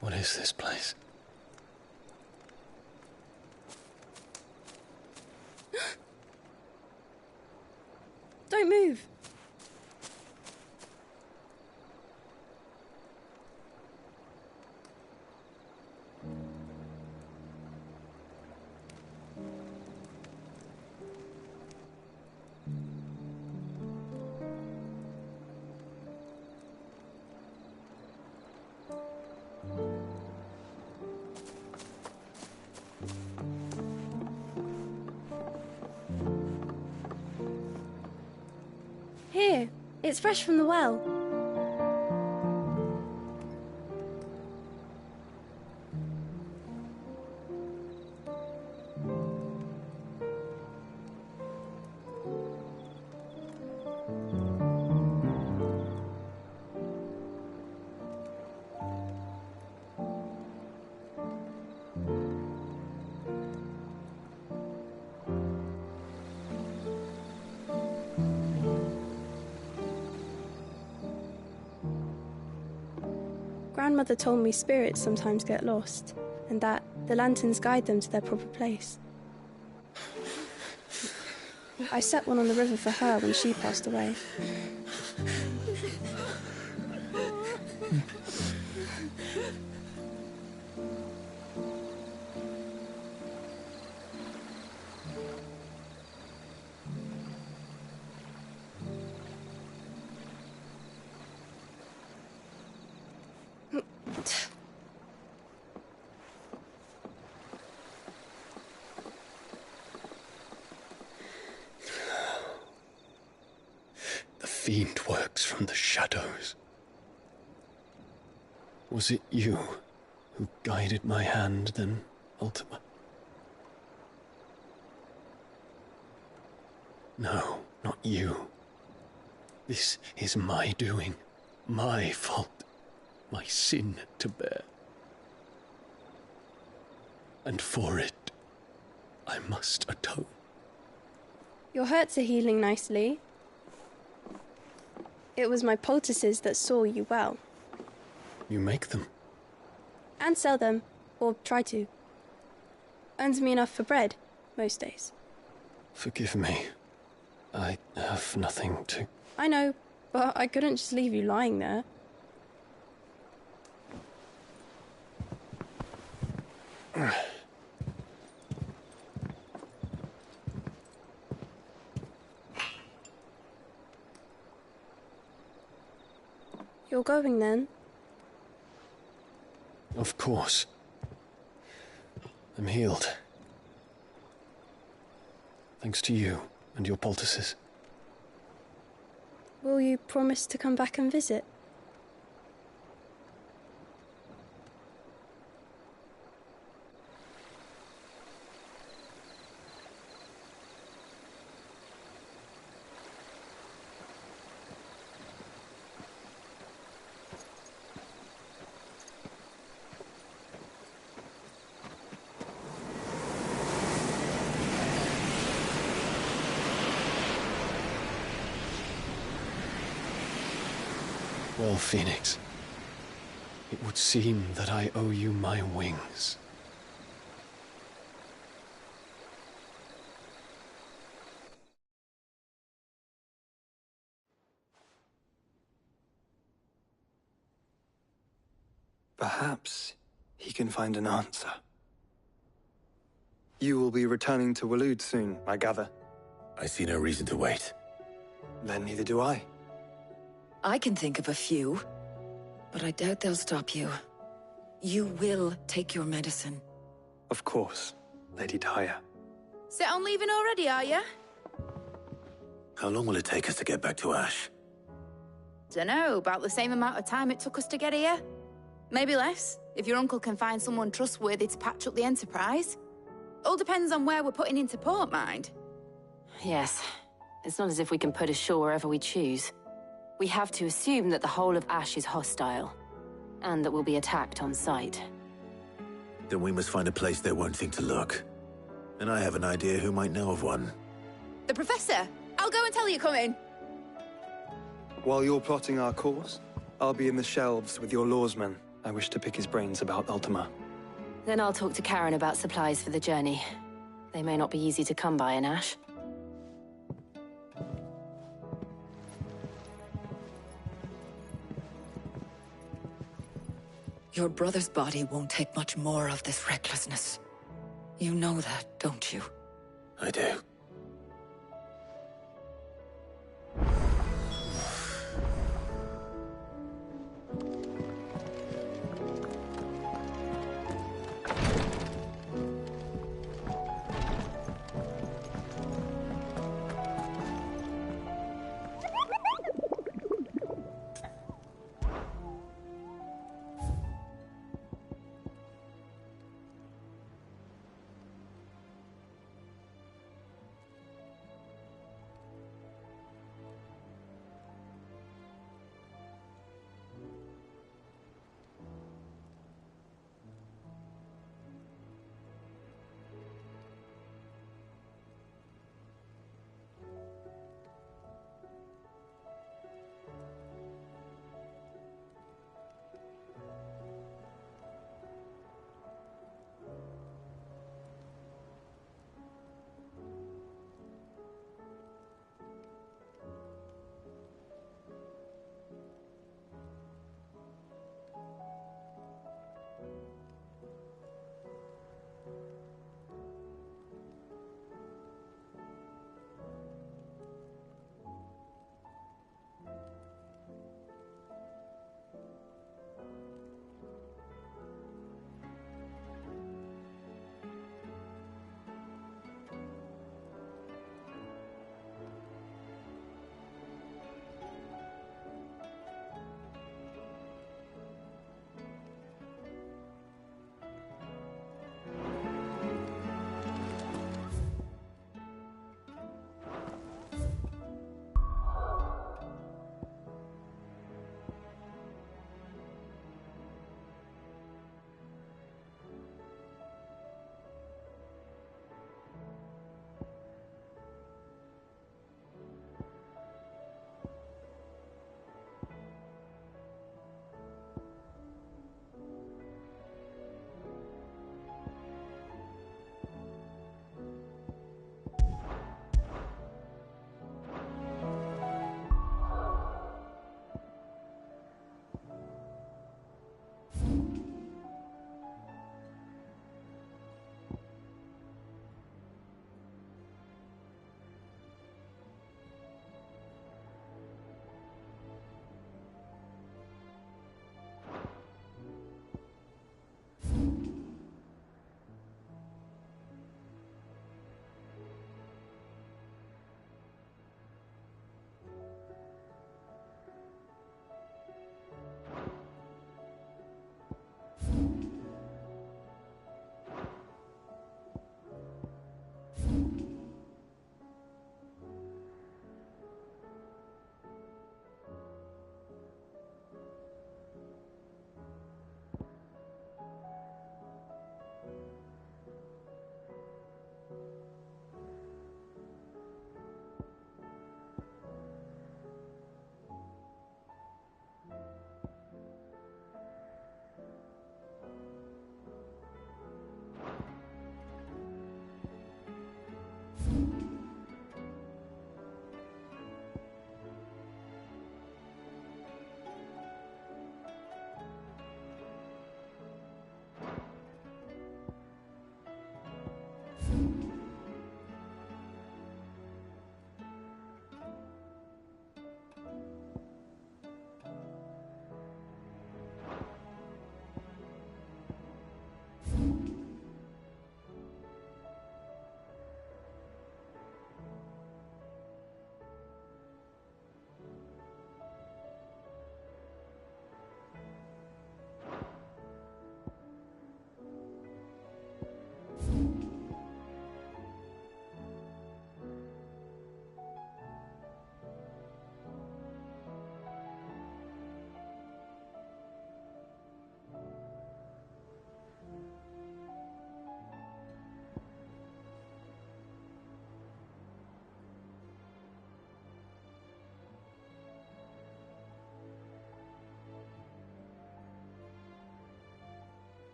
E: What is this place?
D: Don't move.
Q: It's fresh from the well. Grandmother told me spirits sometimes get lost, and that the lanterns guide them to their proper place. I set one on the river for her when she passed away.
A: The fiend works from the shadows. Was it you who guided my hand then, Ultima? No, not you. This is my doing, my fault, my sin to bear. And for it, I must atone.
P: Your hurts are healing nicely. It was my poultices that saw you well.
A: You make them?
P: And sell them, or try to. Earns me enough for bread, most days.
A: Forgive me. I have nothing to...
P: I know, but I couldn't just leave you lying there. You're going then?
A: Of course. I'm healed. Thanks to you and your poultices.
P: Will you promise to come back and visit?
A: Well, Phoenix, it would seem that I owe you my wings. Perhaps he can find an answer. You will be returning to Waloed soon, I gather.
E: I see no reason to wait.
A: Then neither do I.
H: I can think of a few, but I doubt they'll stop you. You will take your medicine.
A: Of course, Lady Daya.
J: Set on leaving already, are you?
E: How long will it take us to get back to Ash?
J: Dunno, about the same amount of time it took us to get here. Maybe less, if your uncle can find someone trustworthy to patch up the Enterprise. All depends on where we're putting into port, mind.
L: Yes. It's not as if we can put ashore wherever we choose. We have to assume that the whole of Ash is hostile, and that we'll be attacked on sight.
E: Then we must find a place they won't think to look. And I have an idea who might know of one.
J: The Professor! I'll go and tell you coming!
A: While you're plotting our course, I'll be in the shelves with your lawsman. I wish to pick his brains about Ultima.
L: Then I'll talk to Karen about supplies for the journey. They may not be easy to come by in Ash.
H: Your brother's body won't take much more of this recklessness. You know that, don't you?
E: I do.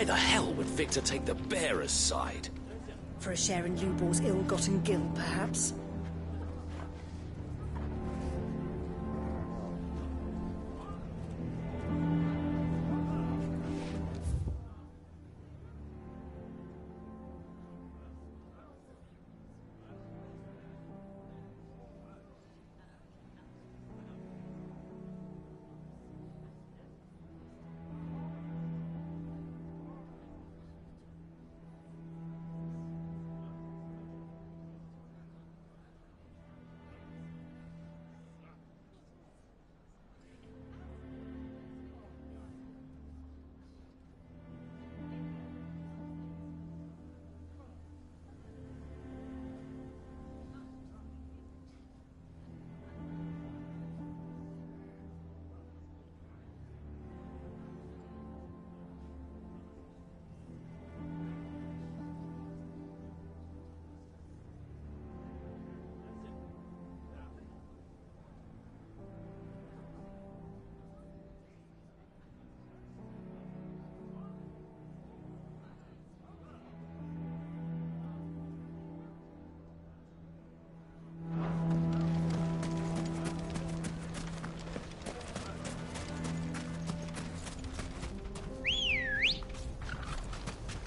S: Why the hell would Victor take the bearer's side?
T: For a share in Lubor's ill-gotten guilt, perhaps?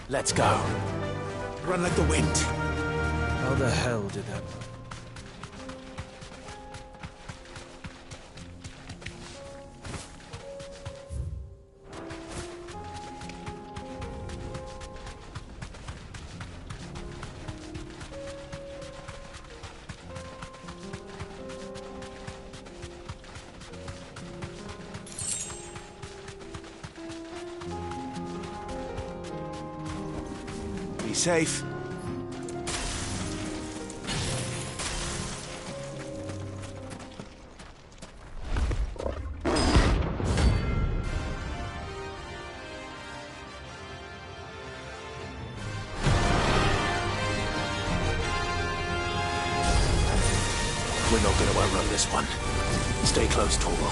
S: Let's go. Run like the wind.
C: How the hell did that...
S: Be safe. We're not going to outrun this one. Stay close, Torvald.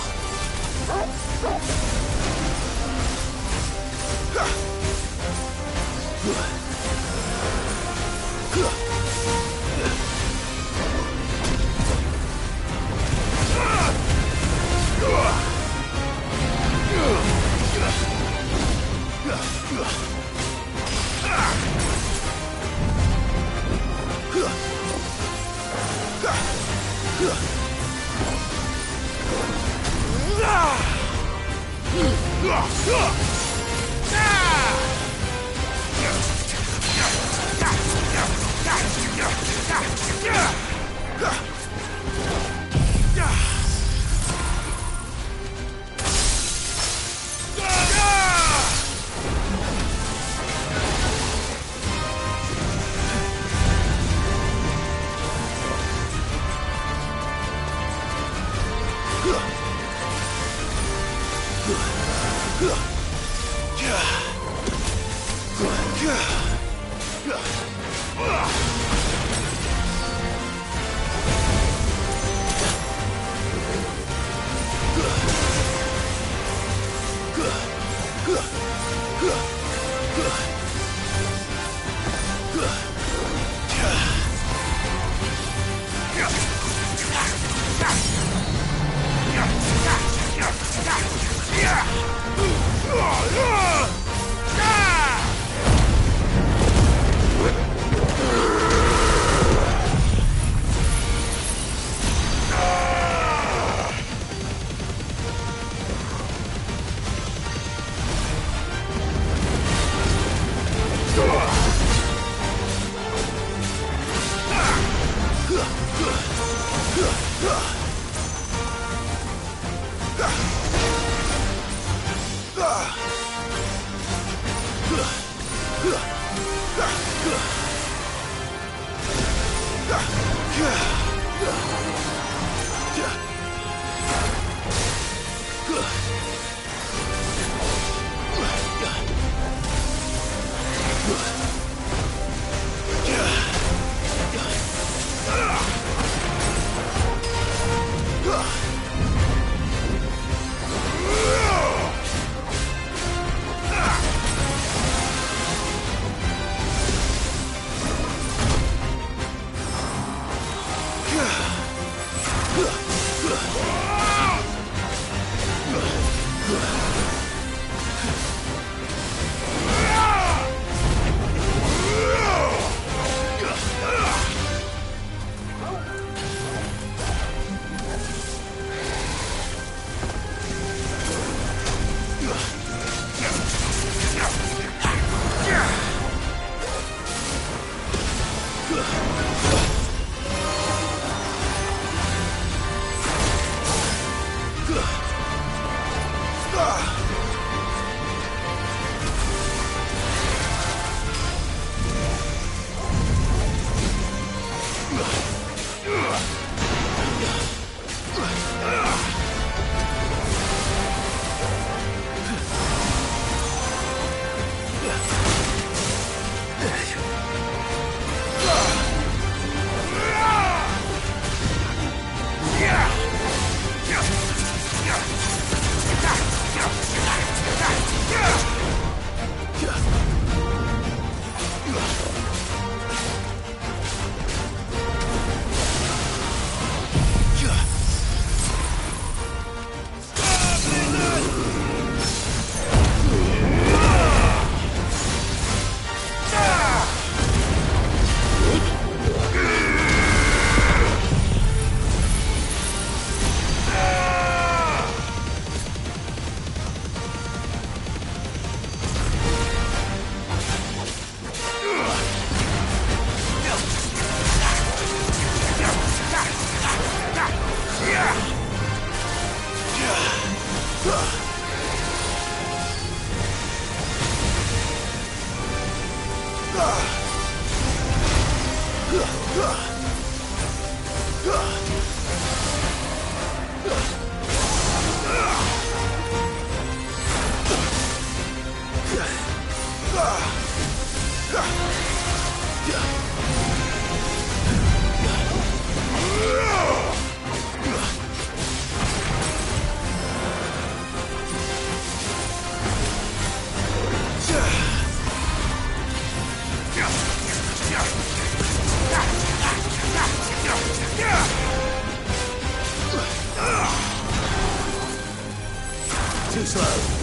S: Too slow.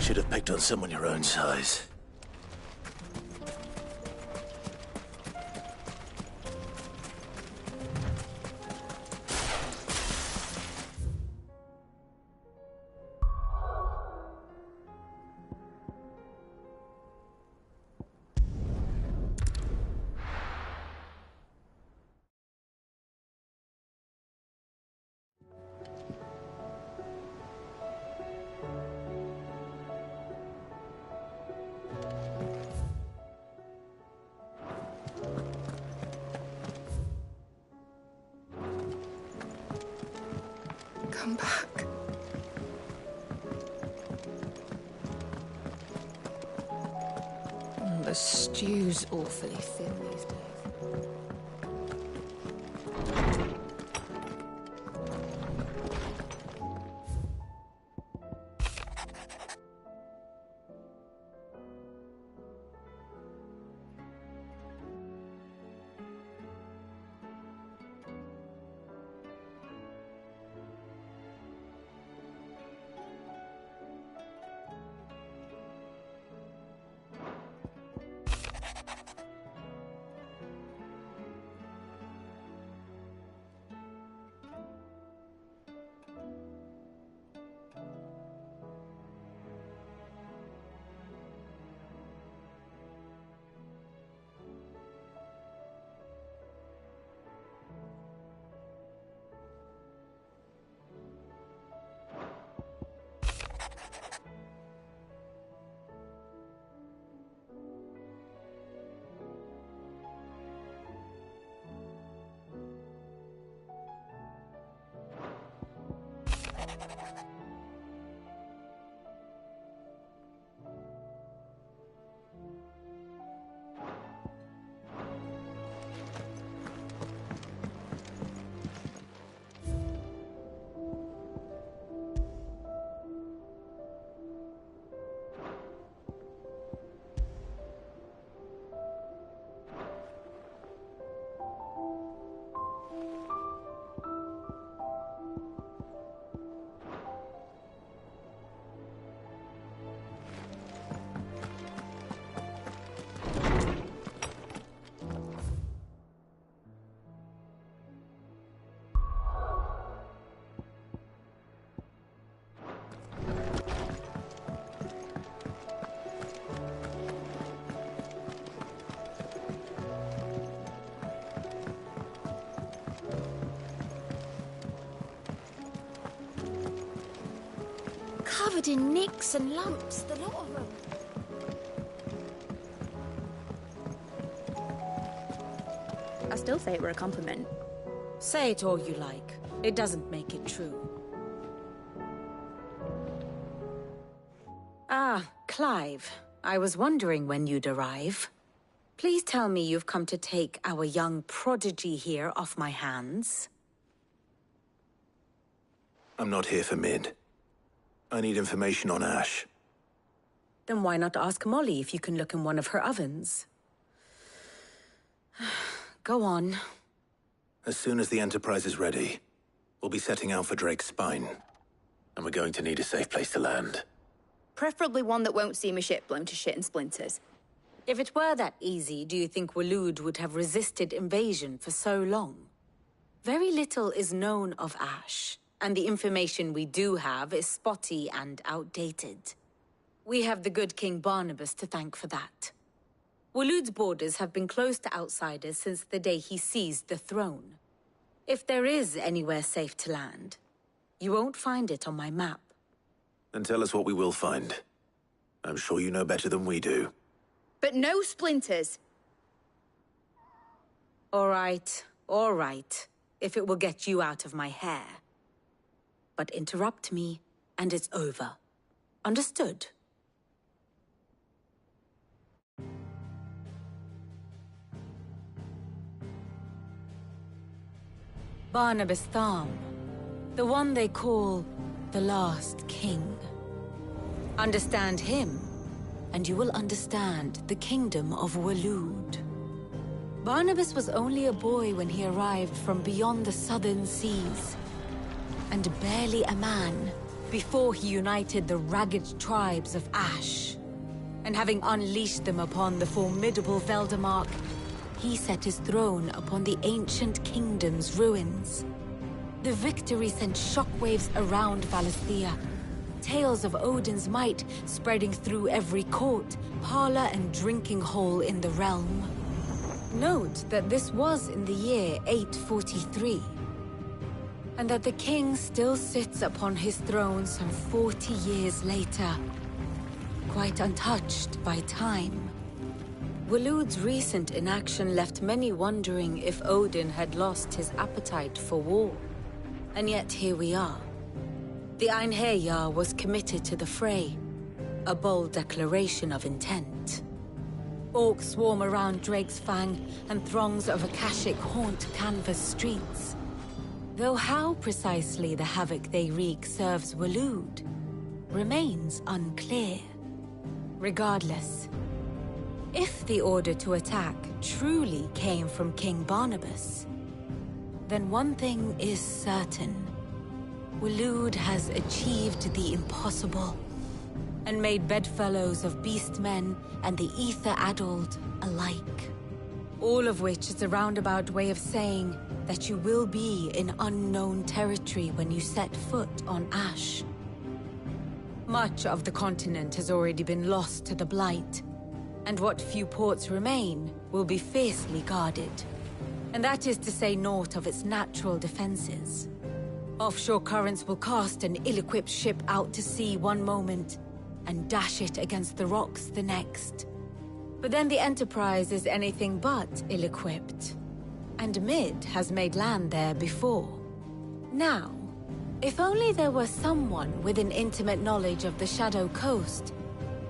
S: Should have picked on someone your own size.
H: Come back. The stew's awfully thin these days.
Q: Covered in nicks and lumps, the lot of them.
J: I still say it were a compliment.
D: Say it all you like. It doesn't make it true. Ah, Clive. I was wondering when you'd arrive.
H: Please tell me you've come to take our young prodigy here off my hands.
E: I'm not here for Mid. I need information on Ash.
H: Then why not ask Molly if you can look in one of her ovens? Go on.
E: As soon as the Enterprise is ready, we'll be setting out for Drake's Spine. And we're going to need a safe place to land.
J: Preferably one that won't see my ship blown to shit and splinters.
H: If it were that easy, do you think Waloed would have resisted invasion for so long? Very little is known of Ash, and the information we do have is spotty and outdated. We have the good King Barnabas to thank for that. Waloed's borders have been closed to outsiders since the day he seized the throne. If there is anywhere safe to land, you won't find it on my map.
E: Then tell us what we will find. I'm sure you know better than we do.
J: But no splinters!
H: All right. If it will get you out of my hair. But interrupt me, and it's over. Understood? Barnabas Tharm. The one they call the Last King. Understand him, and you will understand the kingdom of Waloed. Barnabas was only a boy when he arrived from beyond the southern seas, and barely a man before he united the ragged tribes of Ash. And having unleashed them upon the formidable Veldamark, he set his throne upon the ancient kingdom's ruins. The victory sent shockwaves around Valisthea, tales of Odin's might spreading through every court, parlor, and drinking hole in the realm. Note that this was in the year 843, and that the king still sits upon his throne some 40 years later, quite untouched by time. Waloed's recent inaction left many wondering if Odin had lost his appetite for war. And yet here we are. The Einherjar was committed to the fray, a bold declaration of intent. Orcs swarm around Drake's Fang, and throngs of Akashic haunt Canvas streets. Though how precisely the havoc they wreak serves Waloed remains unclear. Regardless, if the order to attack truly came from King Barnabas, then one thing is certain. Waloed has achieved the impossible, and made bedfellows of beastmen and the ether-addled alike. All of which is a roundabout way of saying that you will be in unknown territory when you set foot on Ash. Much of the continent has already been lost to the Blight, and what few ports remain will be fiercely guarded. And that is to say naught of its natural defenses. Offshore currents will cast an ill-equipped ship out to sea one moment, and dash it against the rocks the next. But then the Enterprise is anything but ill-equipped. And Mid has made land there before. Now, if only there were someone with an intimate knowledge of the Shadow Coast,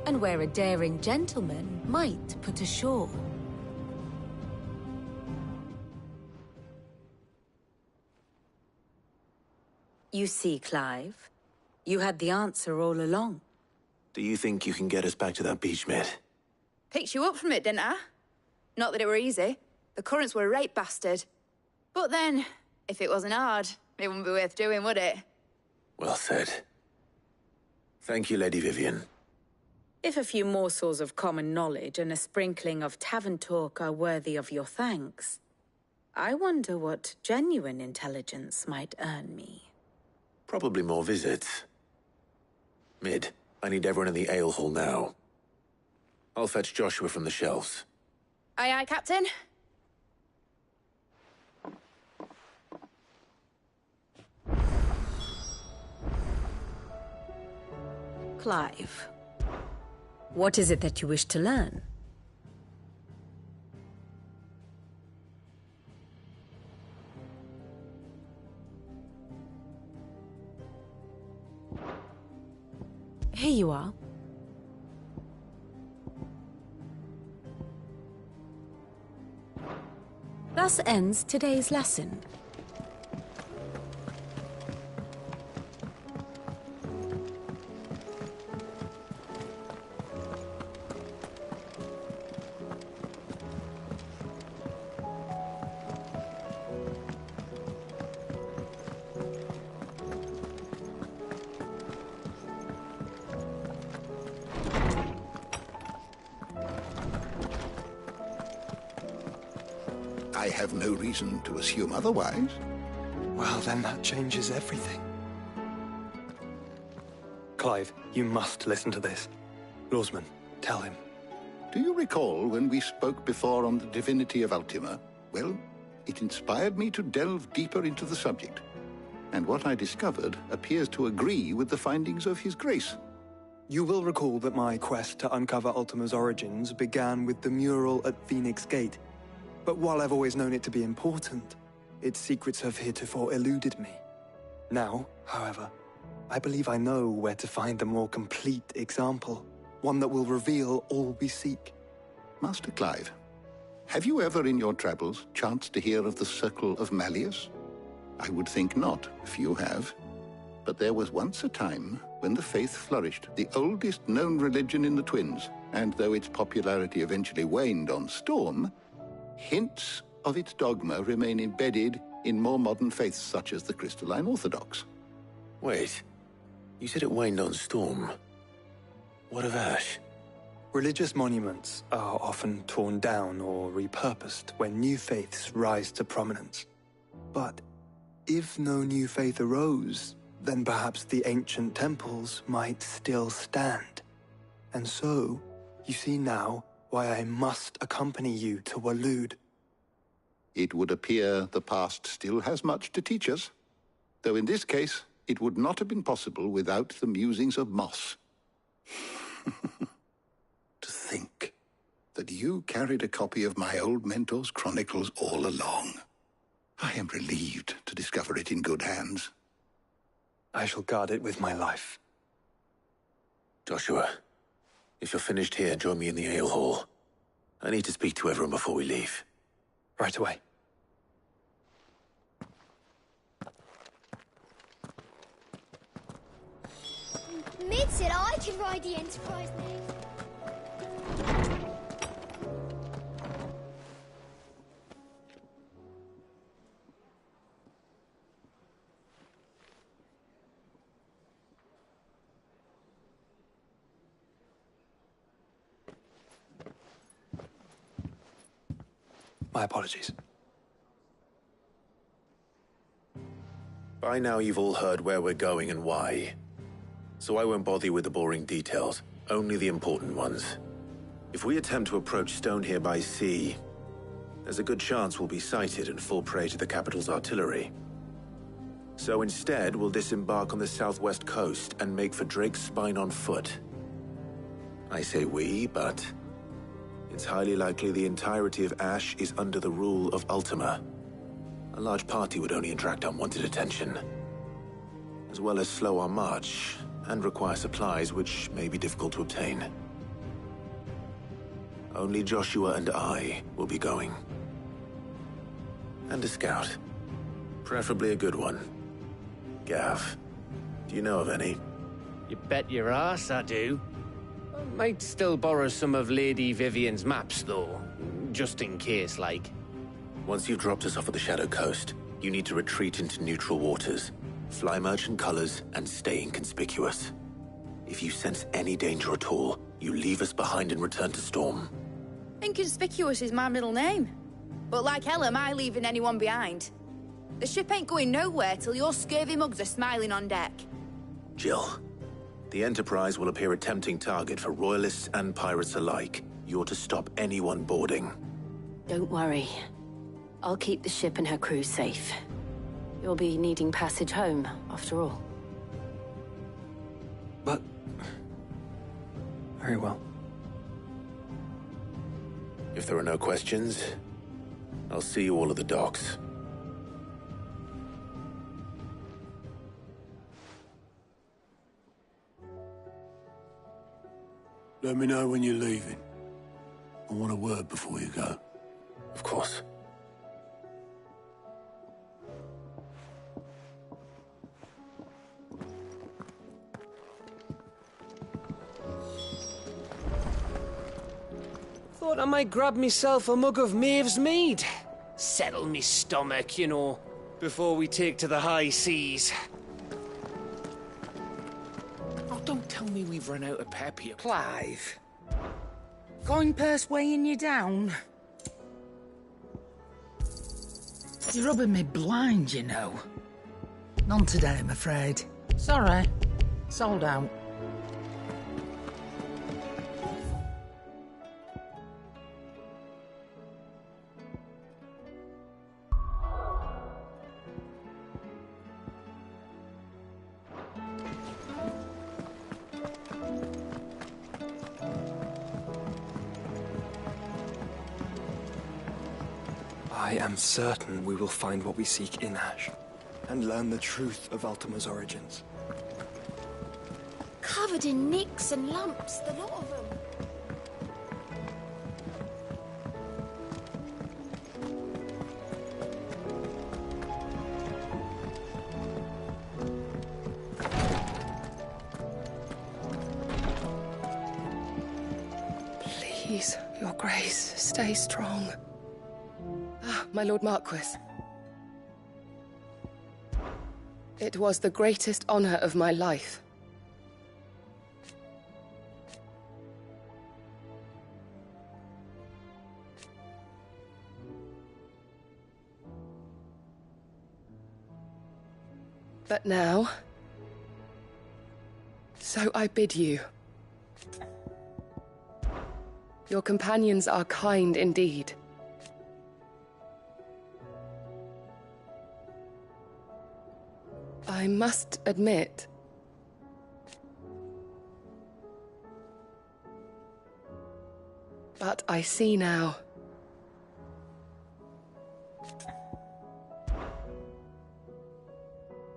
H: and where a daring gentleman might put ashore. You see, Clive, you had the answer all along.
E: Do you think you can get us back to that beach, Mid?
J: Picked you up from it, didn't I? Not that it were easy. The currents were a right bastard. But then, if it wasn't hard, it wouldn't be worth doing, would it?
E: Well said. Thank you, Lady Vivian.
H: If a few morsels of common knowledge and a sprinkling of tavern talk are worthy of your thanks, I wonder what genuine intelligence might earn me.
E: Probably more visits. Mid, I need everyone in the ale hall now. I'll fetch Joshua from the shelves.
J: Aye, aye, Captain.
H: Clive, what is it that you wish to learn? Here you are. Thus ends today's lesson.
I: I have no reason to assume otherwise.
A: Well, then that changes everything. Clive, you must listen to this. Lawsman, tell him.
I: Do you recall when we spoke before on the divinity of Ultima? Well, it inspired me to delve deeper into the subject. And what I discovered appears to agree with the findings of His Grace.
A: You will recall that my quest to uncover Ultima's origins began with the mural at Phoenix Gate. But while I've always known it to be important, its secrets have heretofore eluded me. Now, however, I believe I know where to find the more complete example, one that will reveal all we seek.
I: Master Clive, have you ever in your travels chanced to hear of the Circle of Malleus? I would think not, if you have. But there was once a time when the faith flourished, the oldest known religion in the Twins, and though its popularity eventually waned on Storm, hints of its dogma remain embedded in more modern faiths such as the Crystalline Orthodox.
E: Wait, you said it waned on Storm. What of Ash?
A: Religious monuments are often torn down or repurposed when new faiths rise to prominence. But if no new faith arose, then perhaps the ancient temples might still stand. And so, you see now why I must accompany you to Waloed.
I: It would appear the past still has much to teach us, though in this case, it would not have been possible without the musings of Moss. To think that you carried a copy of my old mentor's chronicles all along. I am relieved to discover it in good hands.
A: I shall guard it with my life.
E: Joshua, if you're finished here, join me in the ale hall. I need to speak to everyone before we leave.
A: Right away.
Q: Mid said I could ride the Enterprise next.
A: My apologies.
E: By now you've all heard where we're going and why. So I won't bother you with the boring details, only the important ones. If we attempt to approach Stonehere by sea, there's a good chance we'll be sighted and fall prey to the capital's artillery. So instead, we'll disembark on the southwest coast and make for Drake's Spine on foot. I say we, but it's highly likely the entirety of Ash is under the rule of Ultima. A large party would only attract unwanted attention, as well as slow our march and require supplies which may be difficult to obtain. Only Joshua and I will be going. And a scout. Preferably a good one. Gav, do you know of any?
R: You bet your ass I do. I might still borrow some of Lady Vivian's maps, though. Just in case, like.
E: Once you've dropped us off at the Shadow Coast, you need to retreat into neutral waters, fly merchant colors, and stay inconspicuous. If you sense any danger at all, you leave us behind and return to Storm.
J: Inconspicuous is my middle name. But like hell am I leaving anyone behind. The ship ain't going nowhere till your scurvy mugs are smiling on deck.
E: Jill, the Enterprise will appear a tempting target for royalists and pirates alike. You're to stop anyone boarding.
L: Don't worry. I'll keep the ship and her crew safe. You'll be needing passage home, after all.
A: But... very well.
E: If there are no questions, I'll see you all at the docks.
S: Let me know when you're leaving. I want a word before you go.
E: Of course.
R: Thought I might grab myself a mug of Maeve's mead. Settle me stomach, you know, before we take to the high seas.
B: Oh, don't tell me we've run out of pep here.
K: Clive. Going purse weighing you down? You're rubbing me blind, you know. None today, I'm afraid. Sorry. Sold out.
A: I am certain we will find what we seek in Ash, and learn the truth of Ultima's origins.
Q: Covered in nicks and lumps, the lot of them.
M: Please, Your Grace, stay strong. Ah, my Lord Marquis. It was the greatest honor of my life. But now, so I bid you. Your companions are kind indeed. I must admit, but I see now.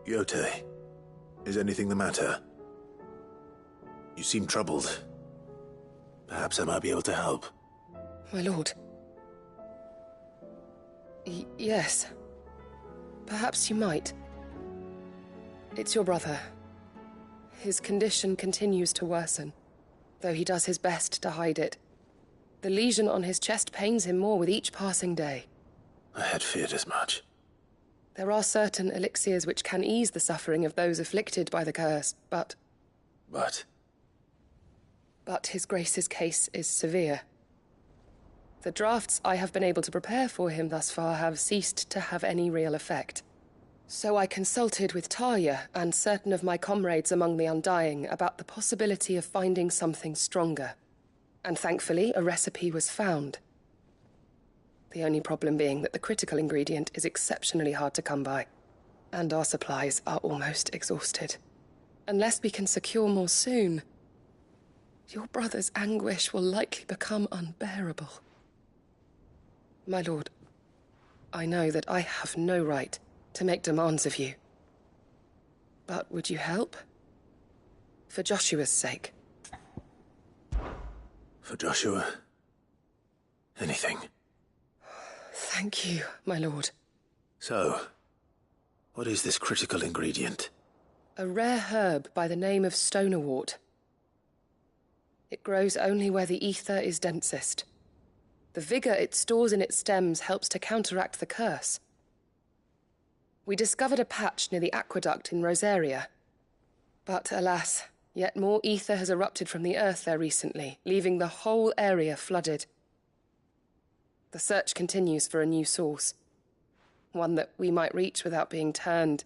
E: Yote, is anything the matter? You seem troubled. Perhaps I might be able to help.
M: My lord. Yes. Perhaps you might. It's your brother. His condition continues to worsen, though he does his best to hide it. The lesion on his chest pains him more with each passing day.
E: I had feared as much.
M: There are certain elixirs which can ease the suffering of those afflicted by the curse, but... But His Grace's case is severe. The drafts I have been able to prepare for him thus far have ceased to have any real effect. So I consulted with Talia and certain of my comrades among the Undying about the possibility of finding something stronger. And thankfully, a recipe was found. The only problem being that the critical ingredient is exceptionally hard to come by, and our supplies are almost exhausted. Unless we can secure more soon, your brother's anguish will likely become unbearable. My lord, I know that I have no right to make demands of you. But would you help? For Joshua's sake.
E: For Joshua? Anything.
M: Thank you, my lord.
E: So, what is this critical ingredient?
M: A rare herb by the name of stonerwort. It grows only where the ether is densest. The vigor it stores in its stems helps to counteract the curse. We discovered a patch near the aqueduct in Rosaria. But alas, yet more ether has erupted from the earth there recently, leaving the whole area flooded. The search continues for a new source. One that we might reach without being turned.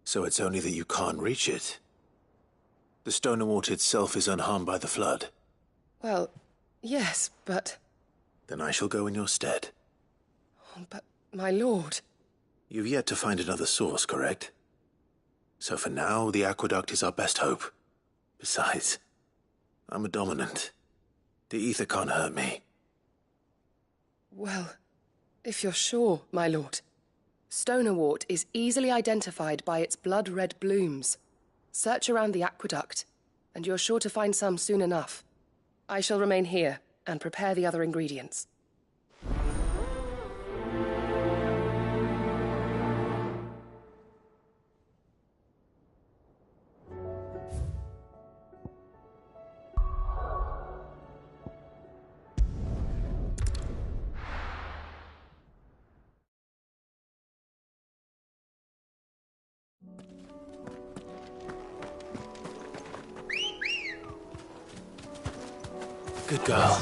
E: So it's only that you can't reach it? The Stonerwort itself is unharmed by the flood?
M: Well, yes, but...
E: Then I shall go in your stead.
M: But, my lord...
E: You've yet to find another source, correct? So for now, the aqueduct is our best hope. Besides, I'm a dominant. The ether can't hurt me.
M: Well, if you're sure, my lord. Stonerwort is easily identified by its blood-red blooms. Search around the aqueduct, and you're sure to find some soon enough. I shall remain here and prepare the other ingredients.
E: Good girl.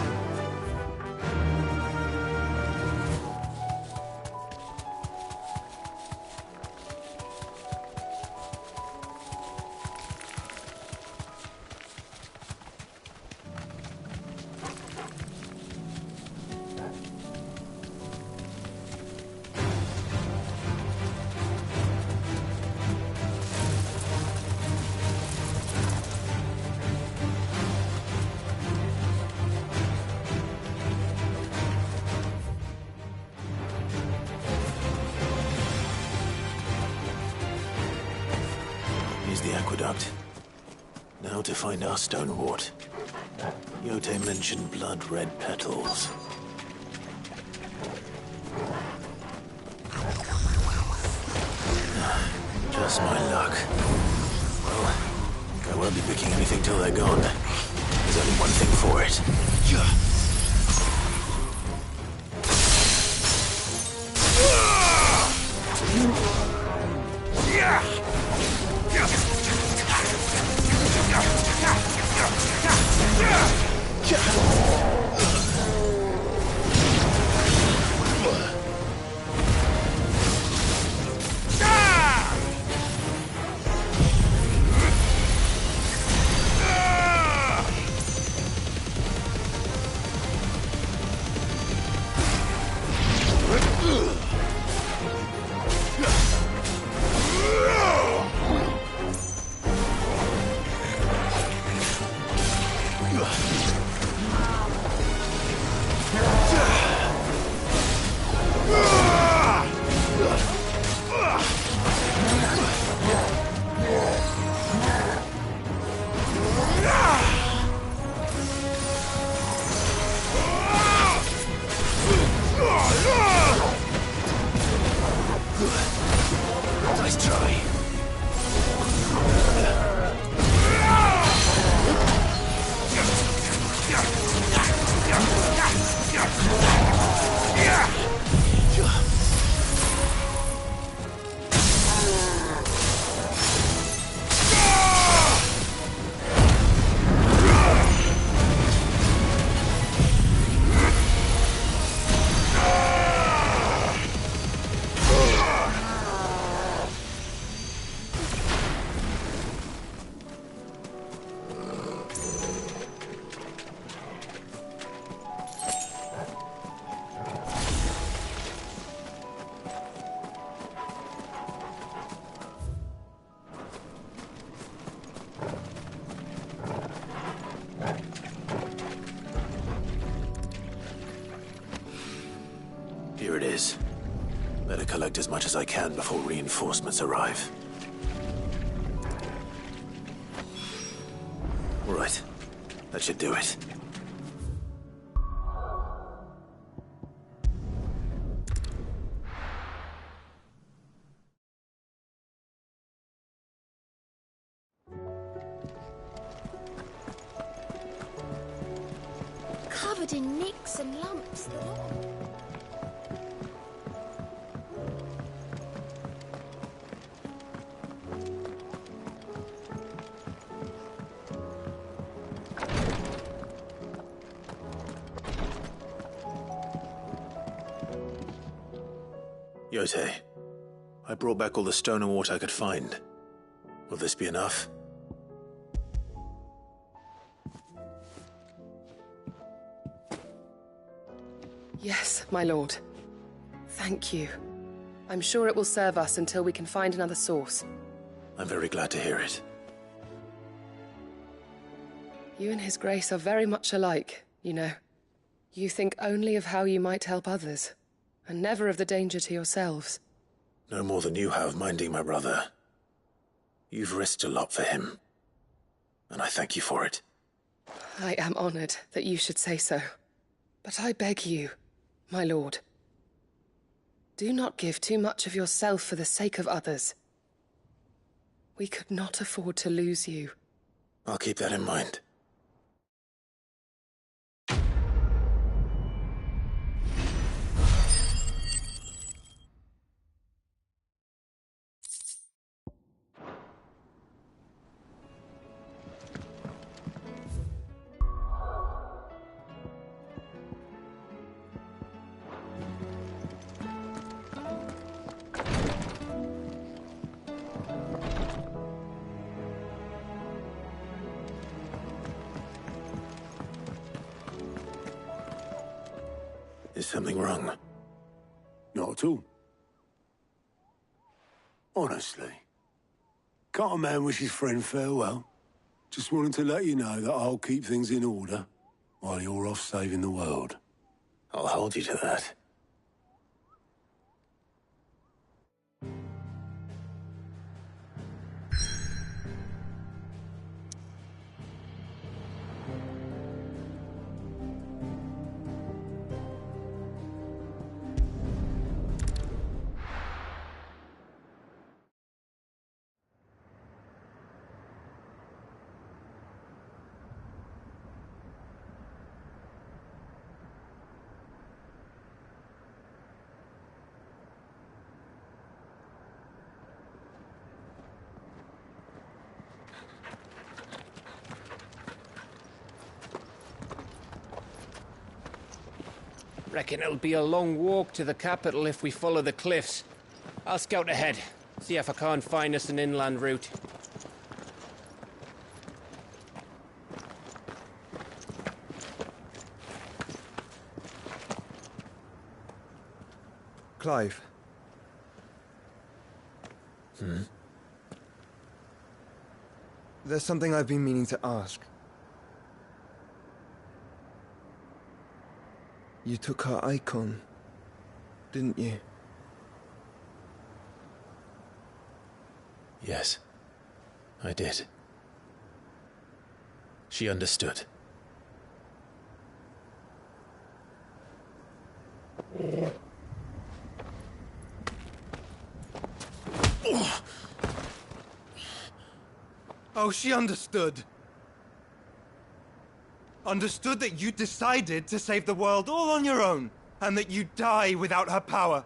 E: Here's the aqueduct. Now to find our stone wart. Yote mentioned blood-red petals. Just my luck. Well, I won't be picking anything till they're gone. There's only one thing for it. Nice try. Here it is. Better collect as much as I can before reinforcements arrive. All right. That should do it.
Q: Covered in nicks and lumps.
E: Yote, I brought back all the stone and water I could find. Will this be enough?
M: Yes, my lord. Thank you. I'm sure it will serve us until we can find another source.
E: I'm very glad to hear it.
M: You and His Grace are very much alike, you know. You think only of how you might help others, and never of the danger to yourselves.
E: No more than you have minding my brother. You've risked a lot for him, and I thank you for it.
M: I am honored that you should say so. But I beg you, my lord, do not give too much of yourself for the sake of others. We could not afford to lose you.
E: I'll keep that in mind. Is something wrong?
F: Not at all. Honestly. Can't a man wish his friend farewell? Just wanted to let you know that I'll keep things in order while you're off saving the world.
E: I'll hold you to that.
R: Reckon it'll be a long walk to the capital if we follow the cliffs. I'll scout ahead, see if I can't find us an inland route.
G: Clive. There's something I've been meaning to ask. You took her icon, didn't you?
E: Yes, I did. She understood.
G: Oh, she understood. Understood that you decided to save the world all on your own, and that you'd die without her power.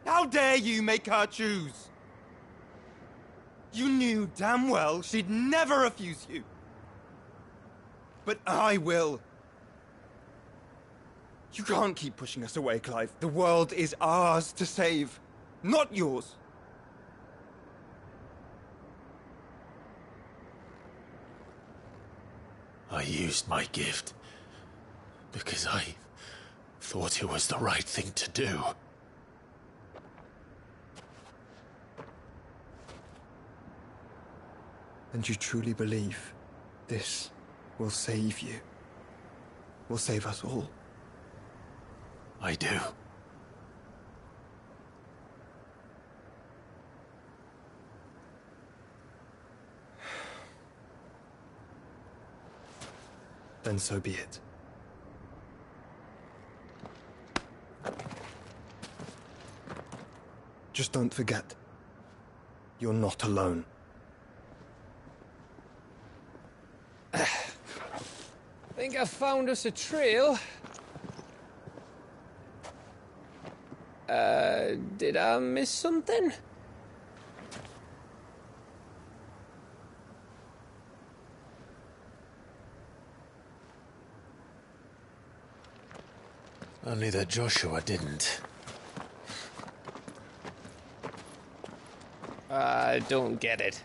G: How dare you make her choose? You knew damn well she'd never refuse you. But I will. You can't keep pushing us away, Clive. The world is ours to save, not yours.
E: I used my gift because I thought it was the right thing to do.
G: And you truly believe this will save you? Will save us all?
E: I do.
G: Then so be it. Just don't forget, you're not alone.
R: Think I found us a trail. Did I miss something?
E: Only that Joshua didn't.
R: I don't get it.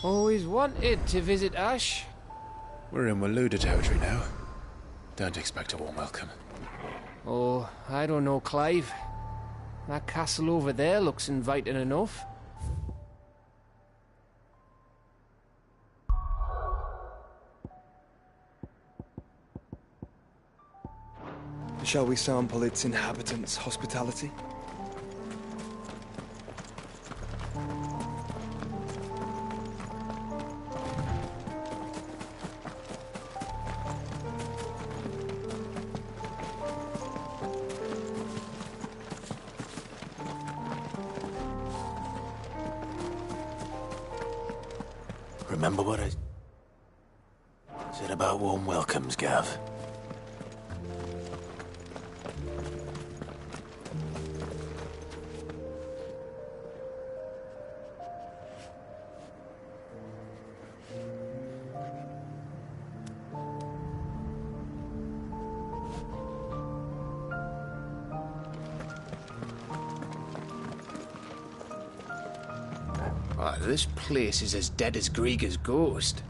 R: Always wanted to visit Ash.
E: We're in Waluda territory now. Don't expect a warm welcome.
R: Oh, I don't know, Clive. That castle over there looks inviting enough.
G: Shall we sample its inhabitants' hospitality?
E: Remember what I said about warm welcomes, Gav?
R: Oh, this place is as dead as Grieger's ghost.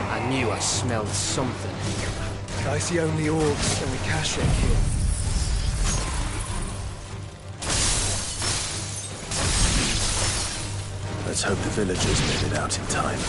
R: I knew I smelled something.
N: I see only orcs and Akashic here.
E: Let's hope the villagers made it out in time.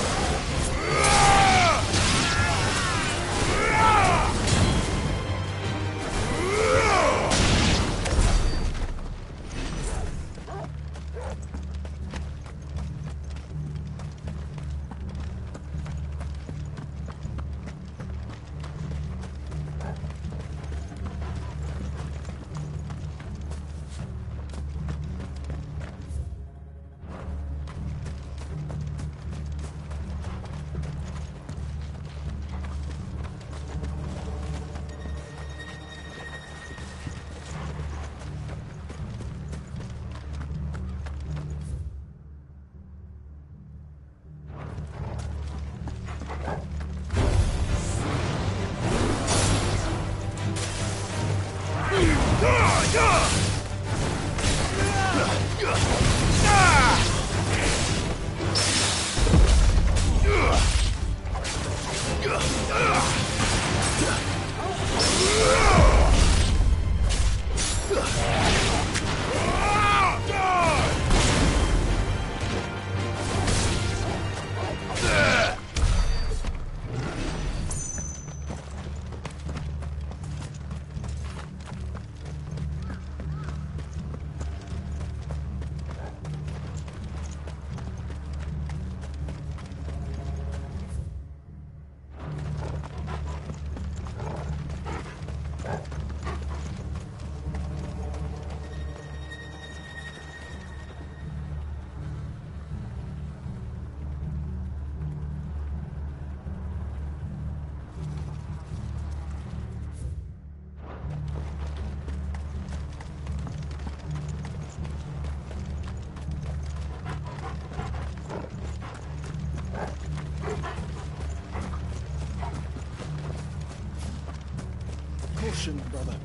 N: Caution, brother.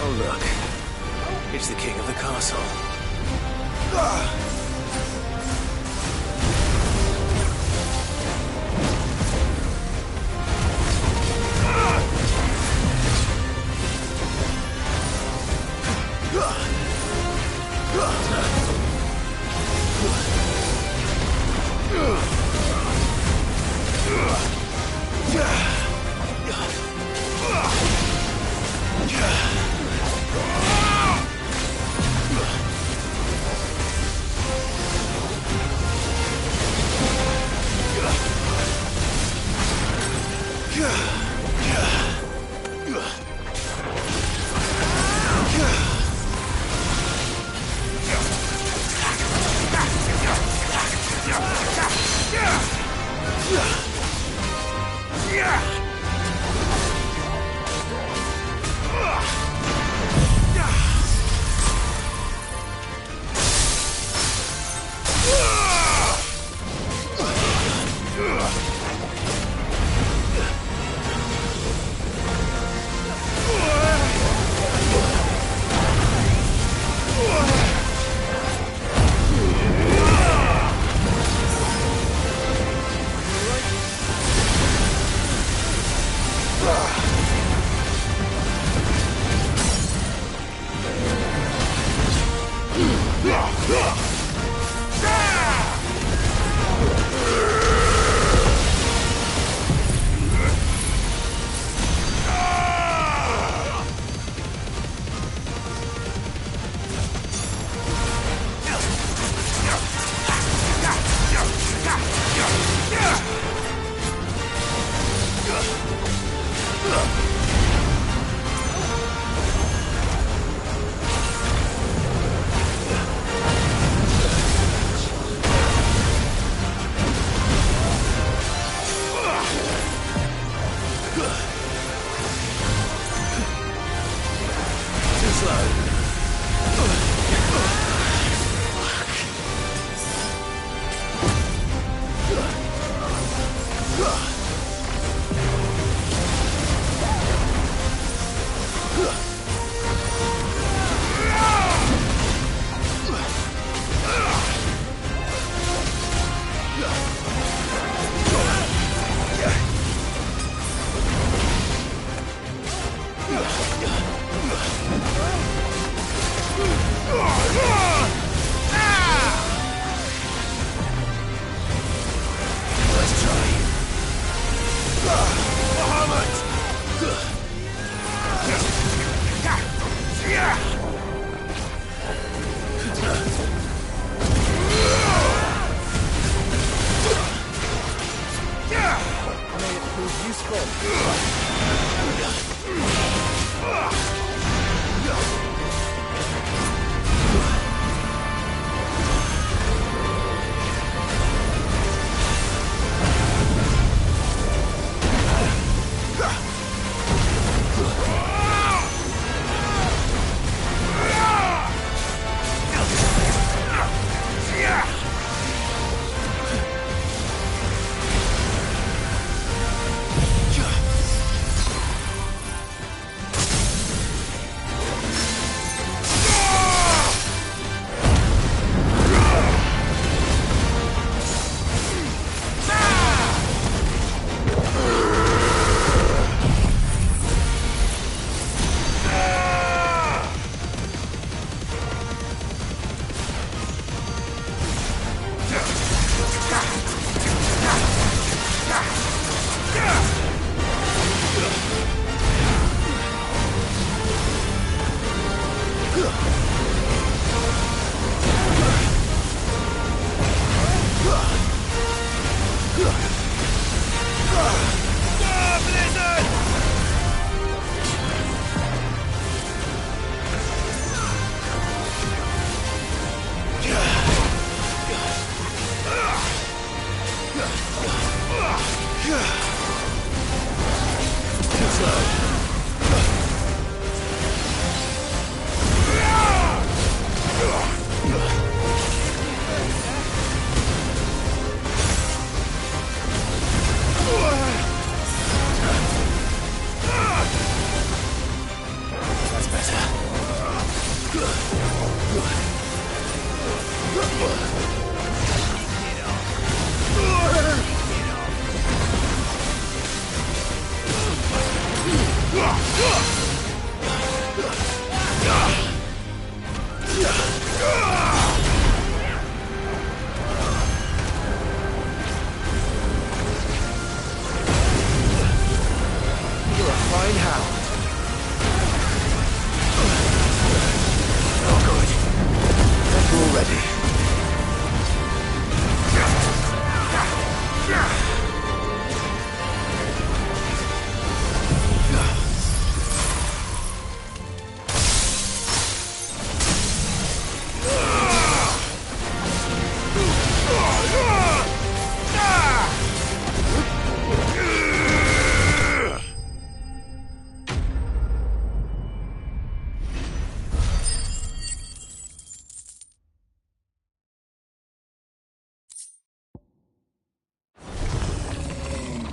S: Oh, look. It's the king of the castle. Too slow. That's better.
N: You're a fine hound.
S: Oh, good. Then we're all ready.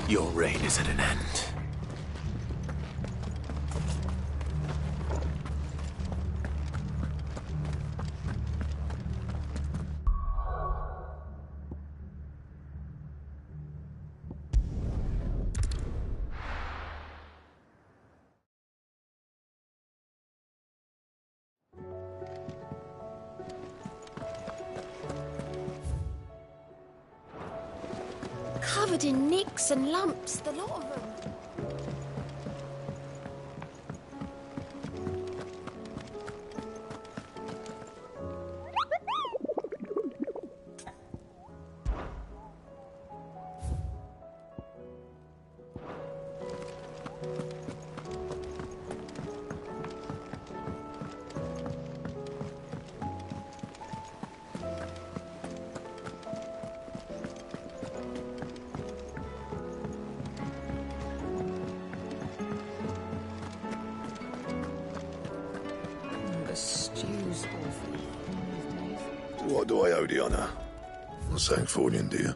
S: Your reign is at an end.
Q: Covered in nicks and lumps, the lot of them.
K: The stew's awful.
O: What do I owe the honour? Not saying Fornian, do you?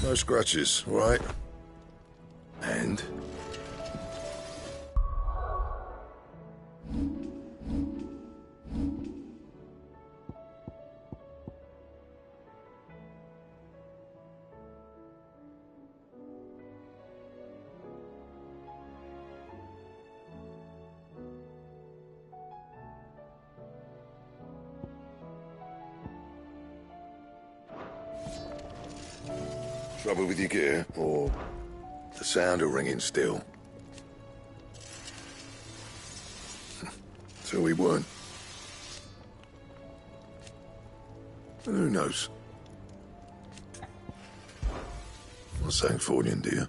O: No scratches, all right? And? Trouble with your gear, or the sound of ringing still? So we weren't. And who knows? Not saying Fornian, do you?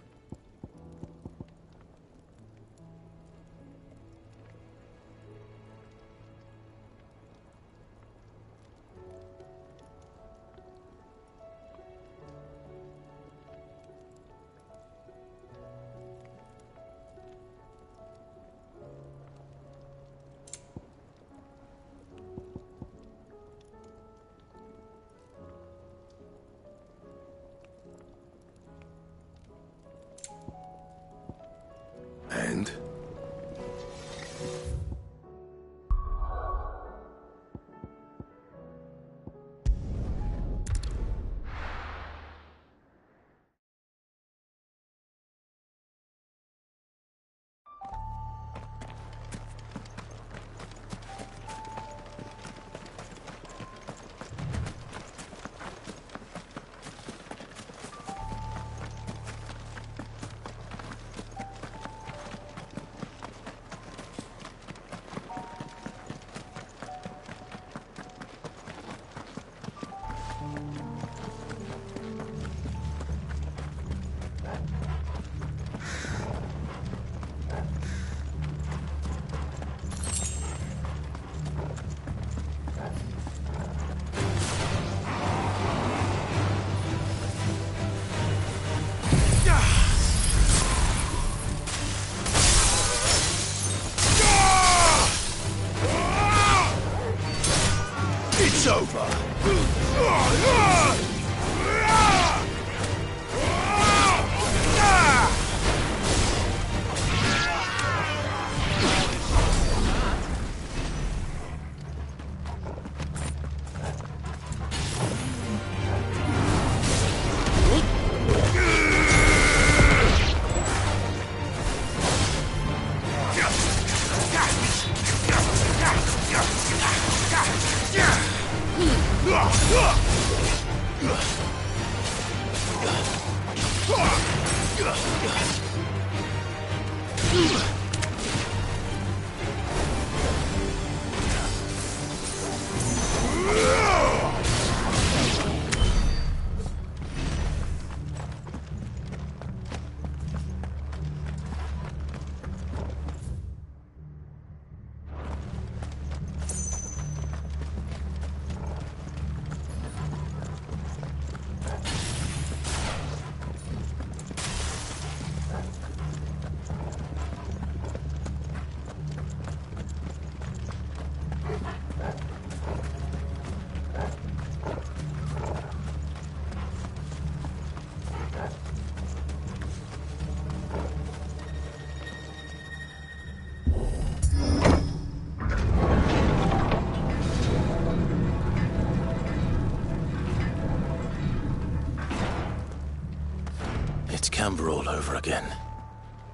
E: Amber all over again.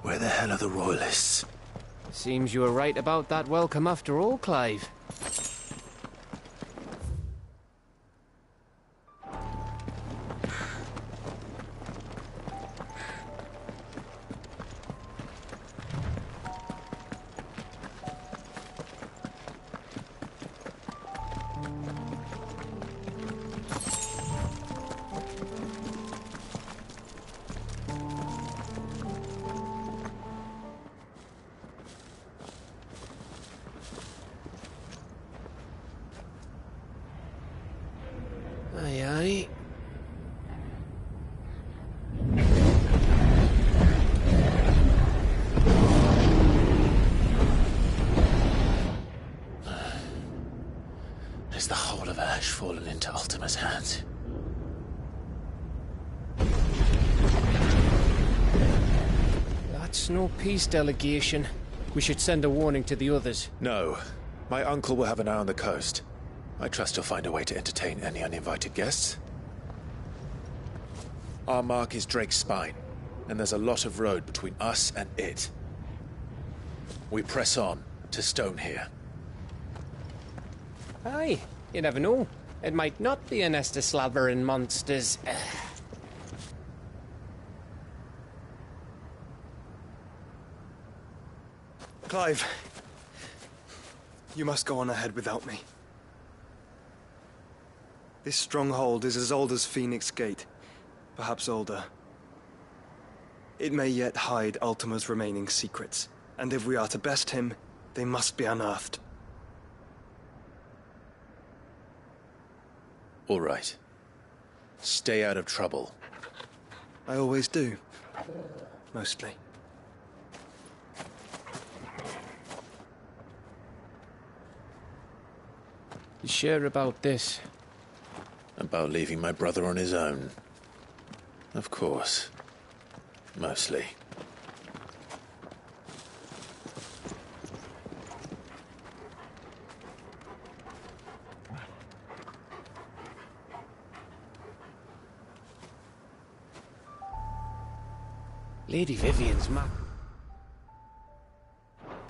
E: Where the hell are the Royalists?
R: Seems you were right about that welcome after all, Clive. Aye, aye.
E: Is the whole of Ash fallen into Ultima's hands?
R: That's no peace delegation. We should send a warning to the others.
E: No. My uncle will have an eye on the coast. I trust he'll find a way to entertain any uninvited guests. Our mark is Drake's Spine, and there's a lot of road between us and it. We press on to Stone here.
R: Aye, you never know. It might not be a nest of slavering monsters.
N: Clive, you must go on ahead without me. This stronghold is as old as Phoenix Gate, perhaps older. It may yet hide Ultima's remaining secrets, and if we are to best him, they must be unearthed.
E: All right. Stay out of trouble.
N: I always do. Mostly.
R: You sure about this?
E: About leaving my brother on his own. Of course. Mostly.
R: Lady Vivian's map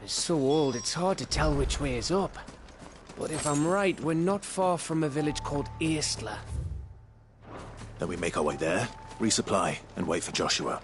R: is so old it's hard to tell which way is up. But if I'm right, we're not far from a village called Eastla.
E: Then we make our way there, resupply, and wait for Joshua.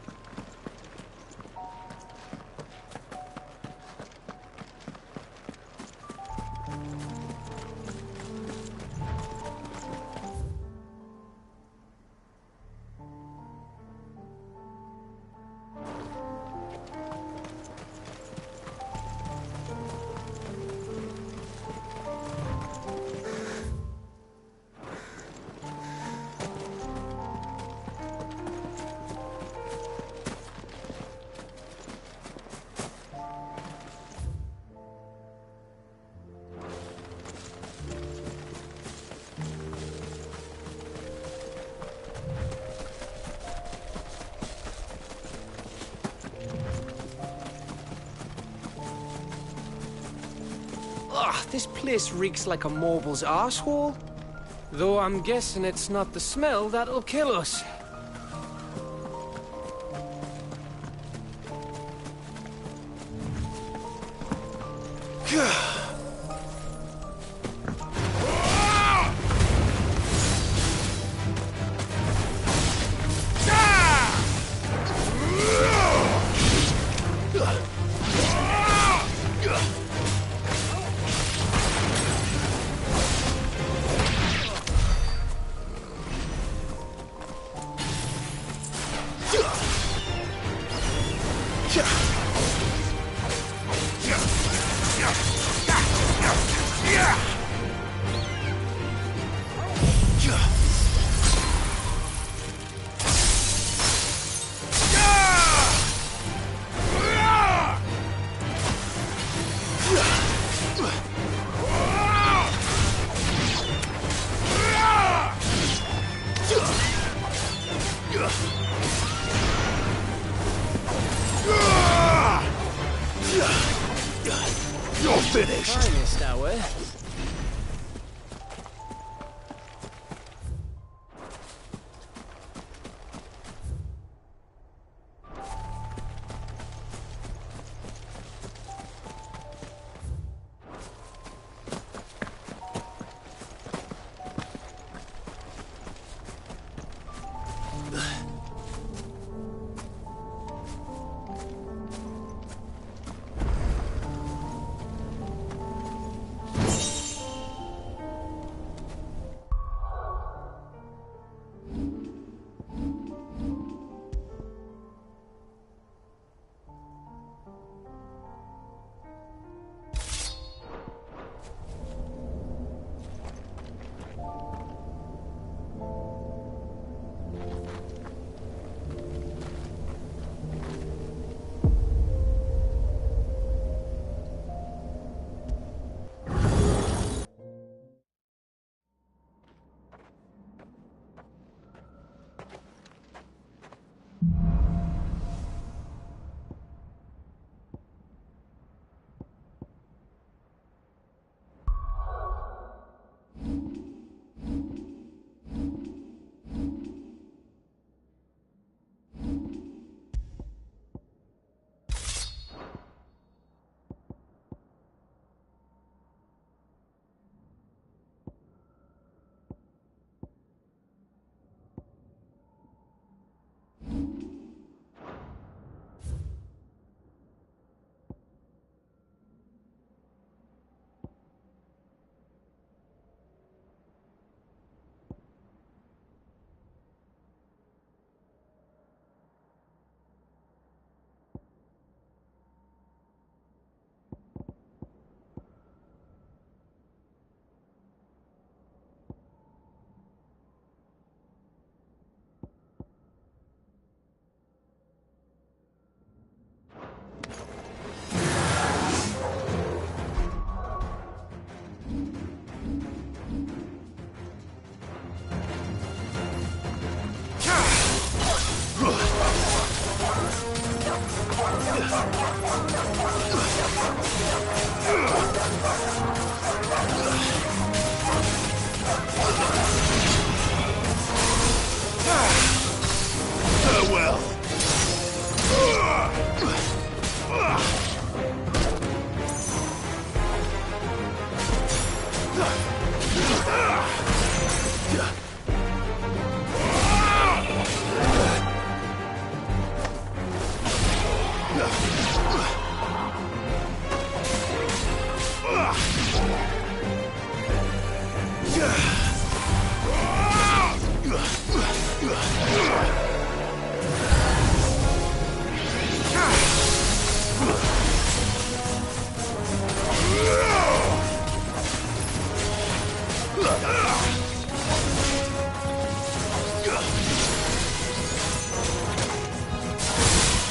R: Ugh, this place reeks like a mobile's arsehole. Though I'm guessing it's not the smell that'll kill us.
E: You're finished.
R: Finest hour.
O: Farewell.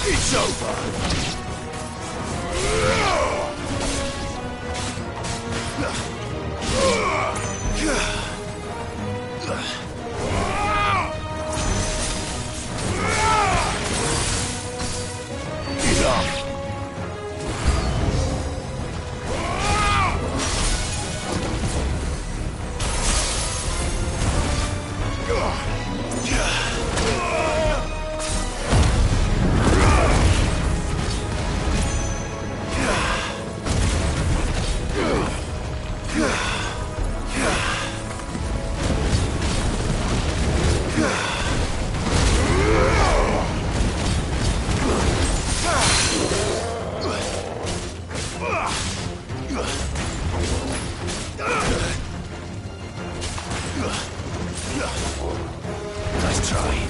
O: It's over. Nice try.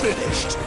O: Finished.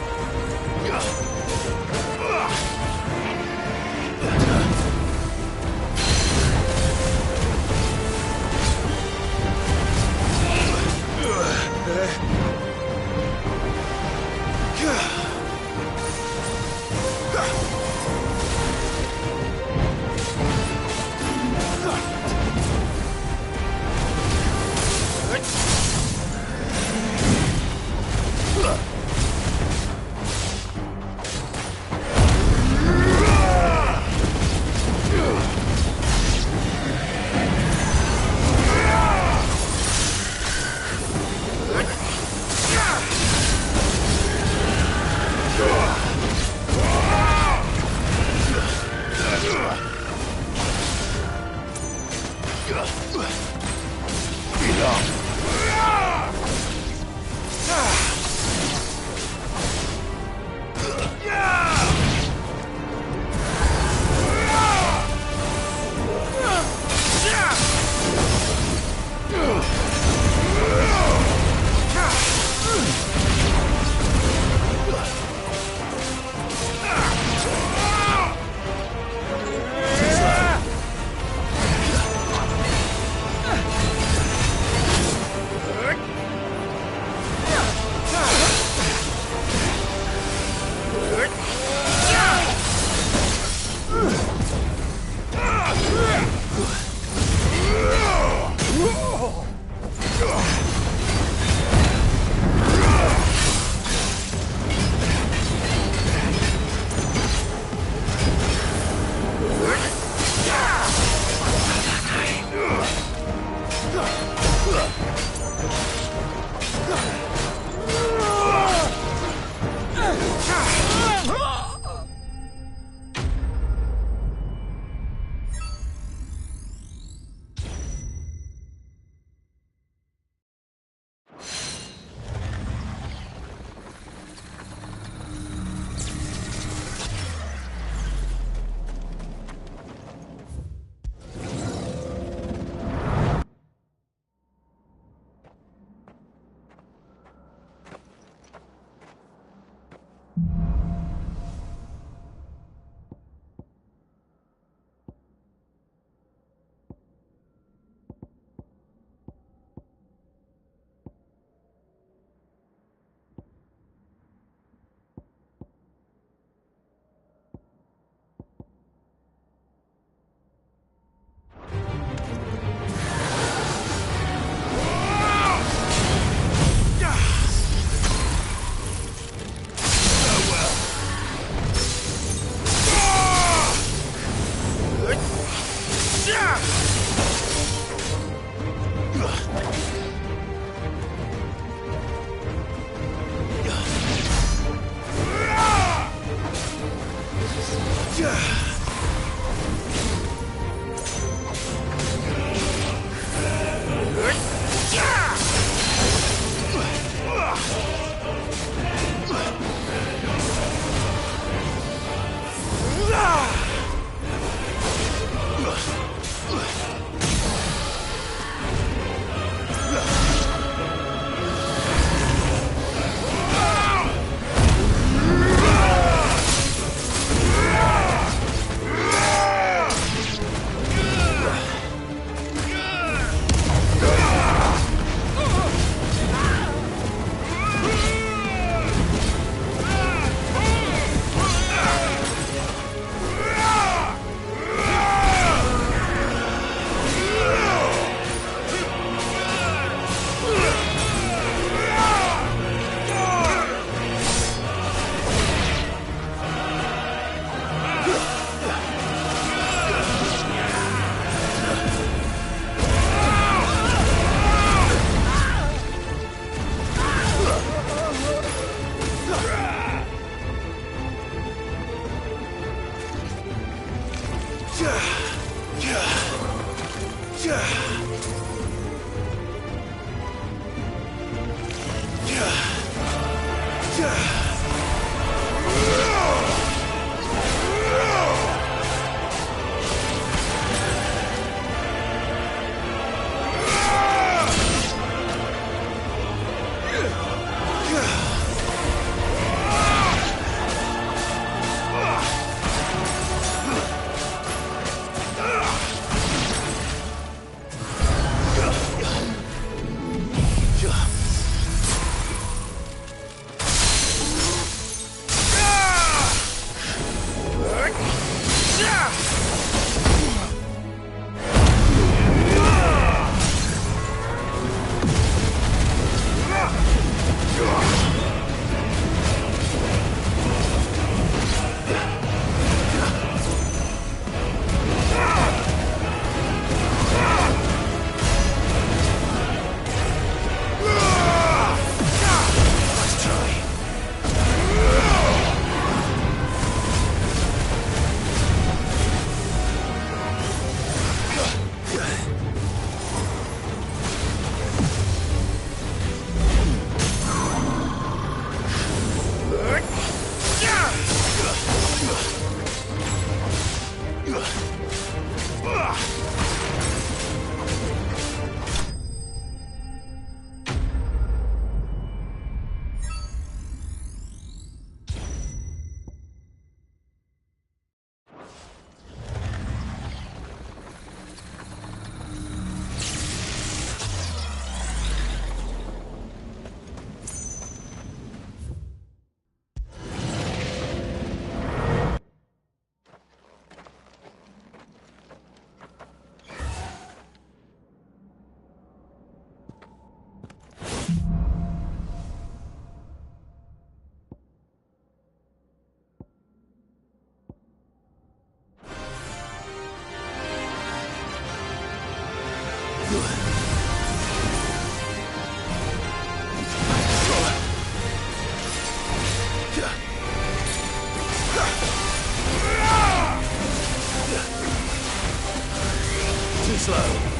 S: Too slow.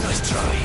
S: Nice try.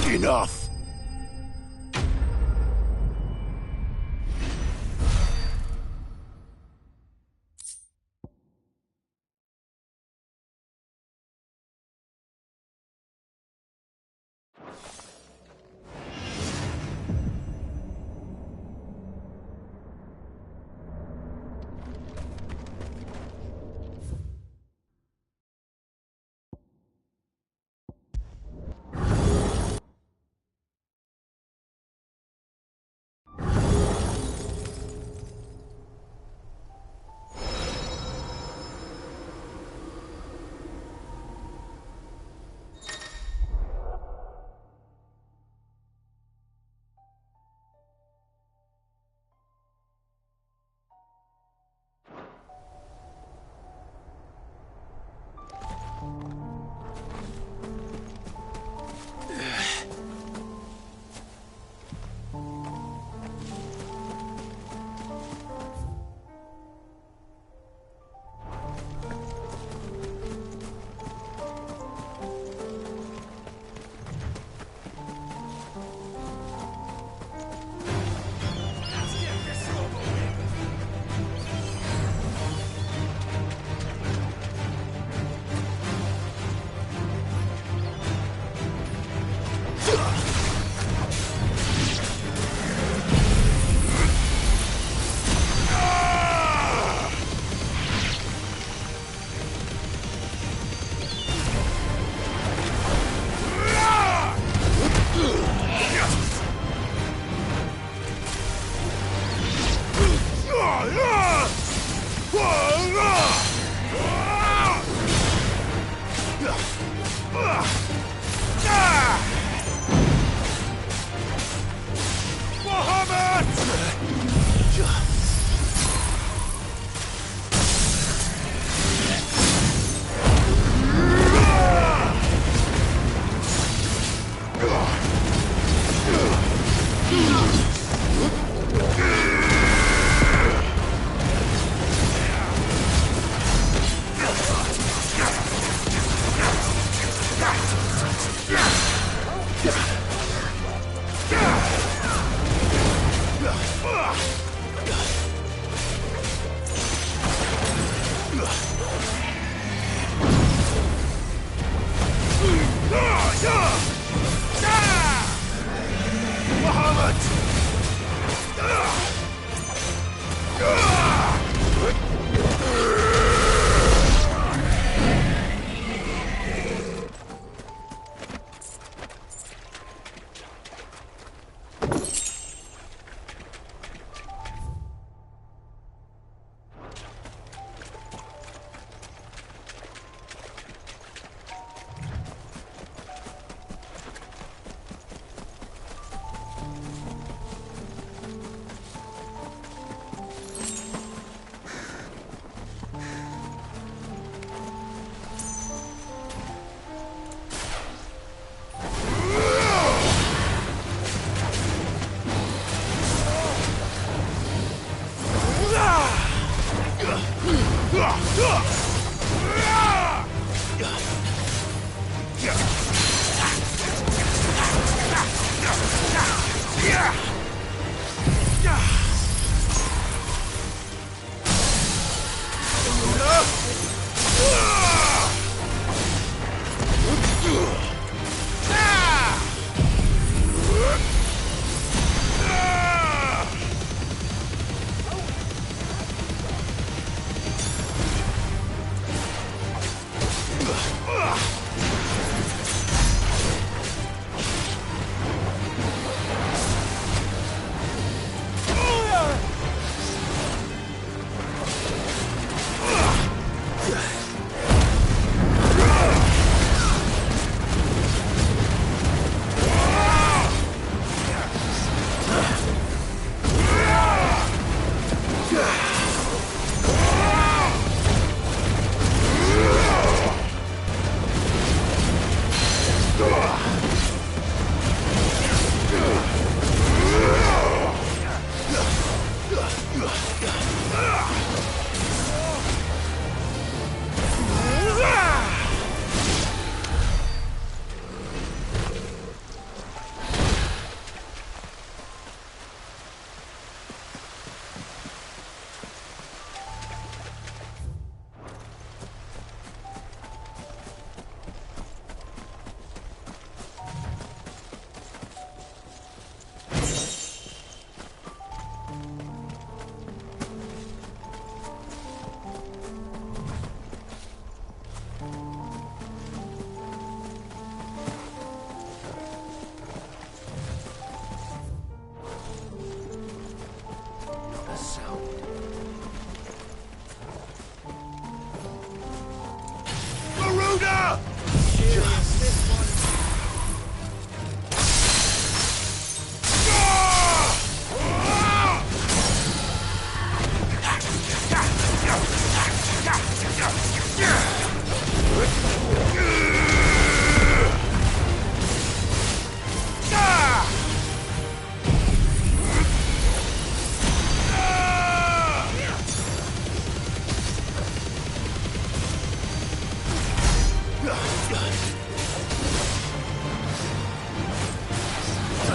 S: Enough!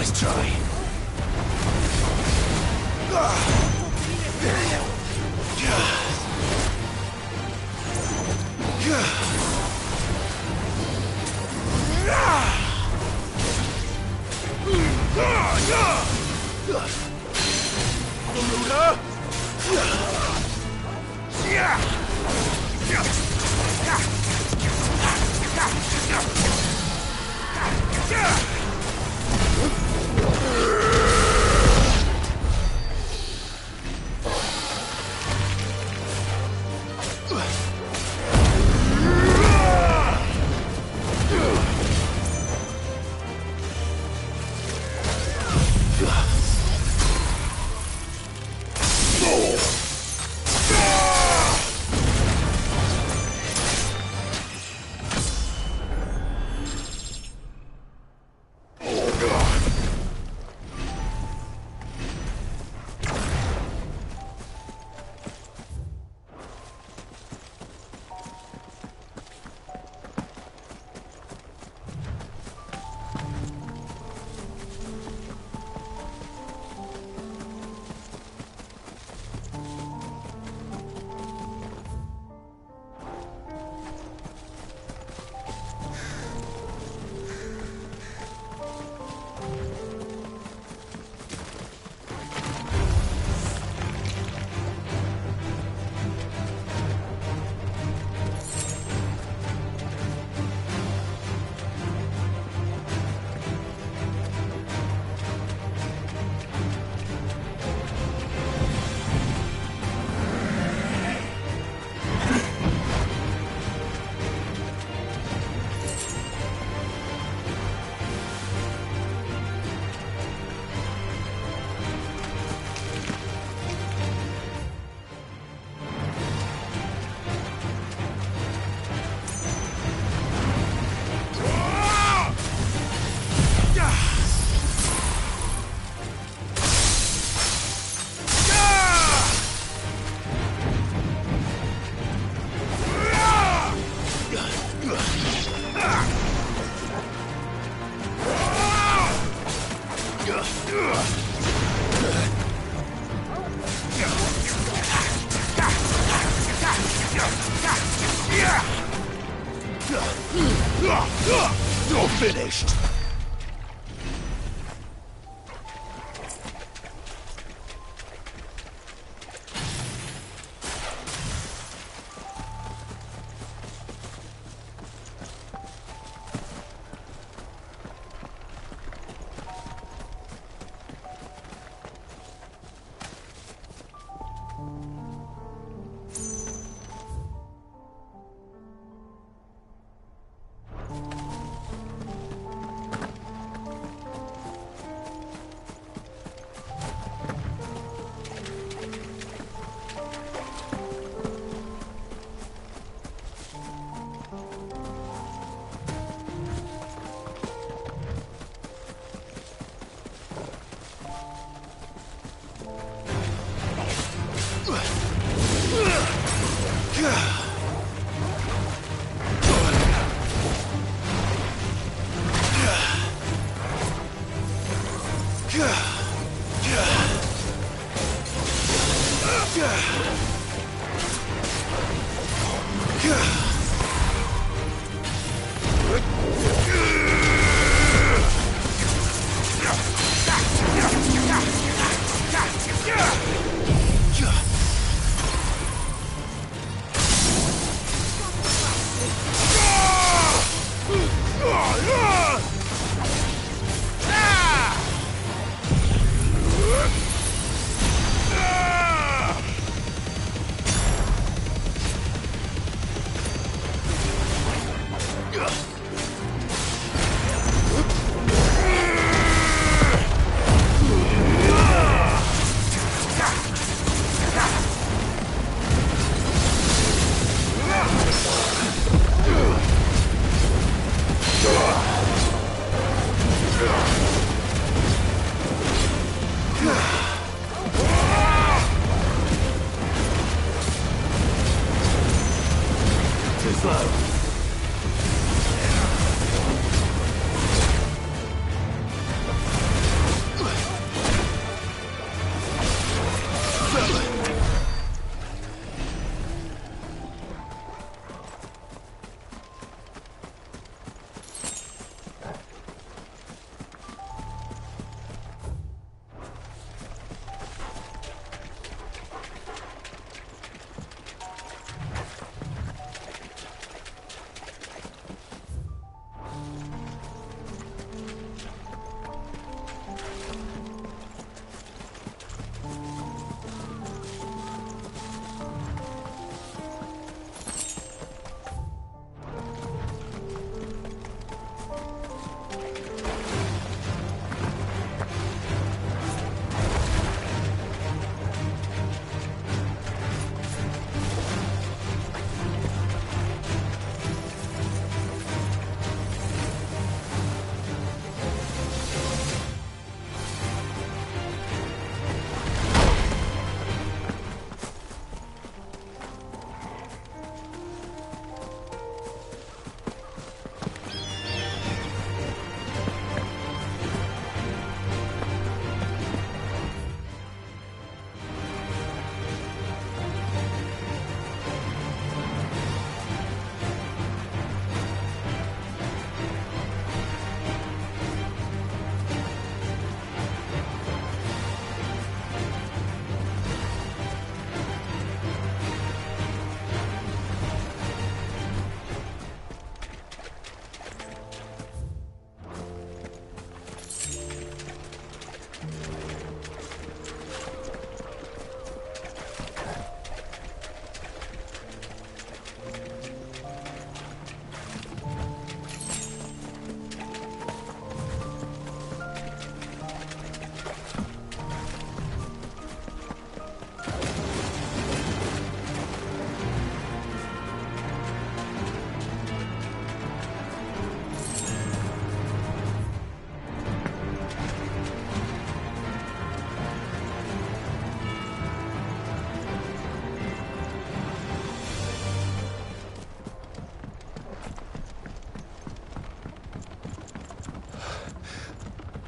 S: Nice try. You're finished.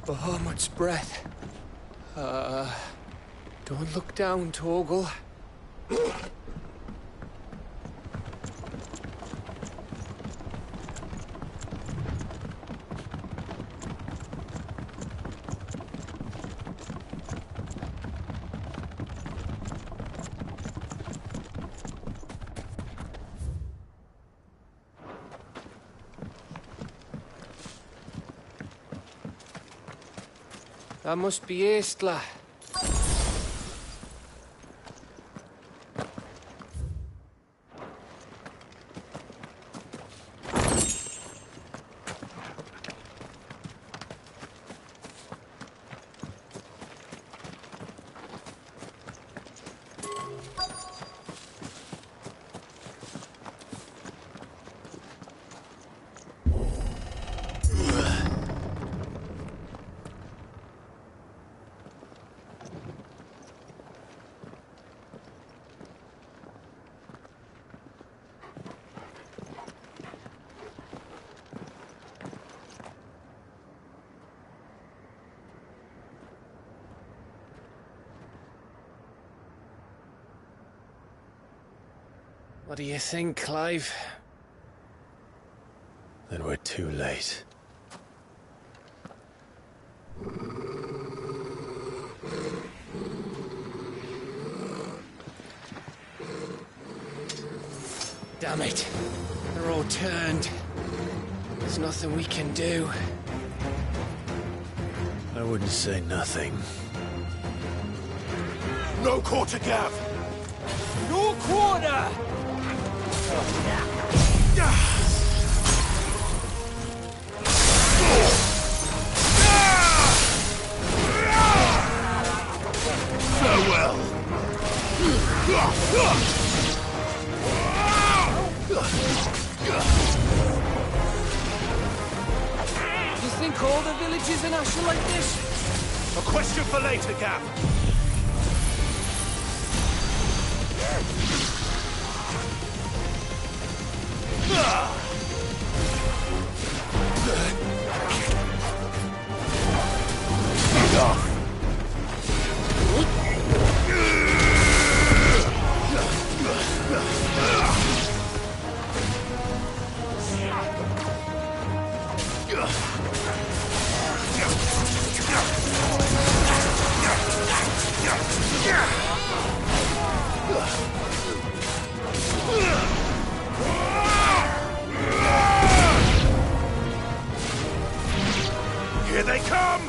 R: Bahamut's breath. Don't look down, Torgal. That must be Aistla. What do you think, Clive?
S: Then we're too late.
R: Damn it. They're all turned. There's nothing we can do.
S: I wouldn't say nothing.
O: No quarter, Gav!
R: No quarter!
O: Farewell!
R: You think all the villages in Ash are like this?
O: A question for later, Gav. Here they come!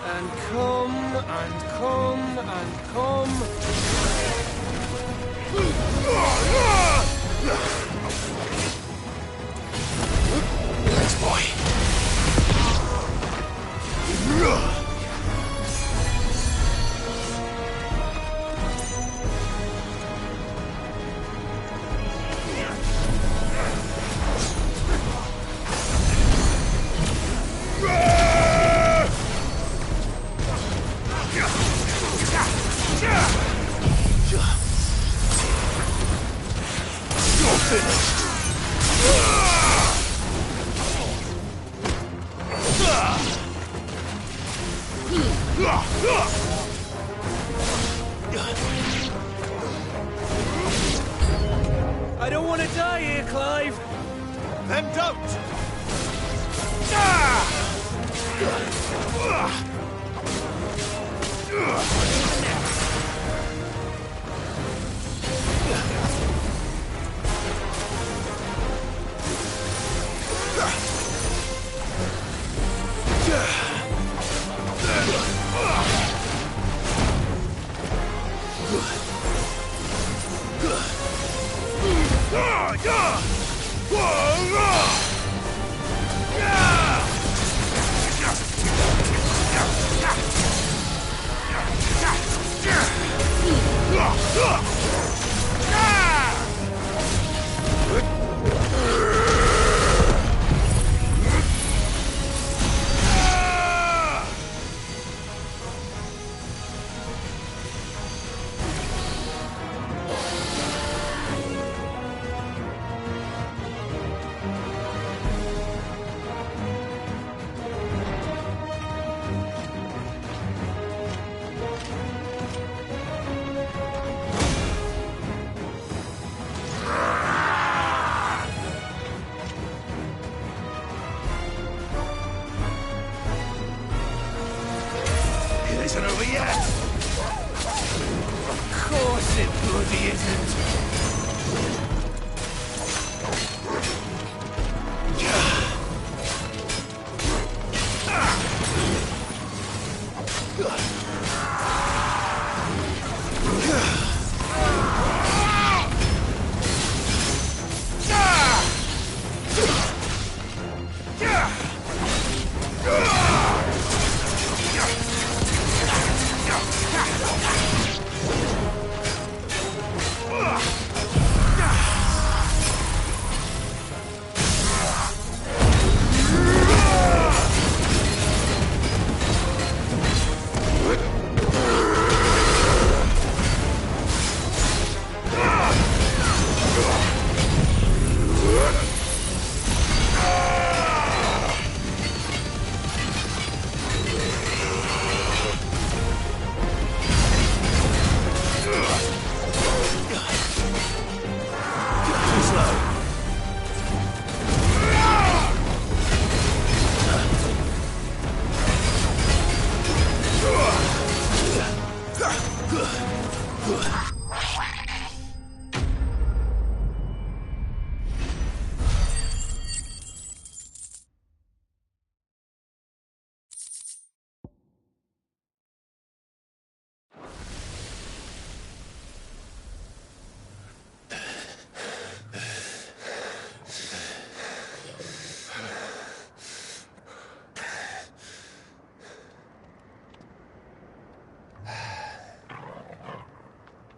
R: And come, and come, and come.
O: Thanks, boy. You're finished.
R: I don't want to die here, Clive.
O: Then don't!
B: isn't over yet! Of course it bloody isn't!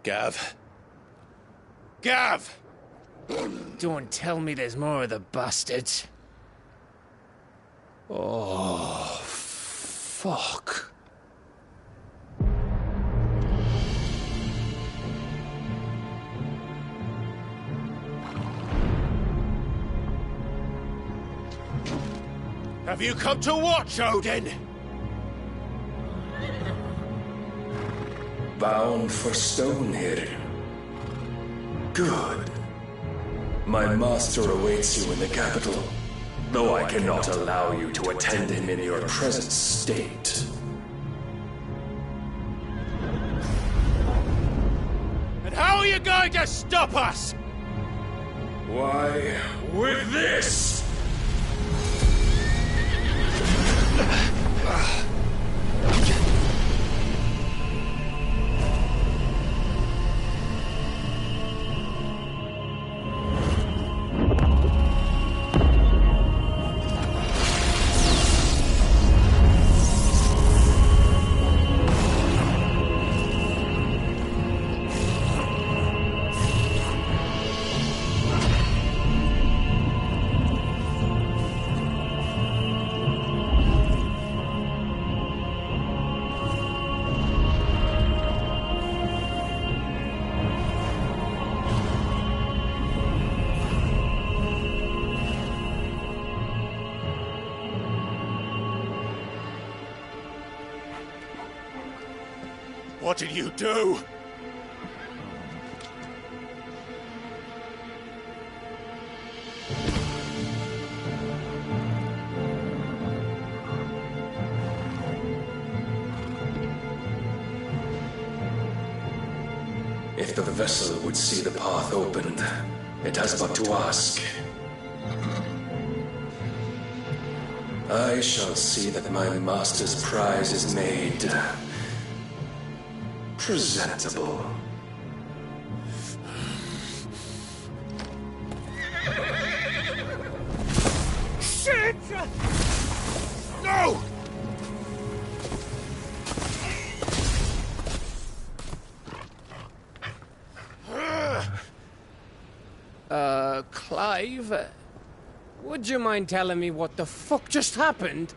R: Gav. Gav! Don't tell me there's more of the bastards. Oh, fuck. Have you come to watch, Odin?
U: Bound for stone here. Good. My master awaits you in the capital, though I cannot allow you to attend him in your present state.
R: And how are you going to stop us?
U: Why, with this!
R: What did you do?
U: If the vessel would see the path opened, it has but to ask. I shall see that my master's prize is made presentable.
B: Shit! No!
R: Clive? Would you mind telling me what the fuck just happened?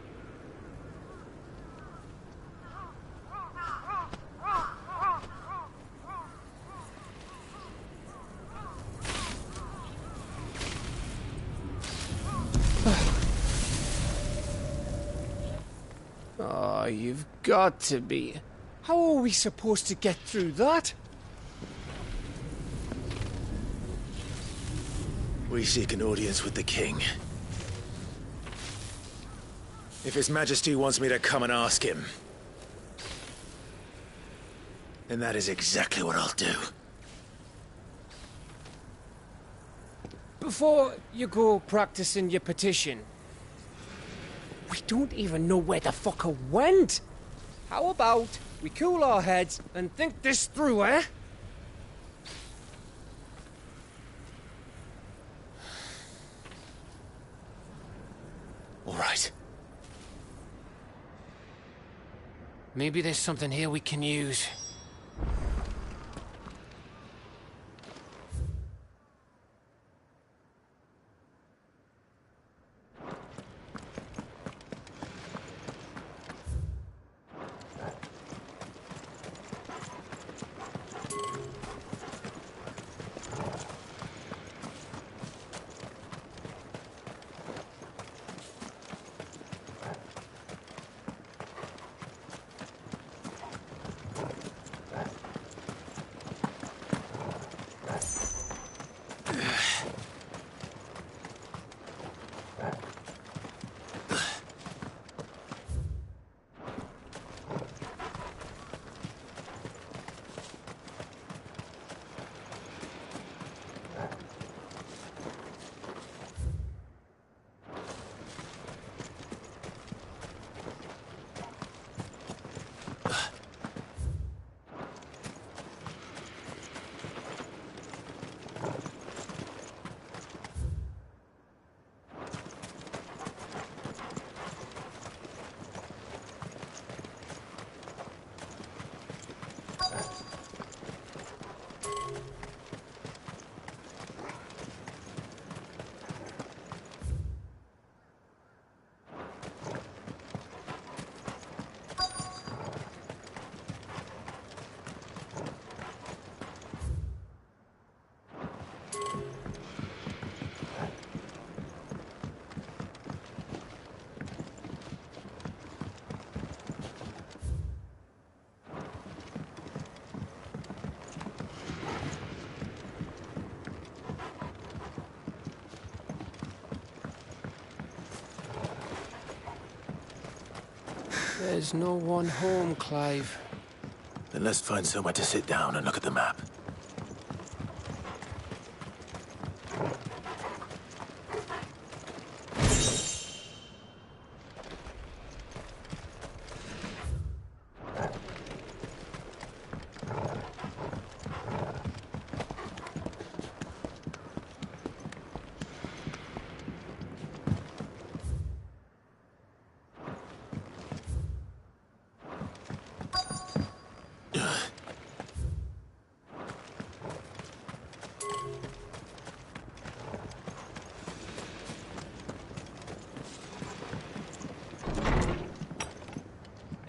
R: Oh, you've got to be. How are we supposed to get through that?
E: We seek an audience with the king. If His Majesty wants me to come and ask him,
B: And that is exactly what I'll do.
R: Before you go practicing your petition, we don't even know where the fucker went. How about we cool our heads and think this through, eh?
B: All right.
R: Maybe there's something here we can use. There's no one home, Clive.
S: Then let's find somewhere to sit down and look at the map.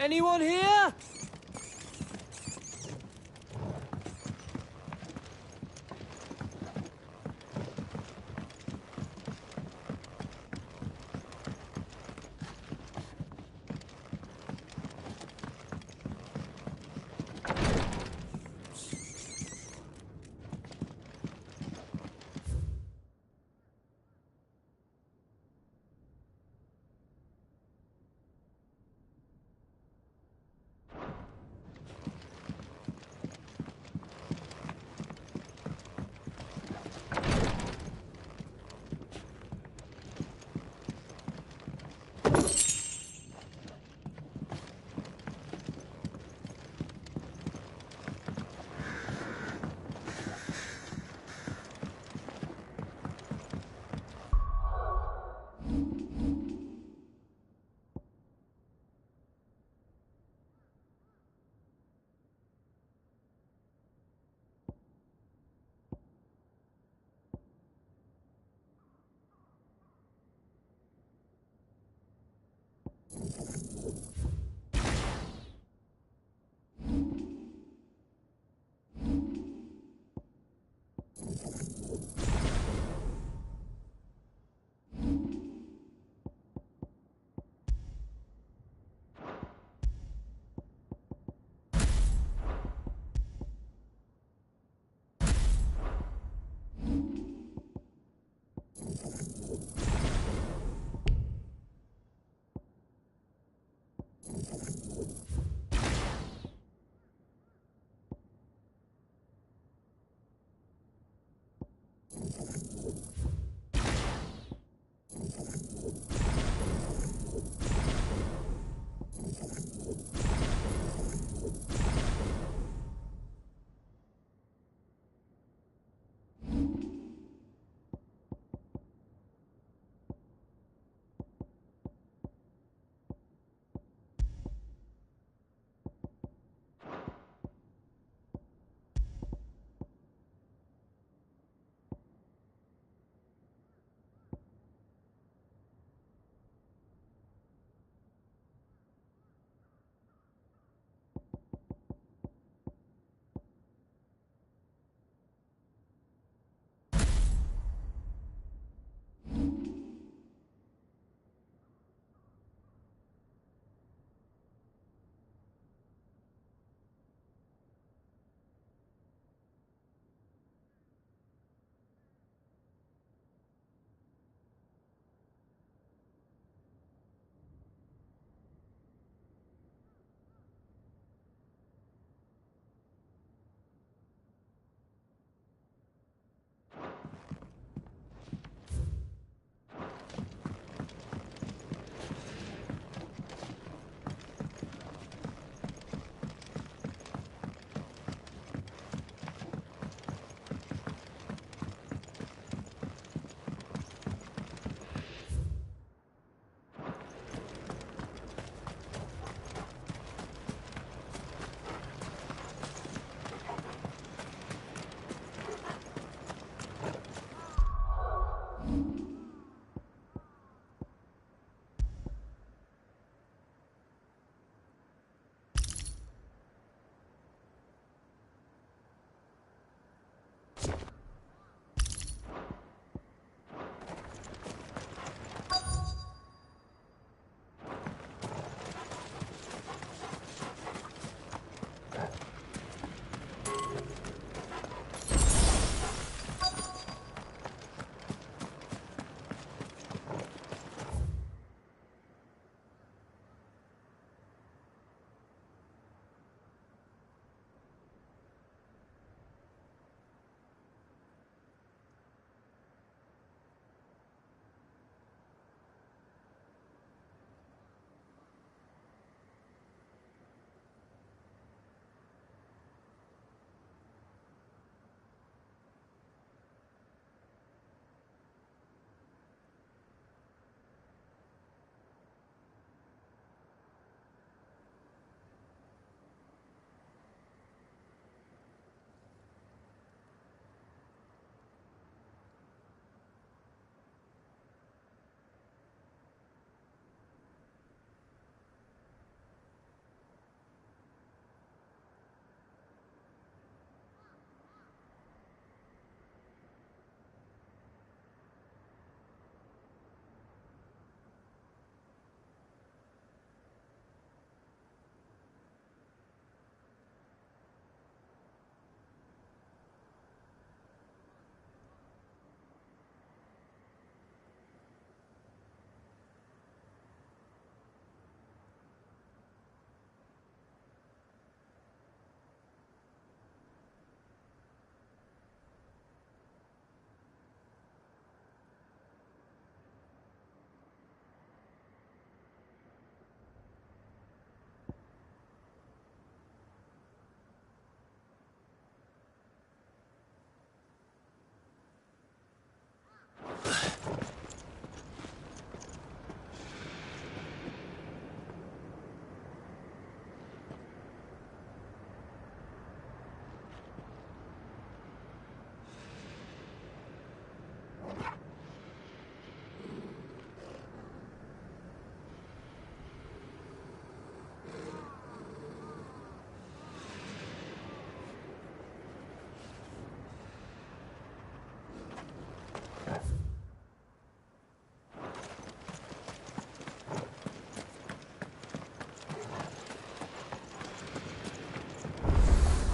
R: Anyone here?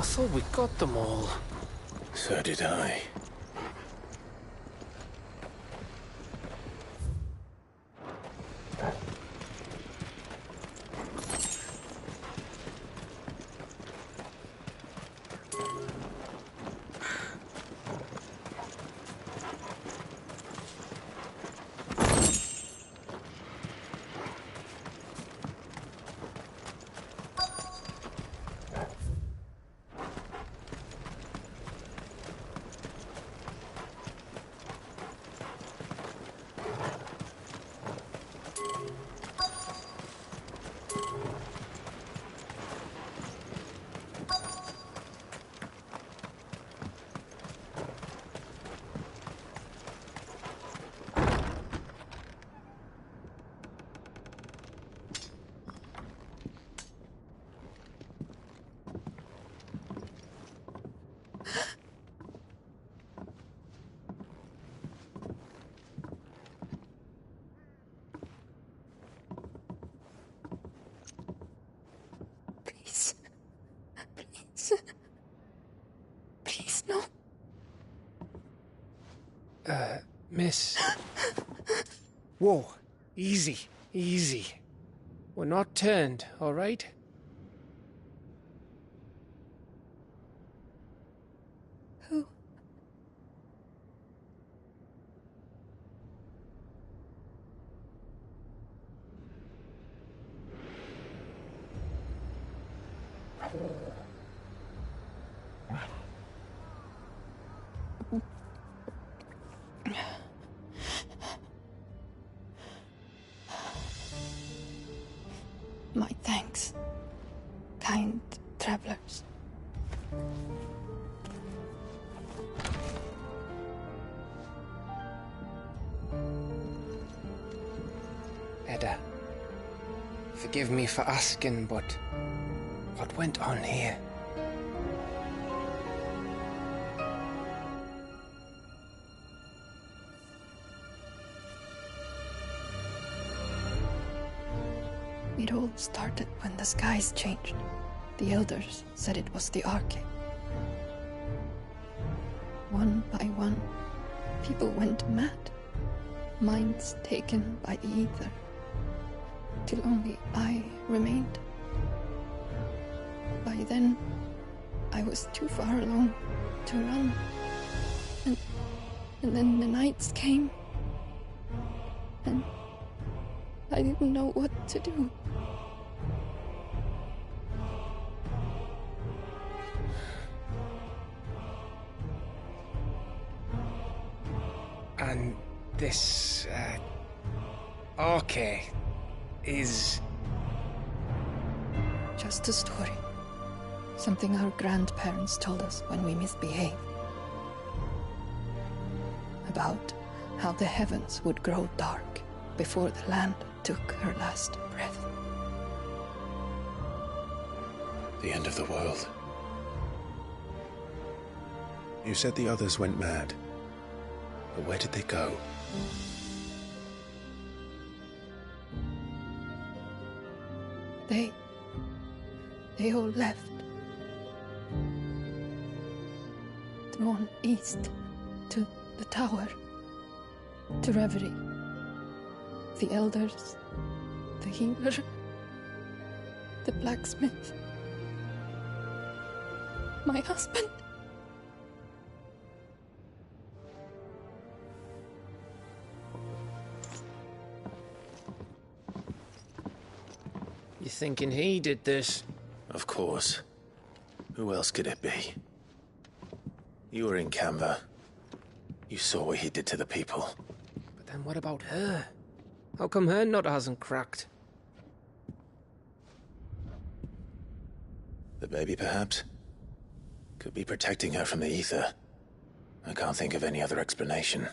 R: thought we got them all.
E: So did I.
M: Please, no.
R: Miss. Whoa. Easy. Easy. We're not turned, all right?
M: Who? My thanks, kind travelers.
R: Edda, forgive me for asking, but what went on here?
M: It all started when the skies changed. The elders said it was the Arcade. One by one, people went mad. Minds taken by the ether. Till only I remained. By then, I was too far along to run. And then the nights came. And I didn't know what to do.
R: And this, Arcade is...
M: Just a story. Something our grandparents told us when we misbehaved. About how the heavens would grow dark before the land took her last breath.
E: The end of the world. You said the others went mad. But where did they go?
M: They all left. Drawn east to the tower, to Reverie. The elders, the healer, the blacksmith, my husband.
R: You thinking he did this?
E: Of course. Who else could it be? You were in Canva. You saw what he did to the people.
R: But then what about her? How come her nut hasn't cracked?
E: The baby, perhaps? Could be protecting her from the ether. I can't think of any other explanation.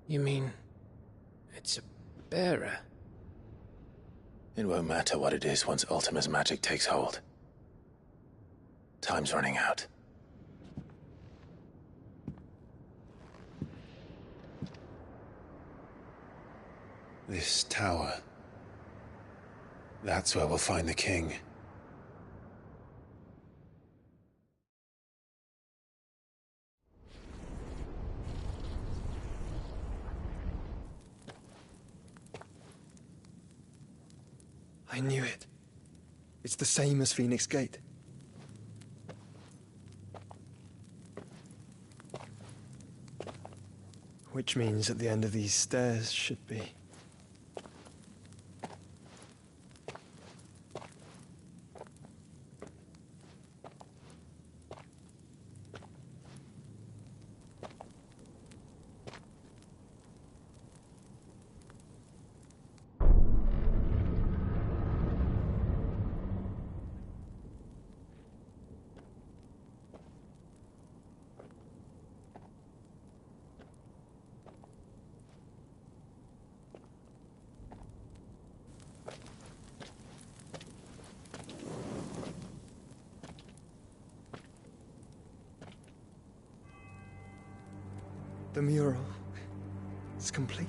R: You mean... it's a bearer?
E: It won't matter what it is once Ultima's magic takes hold. Time's running out. This tower. That's where we'll find the king.
N: I knew it. It's the same as Phoenix Gate. Which means at the end of these stairs should be... The mural is complete.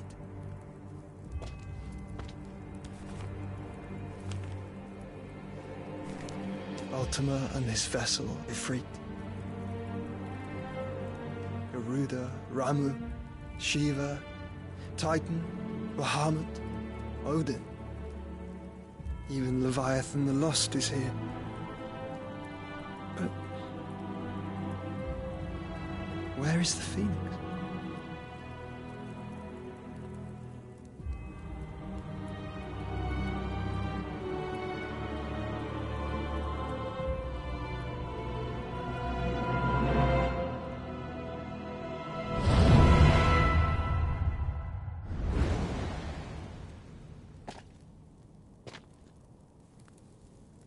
N: Ultima and his vessel, Ifrit. Garuda, Ramu, Shiva, Titan, Bahamut, Odin. Even Leviathan the Lost is here. But where is the Phoenix?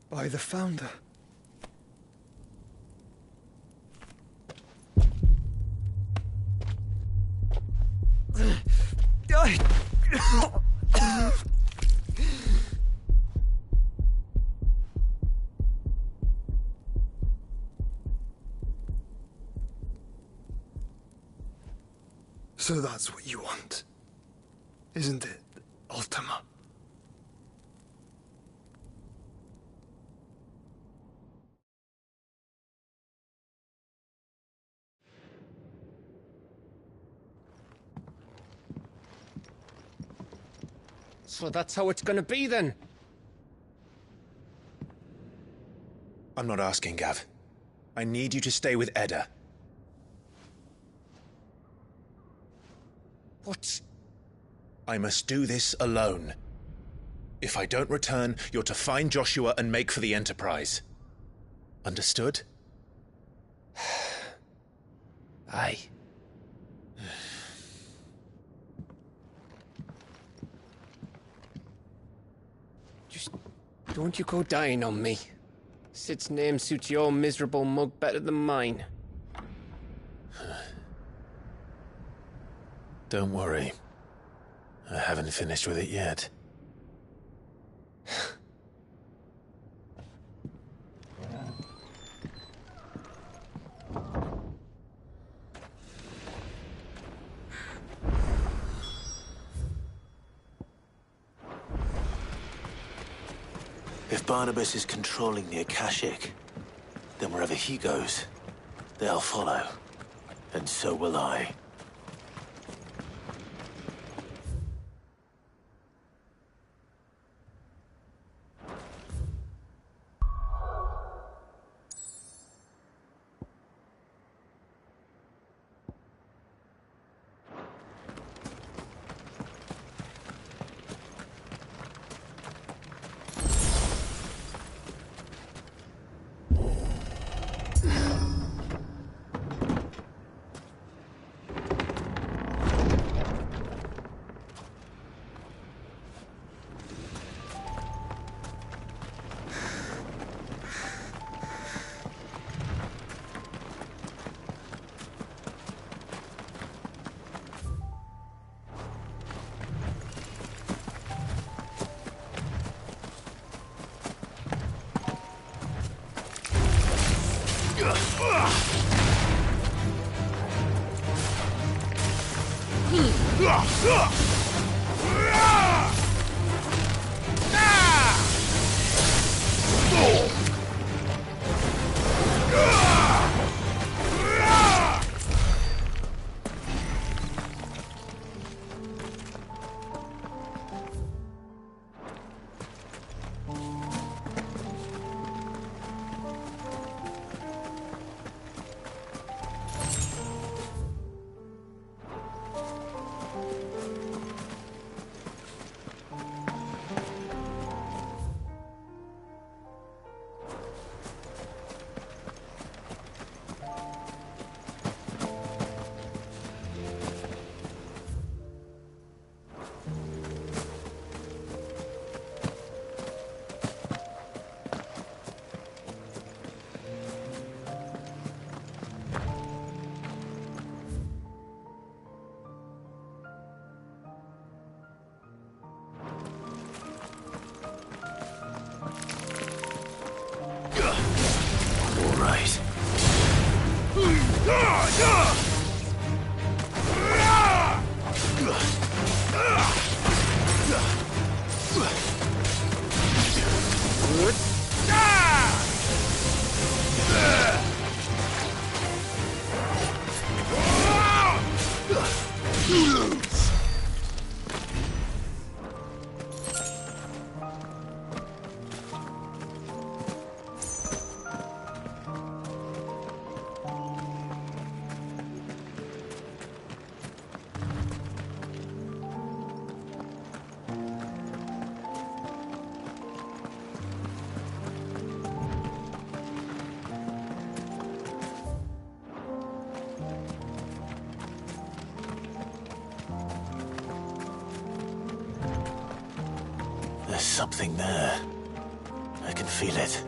N: By the Founder. So that's what you want, isn't it, Ultima?
R: So that's how it's gonna be then?
E: I'm not asking, Gav. I need you to stay with Edda.
R: What?
E: I must do this alone. If I don't return, you're to find Joshua and make for the Enterprise. Understood?
R: Aye. Just don't you go dying on me. Sid's name suits your miserable mug better than mine.
E: Don't worry. I haven't finished with it yet.
S: If Barnabas is controlling the Akashic, then wherever he goes, they'll follow. And so will I. right. There's something there. I can feel it.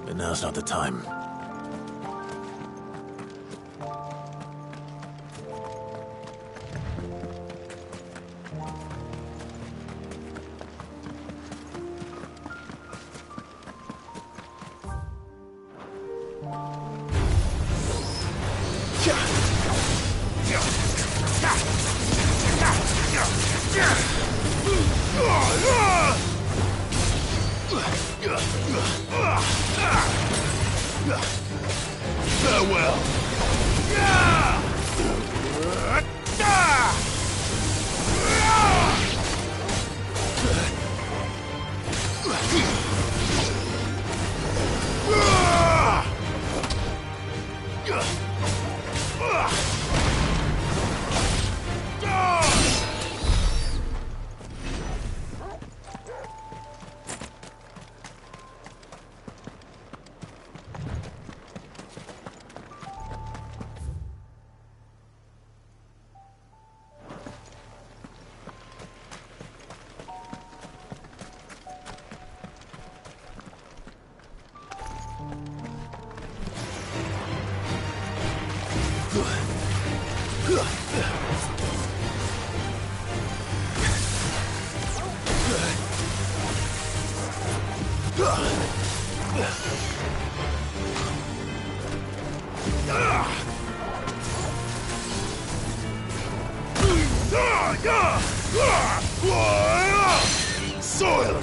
S: But now's not the time.
O: Farewell. Soil!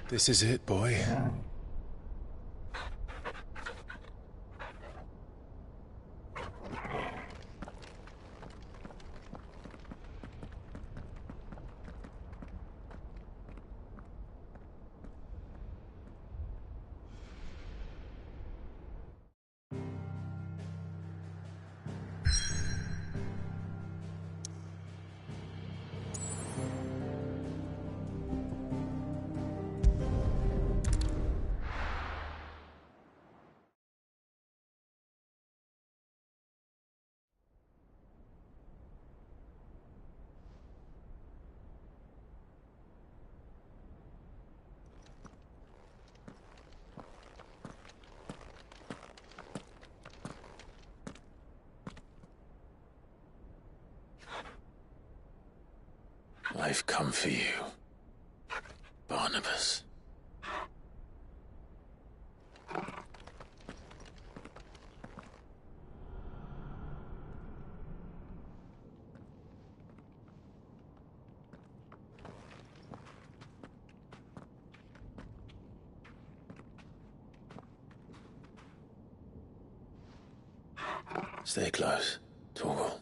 O: This is it, boy.
S: I've come for you, Barnabas. Stay close, Torgal.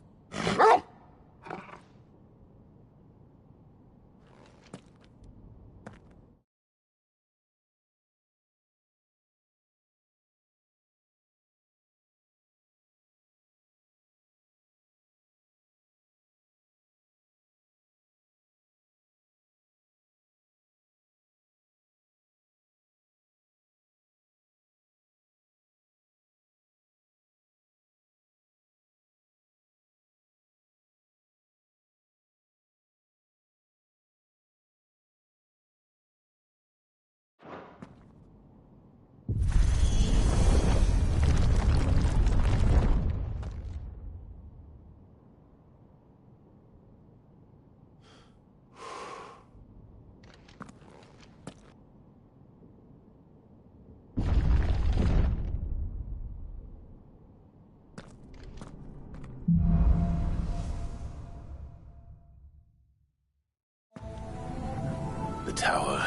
S: The tower.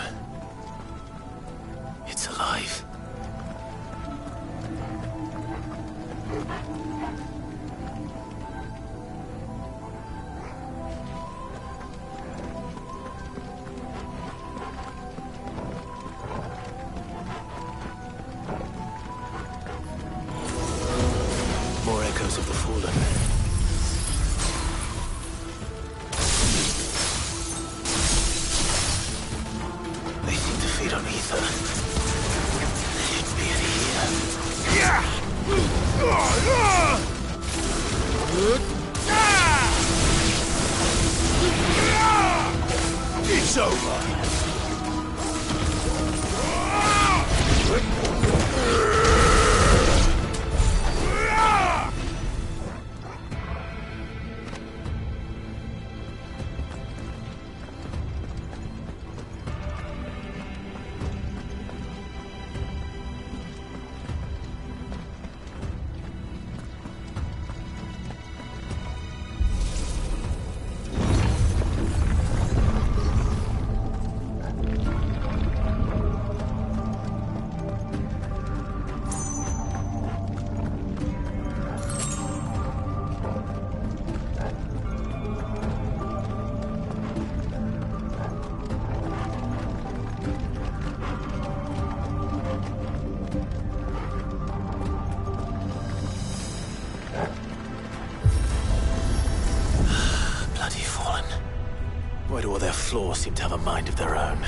S: It's alive. More echoes of the fallen. On ether. There should be any here. It's over. Why do all their flaws seem to have a mind of their own?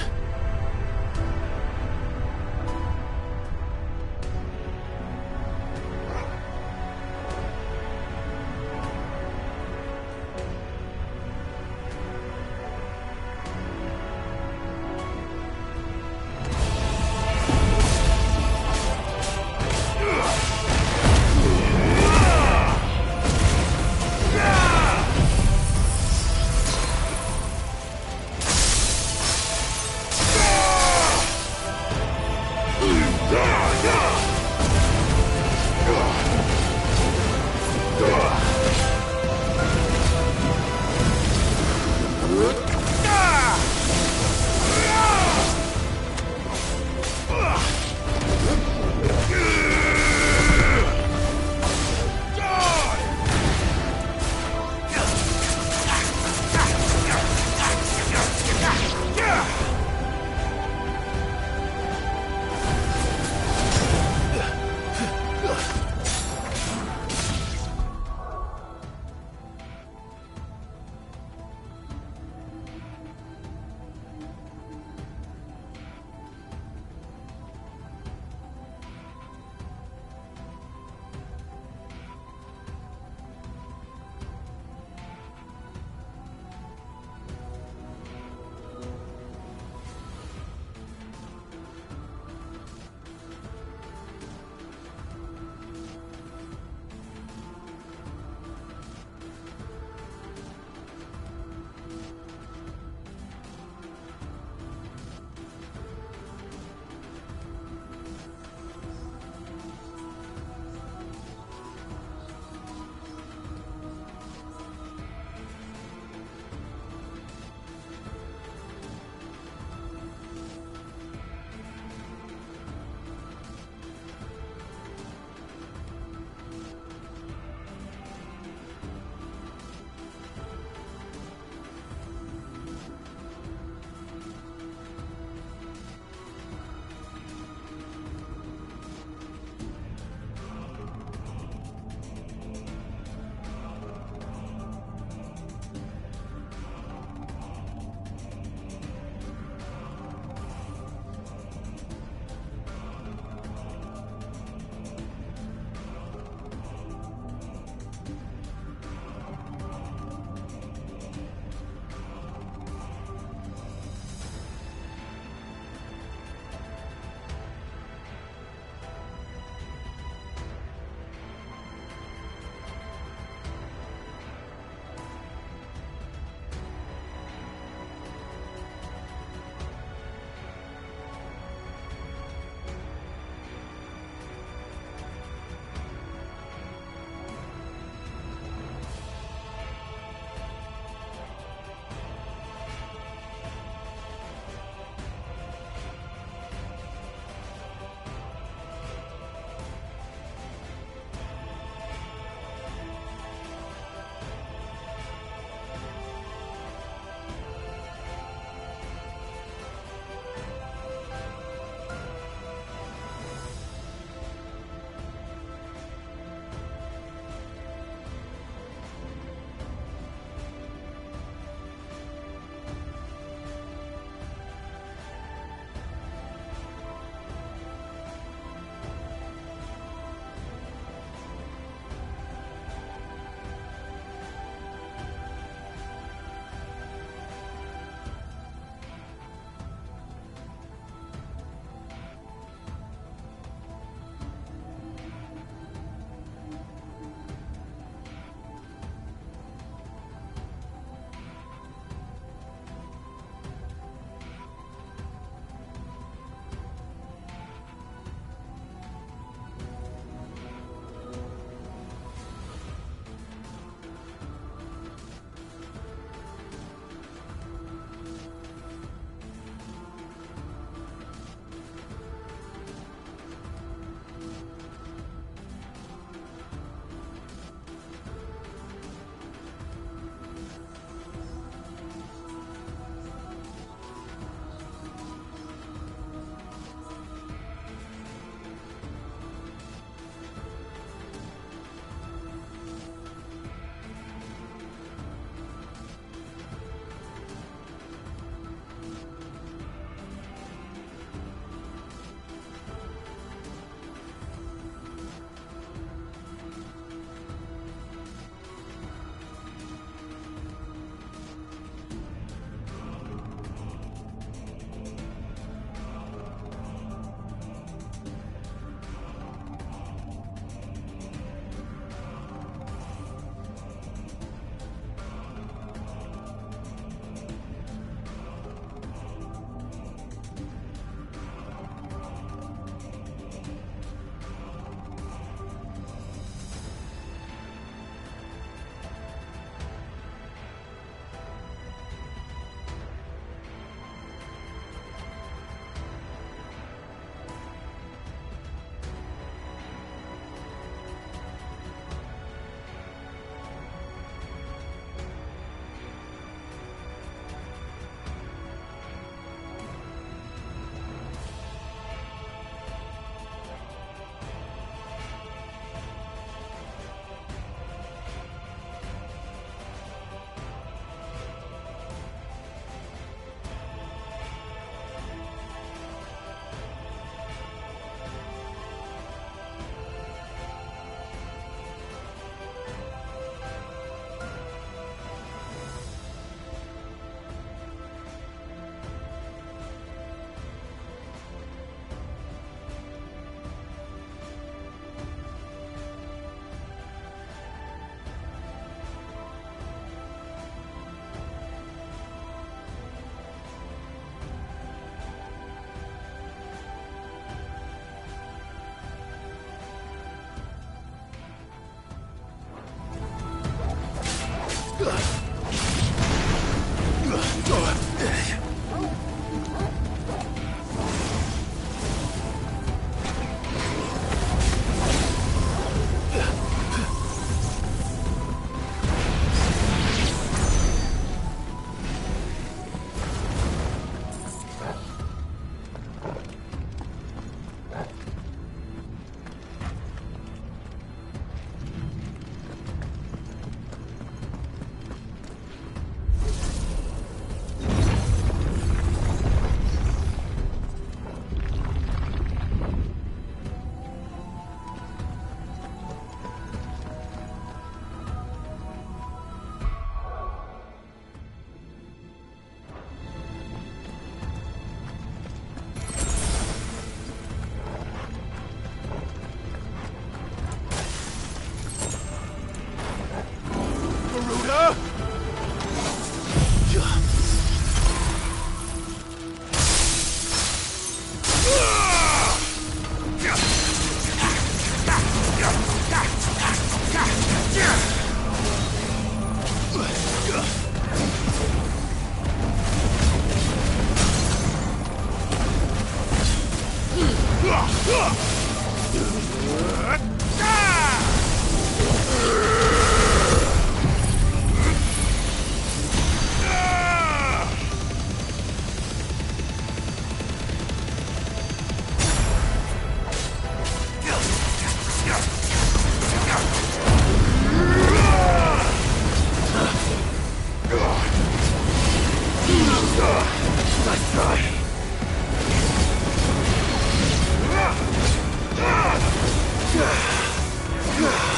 O: You're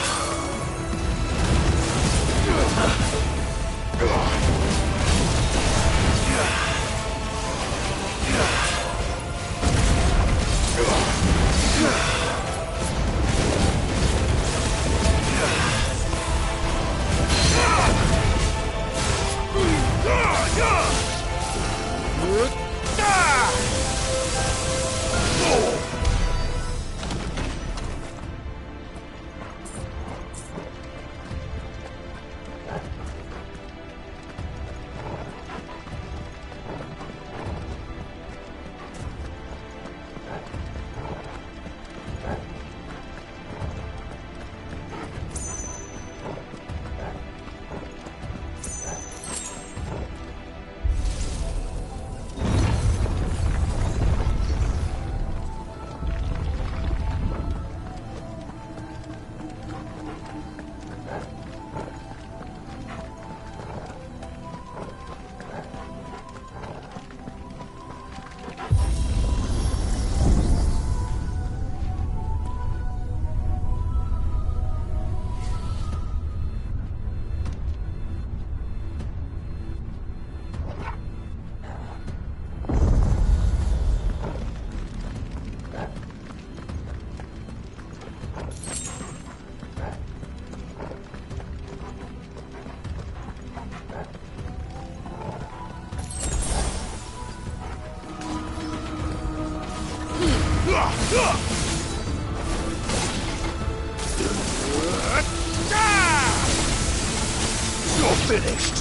O: finished.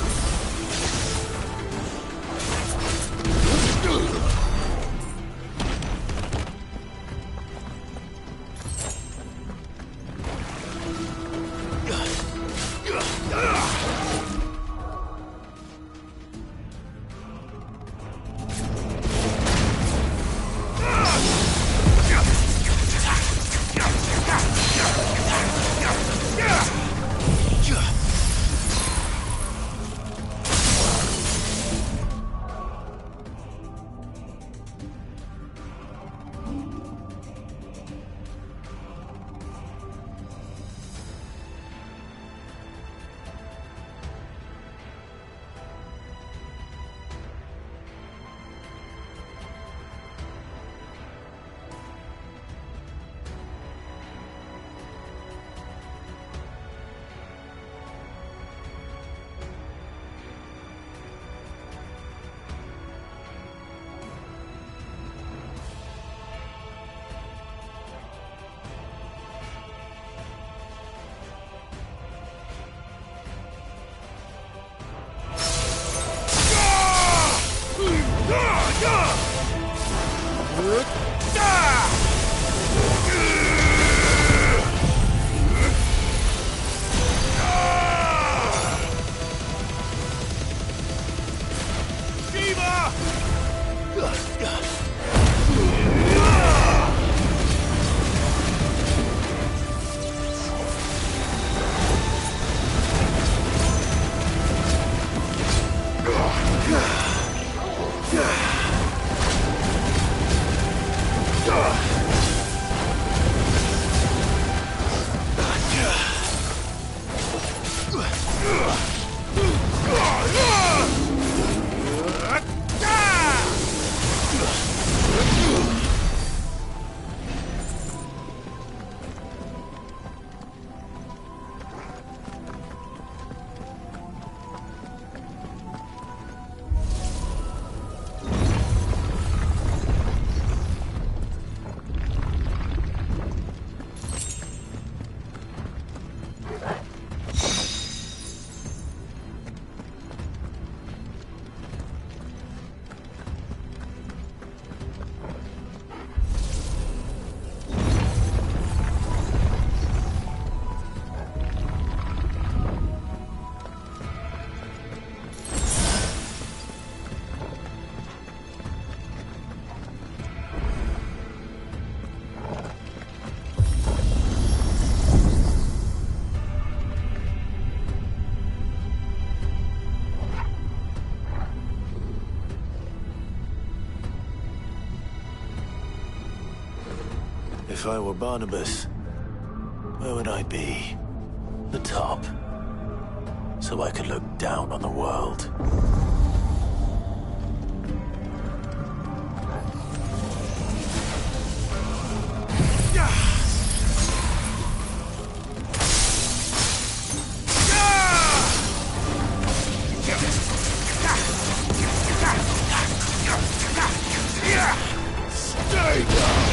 S: If I were Barnabas, Where would I be? The top. So I could look down on the world.
O: Stay down!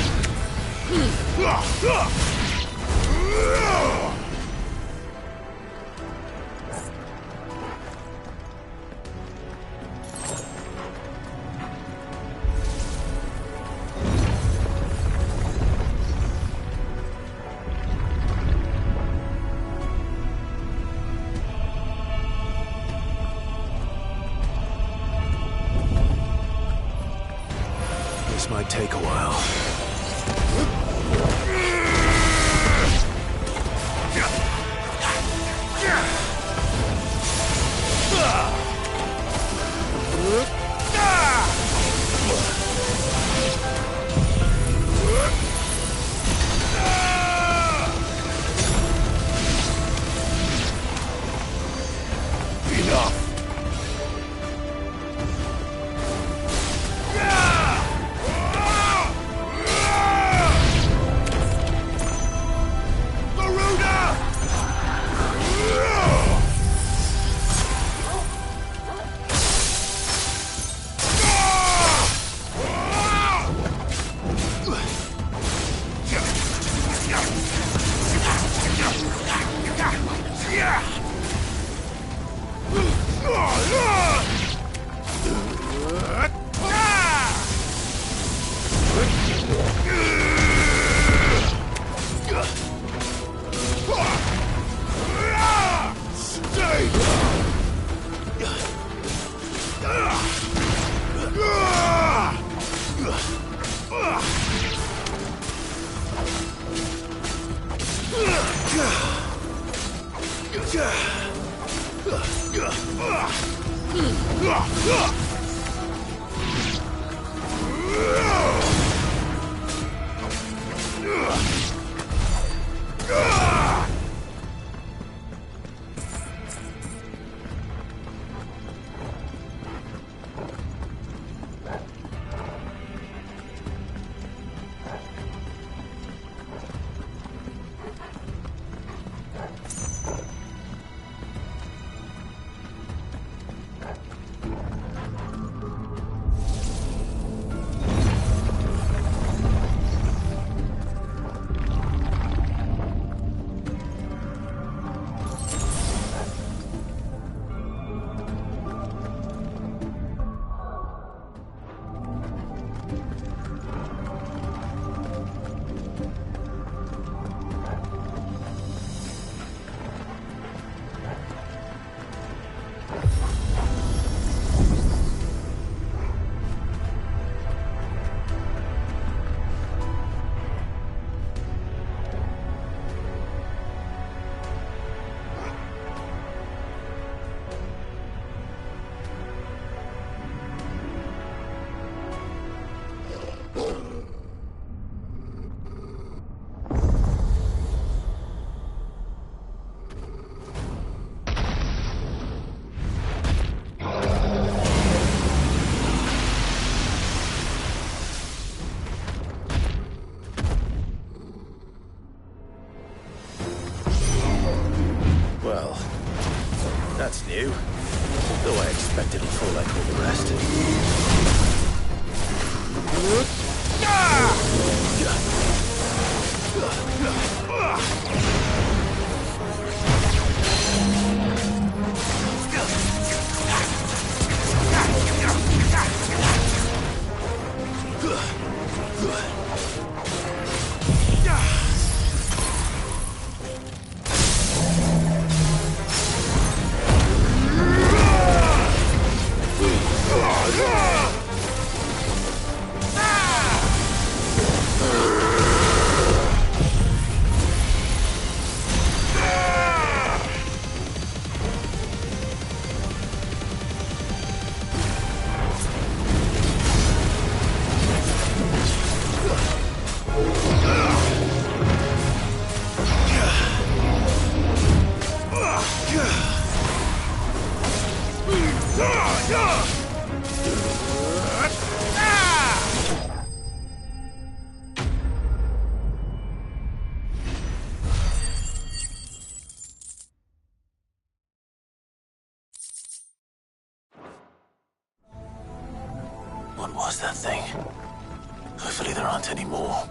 S: This might take a while.
O: Enough!
S: Well, that's new. Though I expected he'd fall like all the rest. What was that thing? Hopefully there aren't any more.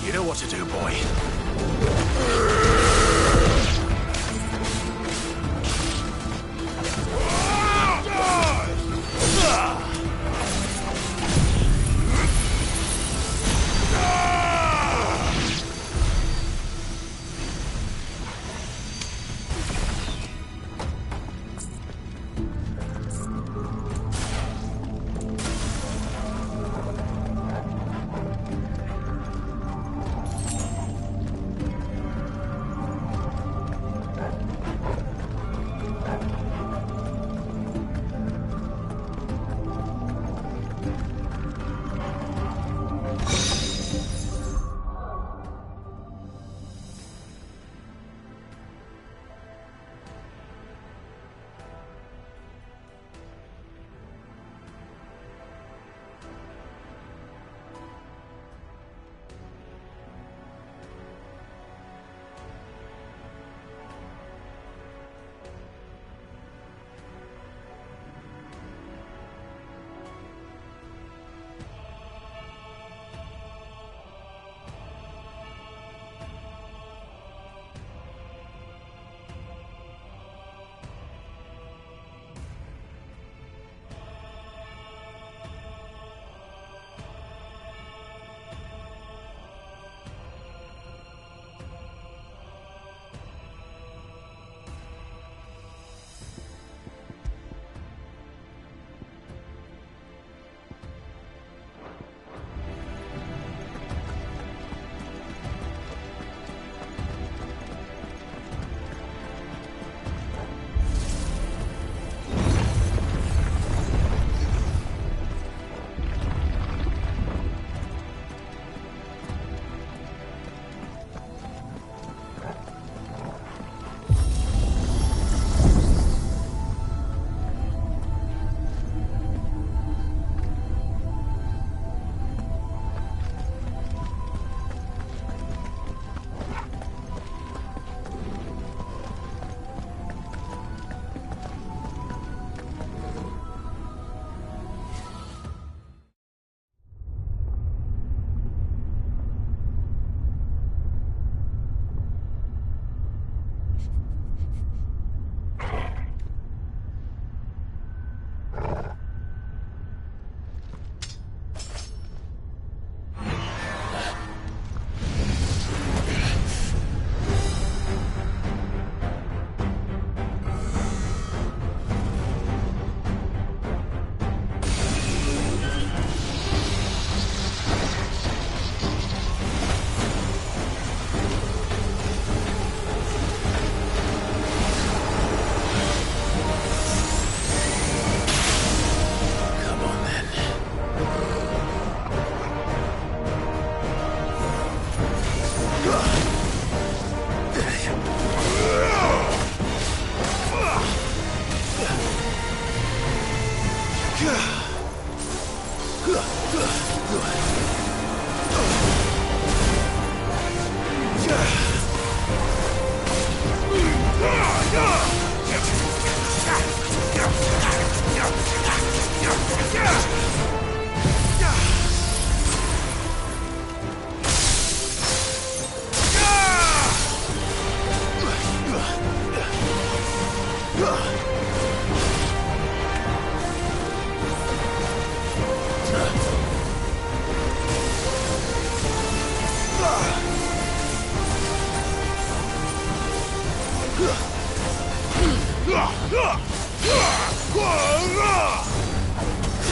S: You know what to do, boy.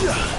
O: Yeah.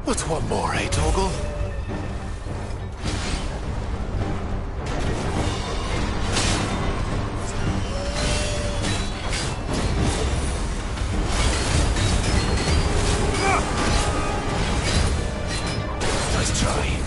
S: What's one more, eh, Torgal? Nice try.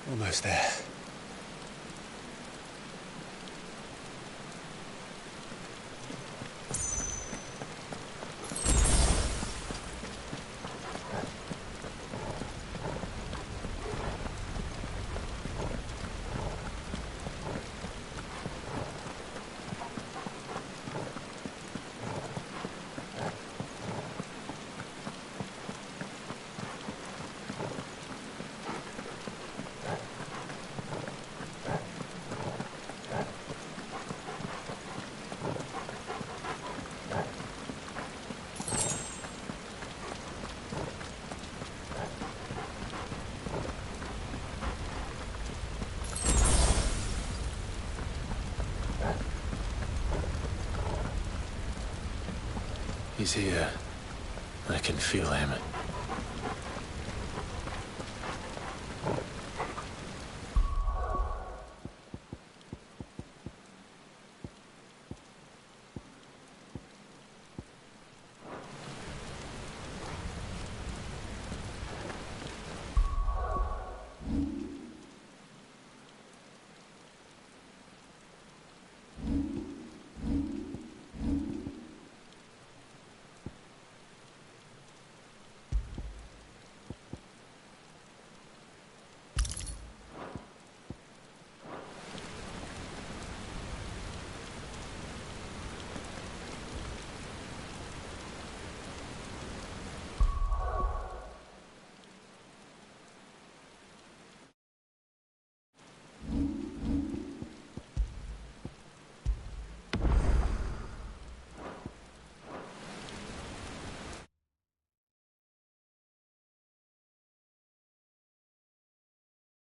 F: Almost there.
S: He's here. I can feel him.